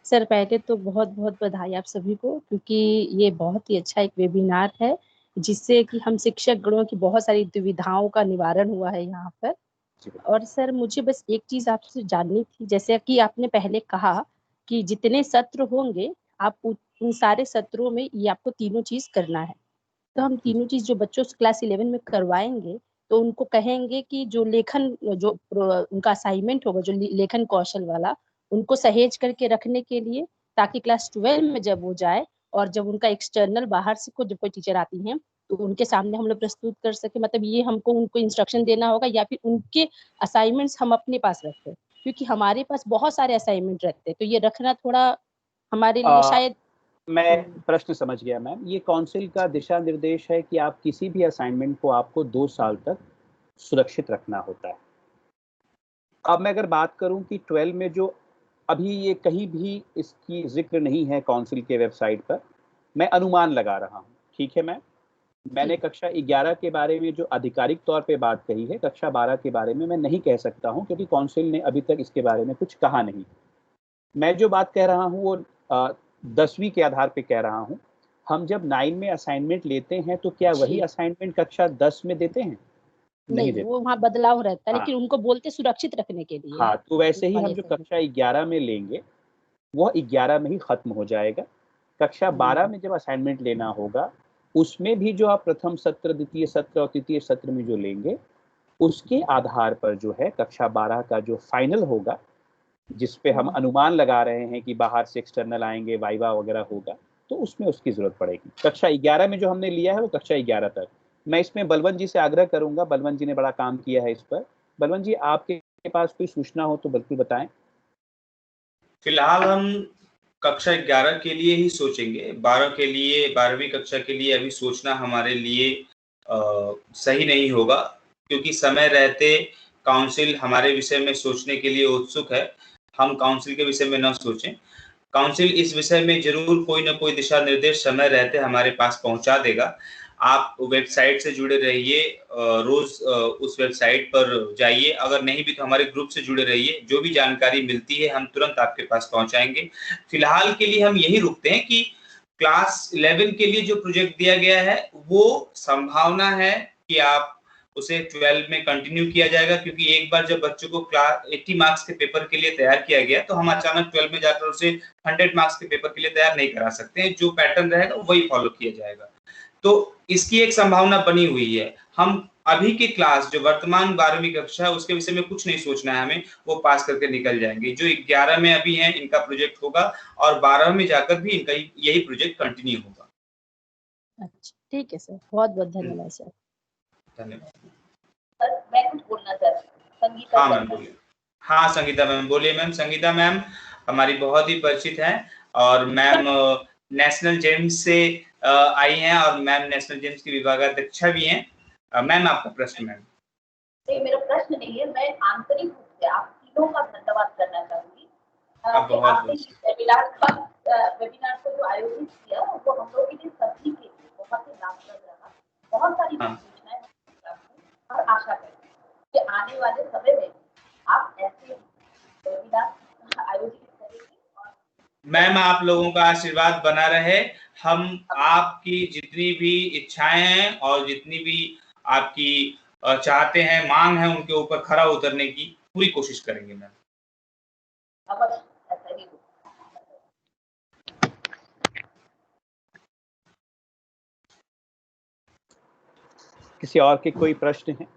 सर, पहले तो बहुत बहुत बधाई आप सभी को, क्योंकि ये बहुत ही अच्छा एक वेबिनार है जिससे कि हम शिक्षक गणों की बहुत सारी दुविधाओं का निवारण हुआ है यहाँ पर। और सर मुझे बस एक चीज आपसे जाननी थी, जैसे कि आपने पहले कहा कि जितने सत्र होंगे आप उन सारे सत्रों में ये आपको तीनों चीज करना है। तो हम तीनों चीज जो बच्चों क्लास 11 में करवाएंगे, तो उनको कहेंगे कि जो लेखन, जो उनका असाइनमेंट होगा, जो लेखन कौशल वाला, उनको सहेज करके रखने के लिए, ताकि क्लास 12 में जब वो जाए और जब उनका एक्सटर्नल बाहर से जब कोई टीचर आती हैं तो उनके सामने हम लोग प्रस्तुत कर सके। मतलब ये हमको उनको इंस्ट्रक्शन देना होगा या फिर उनके असाइनमेंट्स हम अपने पास रखें, क्योंकि हमारे पास बहुत सारे असाइनमेंट रहते हैं, तो ये रखना थोड़ा हमारे लिए शायद। मैं प्रश्न समझ गया मैम। ये काउंसिल का दिशा निर्देश है कि आप किसी भी असाइनमेंट को आपको 2 साल तक सुरक्षित रखना होता है। अब मैं अगर बात करूं कि 12 में जो अभी ये कहीं भी इसकी जिक्र नहीं है काउंसिल के वेबसाइट पर, मैं अनुमान लगा रहा हूं, ठीक है मैम। मैंने कक्षा 11 के बारे में जो आधिकारिक तौर पे बात कही है, कक्षा 12 के बारे में मैं नहीं कह सकता हूं, क्योंकि काउंसिल ने अभी तक इसके बारे में कुछ कहा नहीं। मैं जो बात कह रहा हूं वो 10वीं के आधार पे कह रहा हूं। हम जब 9 में असाइनमेंट लेते हैं तो क्या वही असाइनमेंट कक्षा 10 में देते हैं? नहीं देते। वो वहाँ बदलाव रहता है, हाँ। लेकिन उनको बोलते सुरक्षित रखने के लिए। हाँ, तो वैसे ही हम जो कक्षा 11 में लेंगे वह 11 में ही खत्म हो जाएगा। कक्षा 12 में जब असाइनमेंट लेना होगा, उसमें भी जो आप प्रथम सत्र, द्वितीय सत्र और तृतीय सत्र में जो लेंगे, उसके आधार पर जो है कक्षा 12 का जो फाइनल होगा, जिस पे हम अनुमान लगा रहे हैं कि बाहर से एक्सटर्नल आएंगे, वाइवा वगैरह होगा, तो उसमें उसकी जरूरत पड़ेगी। कक्षा 11 में जो हमने लिया है वो कक्षा 11 तक। मैं इसमें बलवंत जी से आग्रह करूंगा, बलवंत जी ने बड़ा काम किया है इस पर। बलवंत जी, आपके पास कोई सूचना हो तो बिल्कुल बताएं। फिलहाल हम कक्षा 11 के लिए ही सोचेंगे। 12वीं कक्षा के लिए अभी सोचना हमारे लिए सही नहीं होगा, क्योंकि समय रहते काउंसिल हमारे विषय में सोचने के लिए उत्सुक है। हम काउंसिल के विषय में न सोचें। काउंसिल इस विषय में जरूर कोई ना कोई दिशा निर्देश समय रहते हमारे पास पहुंचा देगा। आप वेबसाइट से जुड़े रहिए, रोज उस वेबसाइट पर जाइए, अगर नहीं भी तो हमारे ग्रुप से जुड़े रहिए। जो भी जानकारी मिलती है हम तुरंत आपके पास पहुंचाएंगे। फिलहाल के लिए हम यही रुकते हैं कि क्लास 11 के लिए जो प्रोजेक्ट दिया गया है वो संभावना है कि आप उसे 12 में कंटिन्यू किया जाएगा, क्योंकि एक बार जब बच्चों को क्लास 80 मार्क्स के पेपर के लिए तैयार किया गया तो हम अचानक 12 में जाकर उसे 100 मार्क्स के पेपर के लिए तैयार नहीं करा सकते हैं। जो पैटर्न रहेगा वही फॉलो किया जाएगा। तो इसकी एक संभावना बनी हुई है। हम अभी की क्लास जो वर्तमान 12वीं कक्षा है उसके विषय में कुछ नहीं सोचना है हमें, वो पास करके निकल जाएंगे। जो 11 में अभी हैं इनका प्रोजेक्ट होगा और 12 में जाकर भी इनका यही प्रोजेक्ट कंटिन्यू होगा। अच्छा ठीक है सर, बहुत बहुत धन्यवाद सर। धन्यवाद। सर मैं कुछ बोलना चाहती हूँ। संगीता हाँ मैम बोलिए। हाँ संगीता मैम बोलिए। मैम संगीता मैम हमारी बहुत ही परिचित है और मैम नेशनल जेम्स से आई हैं और मैम नेशनल जेम्स की विभागाध्यक्षा भी हैं। मैम आपका प्रश्न। मैम नहीं, मेरा प्रश्न नहीं है, मैं आंतरिक रूप से आप तीनों का धन्यवाद करना चाहूंगी कि आपने इस वेबिनार को जो आयोजित किया वो हम लोग के लिए सभी के लिए बहुत ही लाभप्रद रहा। बहुत सारी सूचनाएं और आशा करती हूँ कि आने वाले समय में आप ऐसे वेबिनार आयोजित करेंगे। मैम आप लोगों का आशीर्वाद बना रहे। हम आपकी जितनी भी इच्छाएं हैं और जितनी भी आपकी चाहते हैं, मांग है, उनके ऊपर खरा उतरने की पूरी कोशिश करेंगे मैम। किसी और के कोई प्रश्न है?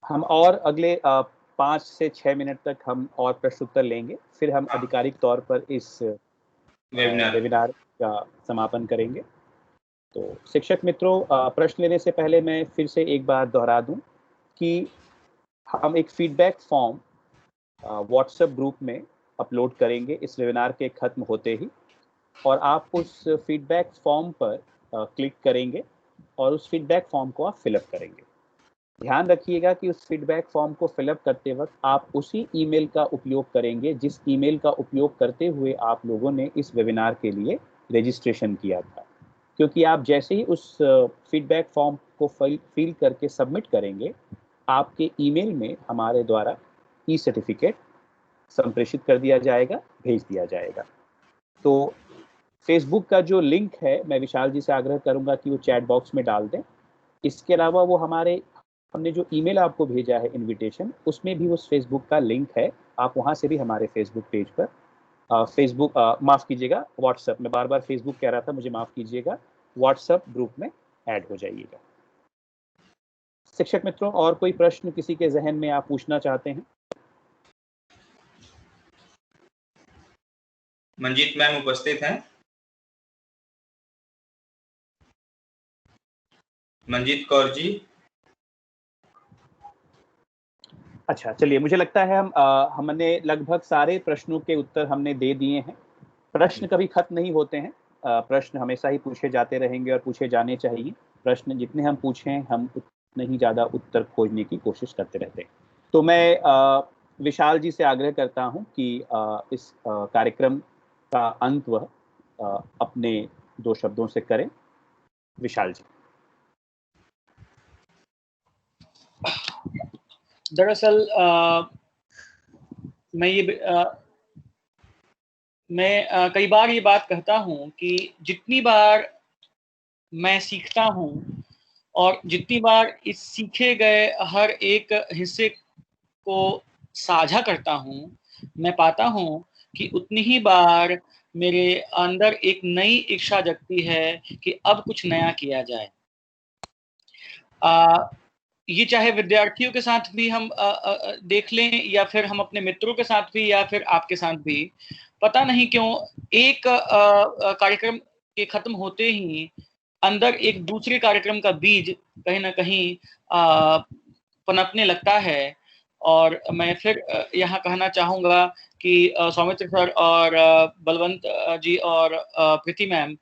हम और अगले 5 से 6 मिनट तक हम और प्रश्न उत्तर लेंगे, फिर हम आधिकारिक तौर पर इस वेबिनार का समापन करेंगे। तो शिक्षक मित्रों, प्रश्न लेने से पहले मैं फिर से एक बार दोहरा दूं कि हम एक फीडबैक फॉर्म व्हाट्सएप ग्रुप में अपलोड करेंगे इस वेबिनार के खत्म होते ही, और आप उस फीडबैक फॉर्म पर क्लिक करेंगे और उस फीडबैक फॉर्म को आप फिलअप करेंगे। ध्यान रखिएगा कि उस फीडबैक फॉर्म को फिलअप करते वक्त आप उसी ईमेल का उपयोग करेंगे जिस ईमेल का उपयोग करते हुए आप लोगों ने इस वेबिनार के लिए रजिस्ट्रेशन किया था, क्योंकि आप जैसे ही उस फीडबैक फॉर्म को फिल करके सबमिट करेंगे, आपके ईमेल में हमारे द्वारा ई सर्टिफिकेट संप्रेषित कर दिया जाएगा, भेज दिया जाएगा। तो फेसबुक का जो लिंक है, मैं विशाल जी से आग्रह करूंगा कि वो चैट बॉक्स में डाल दें। इसके अलावा वो हमने जो ईमेल आपको भेजा है इनविटेशन, उसमें भी उस फेसबुक का लिंक है। आप वहां से भी हमारे फेसबुक पेज पर माफ कीजिएगा, व्हाट्सएप में, बार बार फेसबुक कह रहा था, मुझे माफ कीजिएगा, व्हाट्सएप ग्रुप में ऐड हो जाइएगा। शिक्षक मित्रों, और कोई प्रश्न किसी के जहन में आप पूछना चाहते हैं? मंजीत मैम उपस्थित हैं? मंजीत कौर जी। अच्छा, चलिए, मुझे लगता है हमने लगभग सारे प्रश्नों के उत्तर हमने दे दिए हैं। प्रश्न कभी खत्म नहीं होते हैं, प्रश्न हमेशा ही पूछे जाते रहेंगे और पूछे जाने चाहिए। प्रश्न जितने हम पूछें, हम उतने ही ज़्यादा उत्तर खोजने की कोशिश करते रहते हैं। तो मैं विशाल जी से आग्रह करता हूं कि इस कार्यक्रम का अंत वह अपने 2 शब्दों से करें। विशाल जी। दरअसल मैं कई बार ये बात कहता हूँ कि जितनी बार मैं सीखता हूँ और जितनी बार इस सीखे गए हर एक हिस्से को साझा करता हूँ, मैं पाता हूँ कि उतनी ही बार मेरे अंदर एक नई इच्छा जगती है कि अब कुछ नया किया जाए। ये चाहे विद्यार्थियों के साथ भी हम देख लें, या फिर हम अपने मित्रों के साथ भी, या फिर आपके साथ भी, पता नहीं क्यों एक कार्यक्रम के खत्म होते ही अंदर एक दूसरे कार्यक्रम का बीज कहीं ना कहीं पनपने लगता है। और मैं फिर यहाँ कहना चाहूँगा कि सौमित्र सर और बलवंत जी और प्रीति मैम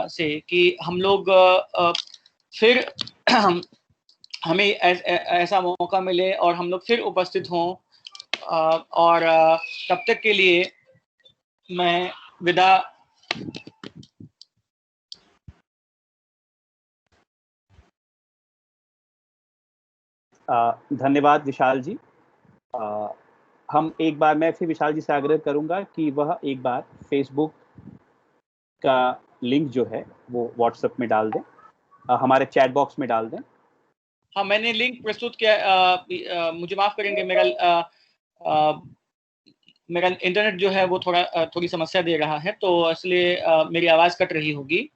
से कि हम लोग फिर हमें ऐसा मौका मिले और हम लोग फिर उपस्थित हों, और तब तक के लिए मैं विदा। धन्यवाद विशाल जी। हम एक बार, मैं फिर विशाल जी से आग्रह करूंगा कि वह एक बार फेसबुक का लिंक जो है वो व्हाट्सएप में डाल दें, हमारे चैट बॉक्स में डाल दें। हाँ, मैंने लिंक प्रस्तुत किया, मुझे माफ करेंगे, मेरा मेरा इंटरनेट जो है वो थोड़ी समस्या दे रहा है, तो इसलिए मेरी आवाज कट रही होगी।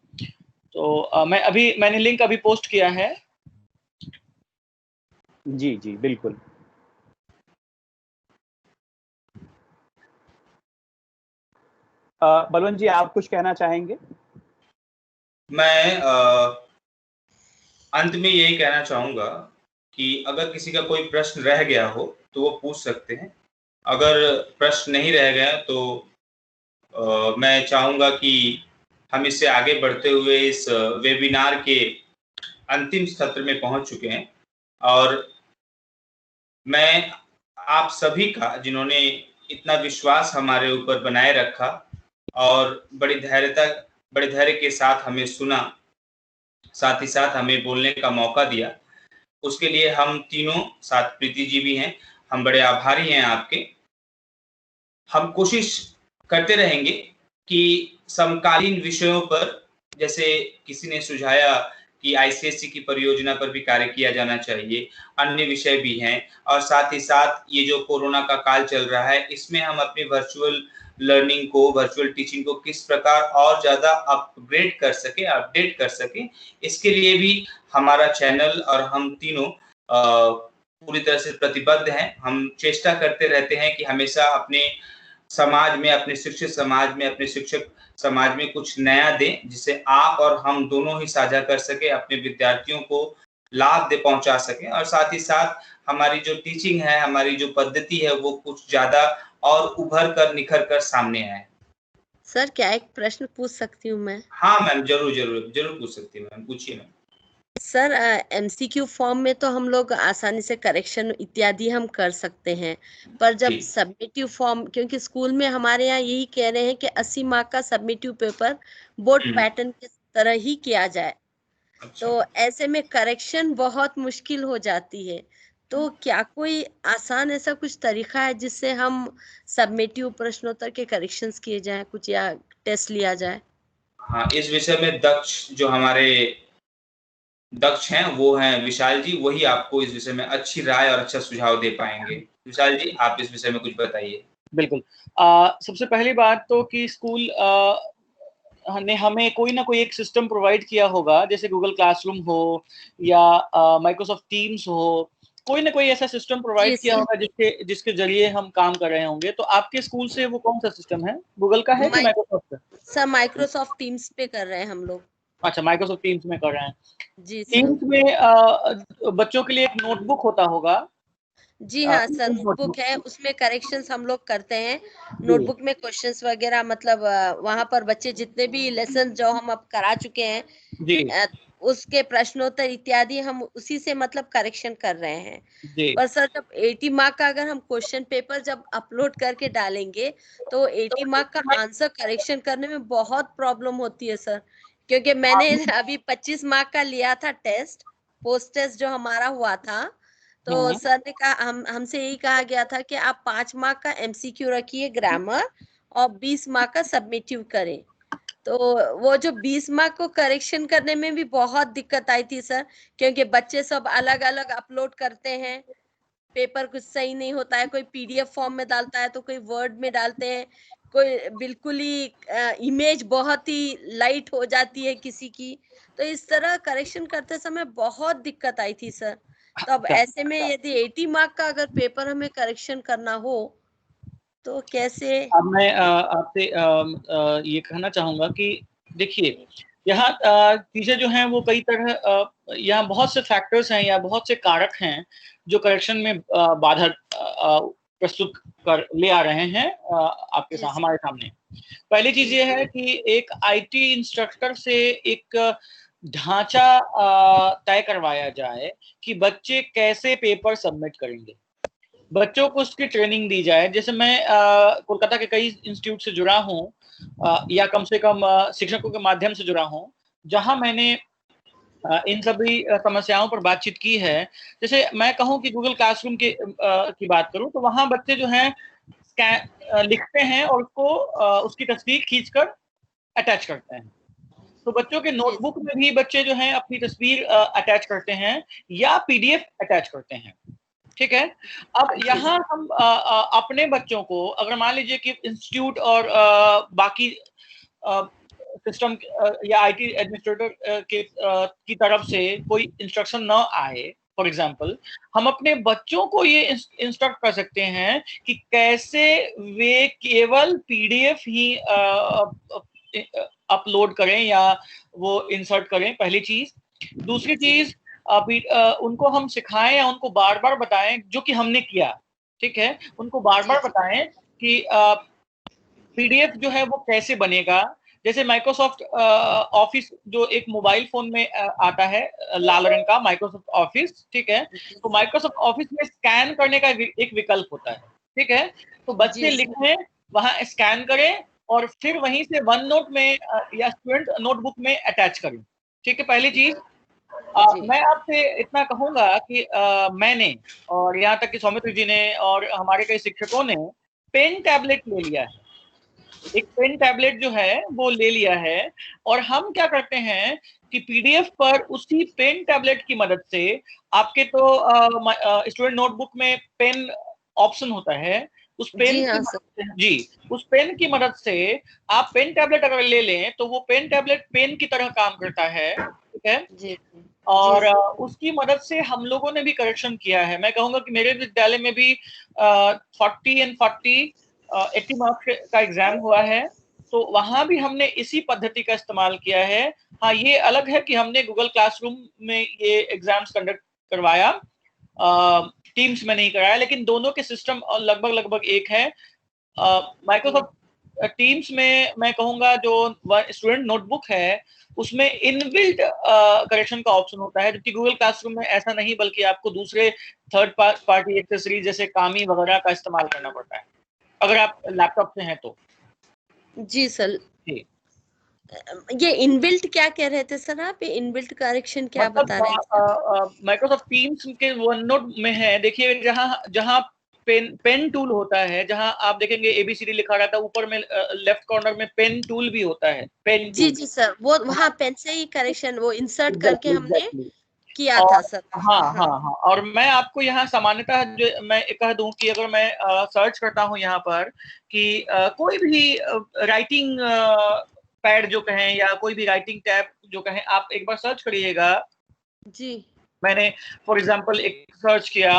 तो मैंने लिंक अभी पोस्ट किया है। जी जी बिल्कुल। बलवंत जी, आप कुछ कहना चाहेंगे? मैं अंत में यही कहना चाहूंगा कि अगर किसी का कोई प्रश्न रह गया हो तो वो पूछ सकते हैं। अगर प्रश्न नहीं रह गया तो मैं चाहूंगा कि हम इससे आगे बढ़ते हुए इस वेबिनार के अंतिम सत्र में पहुंच चुके हैं, और मैं आप सभी का, जिन्होंने इतना विश्वास हमारे ऊपर बनाए रखा और बड़ी धैर्य के साथ हमें सुना, साथ ही साथ हमें बोलने का मौका दिया, उसके लिए हम तीनों, साथ प्रीति जी भी हैं, हम बड़े आभारी हैं आपके। हम कोशिश करते रहेंगे कि समकालीन विषयों पर, जैसे किसी ने सुझाया कि आईसीएसई की परियोजना पर भी कार्य किया जाना चाहिए, अन्य विषय भी हैं, और साथ ही साथ ये जो कोरोना का काल चल रहा है, इसमें हम अपनी वर्चुअल लर्निंग को, वर्चुअल टीचिंग को किस प्रकार और ज्यादा अपग्रेड कर सके, अपडेट कर सके, इसके लिए भी हमारा चैनल और हम तीनों पूरी तरह से प्रतिबद्ध हैं। हम चेष्टा करते रहते हैं कि हमेशा अपने समाज में, अपने शिक्षित समाज में, अपने शिक्षक समाज में कुछ नया दें, जिसे आप और हम दोनों ही साझा कर सके, अपने विद्यार्थियों को लाभ पहुंचा सके, और साथ ही साथ हमारी जो टीचिंग है, हमारी जो पद्धति है, वो कुछ ज्यादा और उभर कर, निखर कर सामने आए। सर, क्या एक प्रश्न पूछ सकती हूँ मैं? हाँ मैम, जरूर पूछ सकती हैं मैम, पूछिए मैम। सर, एमसीक्यू फॉर्म में तो हम लोग आसानी से करेक्शन इत्यादि हम कर सकते हैं, पर जब सबमिटिव फॉर्म, क्योंकि स्कूल में हमारे यहाँ यही कह रहे हैं कि 80 मार्क का सबमिटिव पेपर बोर्ड पैटर्न की तरह ही किया जाए, तो ऐसे में करेक्शन बहुत मुश्किल हो जाती है। तो क्या कोई आसान ऐसा कुछ तरीका है जिससे हम सबमिटिव प्रश्नोत्तर के करेक्शंस किए जाएं कुछ, या टेस्ट लिया जाए? हाँ, इस विषय में जो हमारे दक्ष हैं वो हैं विशाल जी, वही आपको इस विषय में अच्छी राय और अच्छा सुझाव दे पाएंगे। विशाल जी, आप इस विषय में कुछ बताइए। बिल्कुल। सबसे पहली बात तो कि स्कूल ने हमें कोई ना कोई एक सिस्टम प्रोवाइड किया होगा, जैसे गूगल क्लासरूम हो या माइक्रोसॉफ्ट टीम्स हो, कोई ना कोई ऐसा सिस्टम प्रोवाइड किया होगा जिसके जरिए हम काम कर रहे होंगे। तो आपके स्कूल से वो कौन सा सिस्टम है? गूगल का है कि माइक्रोसॉफ्ट का? सर, माइक्रोसॉफ्ट टीम्स पे कर रहे हैं हम लोग। अच्छा, माइक्रोसॉफ्ट टीम्स में कर रहे हैं। जी सर। टीम्स में बच्चों के लिए एक नोटबुक होता होगा। जी हाँ सर, नोटबुक है, उसमें करेक्शंस हम लोग करते हैं। नोटबुक में क्वेश्चंस वगैरह, मतलब वहां पर बच्चे जितने भी लेसन जो हम अब करा चुके हैं जी, उसके प्रश्नोत्तर इत्यादि हम उसी से मतलब करेक्शन कर रहे हैं। पर सर, जब 80 मार्क का अगर हम क्वेश्चन पेपर जब अपलोड करके डालेंगे तो 80 मार्क का आंसर करेक्शन करने में बहुत प्रॉब्लम होती है सर, क्योंकि मैंने अभी 25 मार्क का लिया था टेस्ट, पोस्ट टेस्ट जो हमारा हुआ था, तो सर ने कहा, हमसे यही कहा गया था कि आप 5 मार्क का एमसीक्यू रखिए ग्रामर और 20 मार्क का सबमिटिव करें। तो वो जो 20 मार्क को करेक्शन करने में भी बहुत दिक्कत आई थी सर, क्योंकि बच्चे सब अलग अलग अपलोड करते हैं, पेपर कुछ सही नहीं होता है, कोई पीडीएफ फॉर्म में डालता है तो कोई वर्ड में डालते हैं, कोई बिल्कुल ही इमेज बहुत ही लाइट हो जाती है किसी की, तो इस तरह करेक्शन करते समय बहुत दिक्कत आई थी सर। तो अब ऐसे में यदि 80 मार्क का अगर पेपर हमें करेक्शन करना हो तो कैसे? अब मैं आपसे ये कहना चाहूंगा कि देखिए, यहाँ चीजें जो हैं वो कई तरह, यहाँ बहुत से फैक्टर्स हैं या बहुत से कारक हैं जो करेक्शन में बाधा प्रस्तुत कर ले आ रहे हैं आपके साथ, हमारे सामने। पहली चीज ये है कि एक आईटी इंस्ट्रक्टर से एक ढांचा तय करवाया जाए कि बच्चे कैसे पेपर सबमिट करेंगे, बच्चों को उसकी ट्रेनिंग दी जाए। जैसे मैं कोलकाता के कई इंस्टीट्यूट से जुड़ा हूँ या कम से कम शिक्षकों के माध्यम से जुड़ा हूँ, जहां मैंने इन सभी समस्याओं पर बातचीत की है। जैसे मैं कहूँ कि गूगल क्लासरूम की बात करूँ तो वहां बच्चे जो हैं लिखते हैं और उसकी तस्वीर खींचकर अटैच करते हैं। तो बच्चों के नोटबुक में भी बच्चे जो हैं अपनी तस्वीर अटैच करते हैं या पीडीएफ अटैच करते हैं। ठीक है। अब यहाँ हम अपने बच्चों को, अगर मान लीजिए कि इंस्टीट्यूट और बाकी सिस्टम या आईटी एडमिनिस्ट्रेटर की तरफ से कोई इंस्ट्रक्शन न आए, फॉर एग्जाम्पल, हम अपने बच्चों को ये इंस्ट्रक्ट कर सकते हैं कि कैसे वे केवल पीडीएफ ही अपलोड करें या वो इंसर्ट करें, पहली चीज। दूसरी चीज, उनको हम सिखाएं या उनको बार बार बताएं, जो कि हमने किया, ठीक है, उनको बार बार बताएं कि पीडीएफ जो है वो कैसे बनेगा। जैसे माइक्रोसॉफ्ट ऑफिस जो एक मोबाइल फोन में आता है, लाल रंग का माइक्रोसॉफ्ट ऑफिस, ठीक है, तो माइक्रोसॉफ्ट ऑफिस में स्कैन करने का एक विकल्प होता है, ठीक है, तो बच्चे लिखें, वहां स्कैन करें और फिर वहीं से वन नोट में या स्टूडेंट नोटबुक में अटैच करें, ठीक है, पहली चीज। मैं आपसे इतना कहूंगा कि मैंने और यहाँ तक कि सौमित्र जी ने और हमारे कई शिक्षकों ने पेन टैबलेट ले लिया है, एक पेन टैबलेट जो है वो ले लिया है, और हम क्या करते हैं कि पीडीएफ पर उसी पेन टैबलेट की मदद से, आपके तो स्टूडेंट नोटबुक में पेन ऑप्शन होता है, उस पेन की मदद से, जी, उस पेन की मदद से आप पेन टैबलेट अगर ले लें तो वो पेन टैबलेट पेन की तरह काम करता है, ठीक है, जी, और उसकी मदद से हम लोगों ने भी करेक्शन किया है। मैं कहूंगा कि मेरे विद्यालय में भी 40 एंड 40 80 मार्क्स का एग्जाम हुआ है, तो वहां भी हमने इसी पद्धति का इस्तेमाल किया है। हाँ, ये अलग है कि हमने गूगल क्लासरूम में ये एग्जाम्स कंडक्ट करवाया, टीम्स में नहीं कराया, लेकिन दोनों के सिस्टम लगभग लगभग एक है। माइक्रोसॉफ्ट टीम्स में मैं कहूंगा जो स्टूडेंट नोटबुक है उसमें इनबिल्ट करेक्शन का ऑप्शन होता है, जबकि गूगल क्लासरूम में ऐसा नहीं, बल्कि आपको दूसरे थर्ड पार्टी एक्सेसरीज जैसे कामी वगैरह का इस्तेमाल करना पड़ता है अगर आप लैपटॉप से हैं तो। जी सर, जी, ये इनबिल्ट क्या कह रहे थे सर आप? ये इनबिल्ट करेक्शन क्या बता रहे थे? माइक्रोसॉफ्ट टीम्स के वन नोट में है, देखिए जहां पेन टूल होता है, जहां आप देखेंगे एबीसीडी लिखा रहता है, ऊपर में लेफ्ट कॉर्नर में पेन टूल भी होता है, पेन जी टूल। जी सर, वो वहाँ पेन से ही करेक्शन वो इंसर्ट करके हमने किया और था सर। हाँ हाँ हाँ, और मैं आपको यहाँ सामान्यतः जो मैं कह दूं कि अगर मैं सर्च करता हूँ यहाँ पर कि कोई भी राइटिंग पैड जो कहें या कोई भी राइटिंग टैब जो कहें, आप एक बार सर्च करिएगा। जी, मैंने फॉर एग्जांपल एक सर्च किया,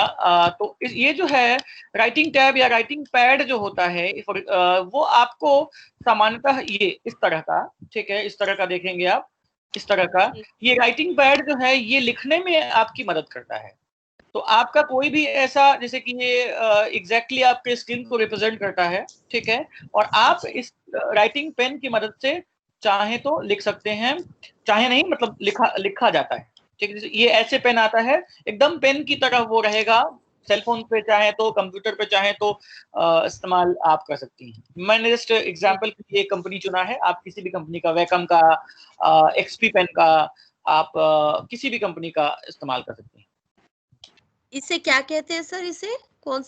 तो ये जो है राइटिंग टैब या राइटिंग पैड जो होता है, वो आपको सामान्यतः ये इस तरह का, ठीक है, इस तरह का देखेंगे आप, इस तरह का, ये राइटिंग पैड जो है ये लिखने में आपकी मदद करता है। तो आपका कोई भी ऐसा, जैसे कि ये एग्जैक्टली आपके स्किन को रिप्रेजेंट करता है, ठीक है, और आप इस राइटिंग पेन की मदद से चाहे तो लिख सकते हैं, चाहे नहीं, मतलब लिखा जाता है, ठीक है। ये ऐसे पेन आता है, एकदम पेन की तरह वो रहेगा, सेलफोन पे चाहे तो, कंप्यूटर पे चाहे तो इस्तेमाल आप कर सकती हैं। मैंने जस्ट एग्जांपल के लिए कंपनी चुना है, आप किसी भी कंपनी का, वैकम का, एक्सपी पेन का, आप किसी भी कंपनी का इस्तेमाल कर सकते हैं। इसे क्या कहते हैं सर? इसे कौन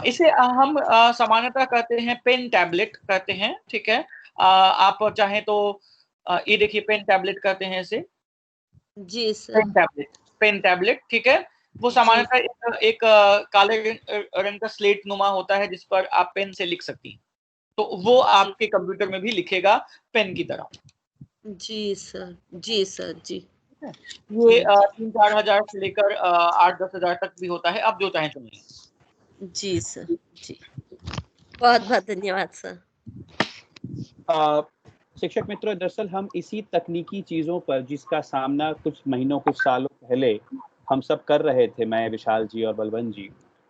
इसे हम सामान्यतः कहते हैं पेन टैबलेट कहते हैं, ठीक है। आप चाहे तो ये देखिए पेन टैबलेट कहते हैं इसे। जी सर, पेन टैबलेट, ठीक है। वो सामान्यतः एक काले रंग का स्लेट नुमा होता है जिस पर आप पेन से लिख सकती हैं, तो वो आपके कंप्यूटर में भी लिखेगा पेन की तरह। जी सर, जी सर, जी। ये 3-4 हजार से लेकर 8-10 हजार तक भी होता है, आप जो चाहें चुनिए। जी सर, जी, बहुत बहुत धन्यवाद सर। शिक्षक मित्रों, दरअसल हम इसी तकनीकी चीज़ों पर, जिसका सामना कुछ महीनों, कुछ सालों पहले हम सब कर रहे थे, मैं, विशाल जी और बलवंत जी,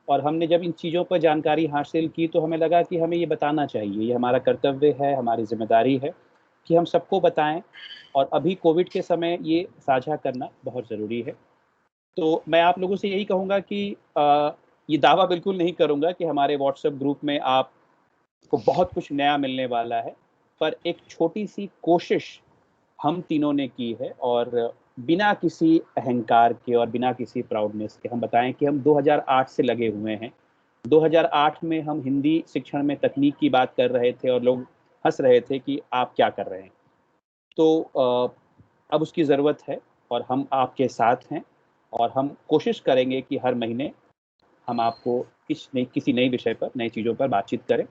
और हमने जब इन चीज़ों पर जानकारी हासिल की तो हमें लगा कि हमें ये बताना चाहिए, ये हमारा कर्तव्य है, हमारी जिम्मेदारी है कि हम सबको बताएं, और अभी कोविड के समय ये साझा करना बहुत ज़रूरी है। तो मैं आप लोगों से यही कहूँगा कि ये दावा बिल्कुल नहीं करूँगा कि हमारे व्हाट्सएप ग्रुप में आपको बहुत कुछ नया मिलने वाला है, पर एक छोटी सी कोशिश हम तीनों ने की है, और बिना किसी अहंकार के और बिना किसी प्राउडनेस के हम बताएं कि हम 2008 से लगे हुए हैं। 2008 में हम हिंदी शिक्षण में तकनीक की बात कर रहे थे और लोग हंस रहे थे कि आप क्या कर रहे हैं। तो अब उसकी ज़रूरत है और हम आपके साथ हैं, और हम कोशिश करेंगे कि हर महीने हम आपको किसी नई विषय पर, नई चीज़ों पर बातचीत करें।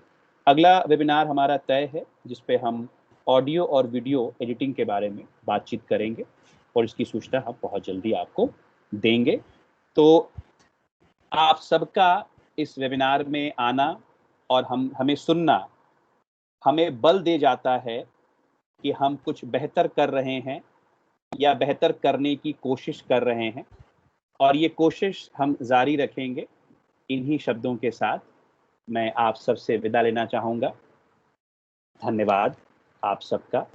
अगला वेबिनार हमारा तय है जिस पे हम ऑडियो और वीडियो एडिटिंग के बारे में बातचीत करेंगे और इसकी सूचना हम बहुत जल्दी आपको देंगे। तो आप सबका इस वेबिनार में आना और हमें सुनना हमें बल दे जाता है कि हम कुछ बेहतर कर रहे हैं या बेहतर करने की कोशिश कर रहे हैं, और ये कोशिश हम जारी रखेंगे। इन्हीं शब्दों के साथ मैं आप सबसे विदा लेना चाहूँगा। धन्यवाद आप सबका।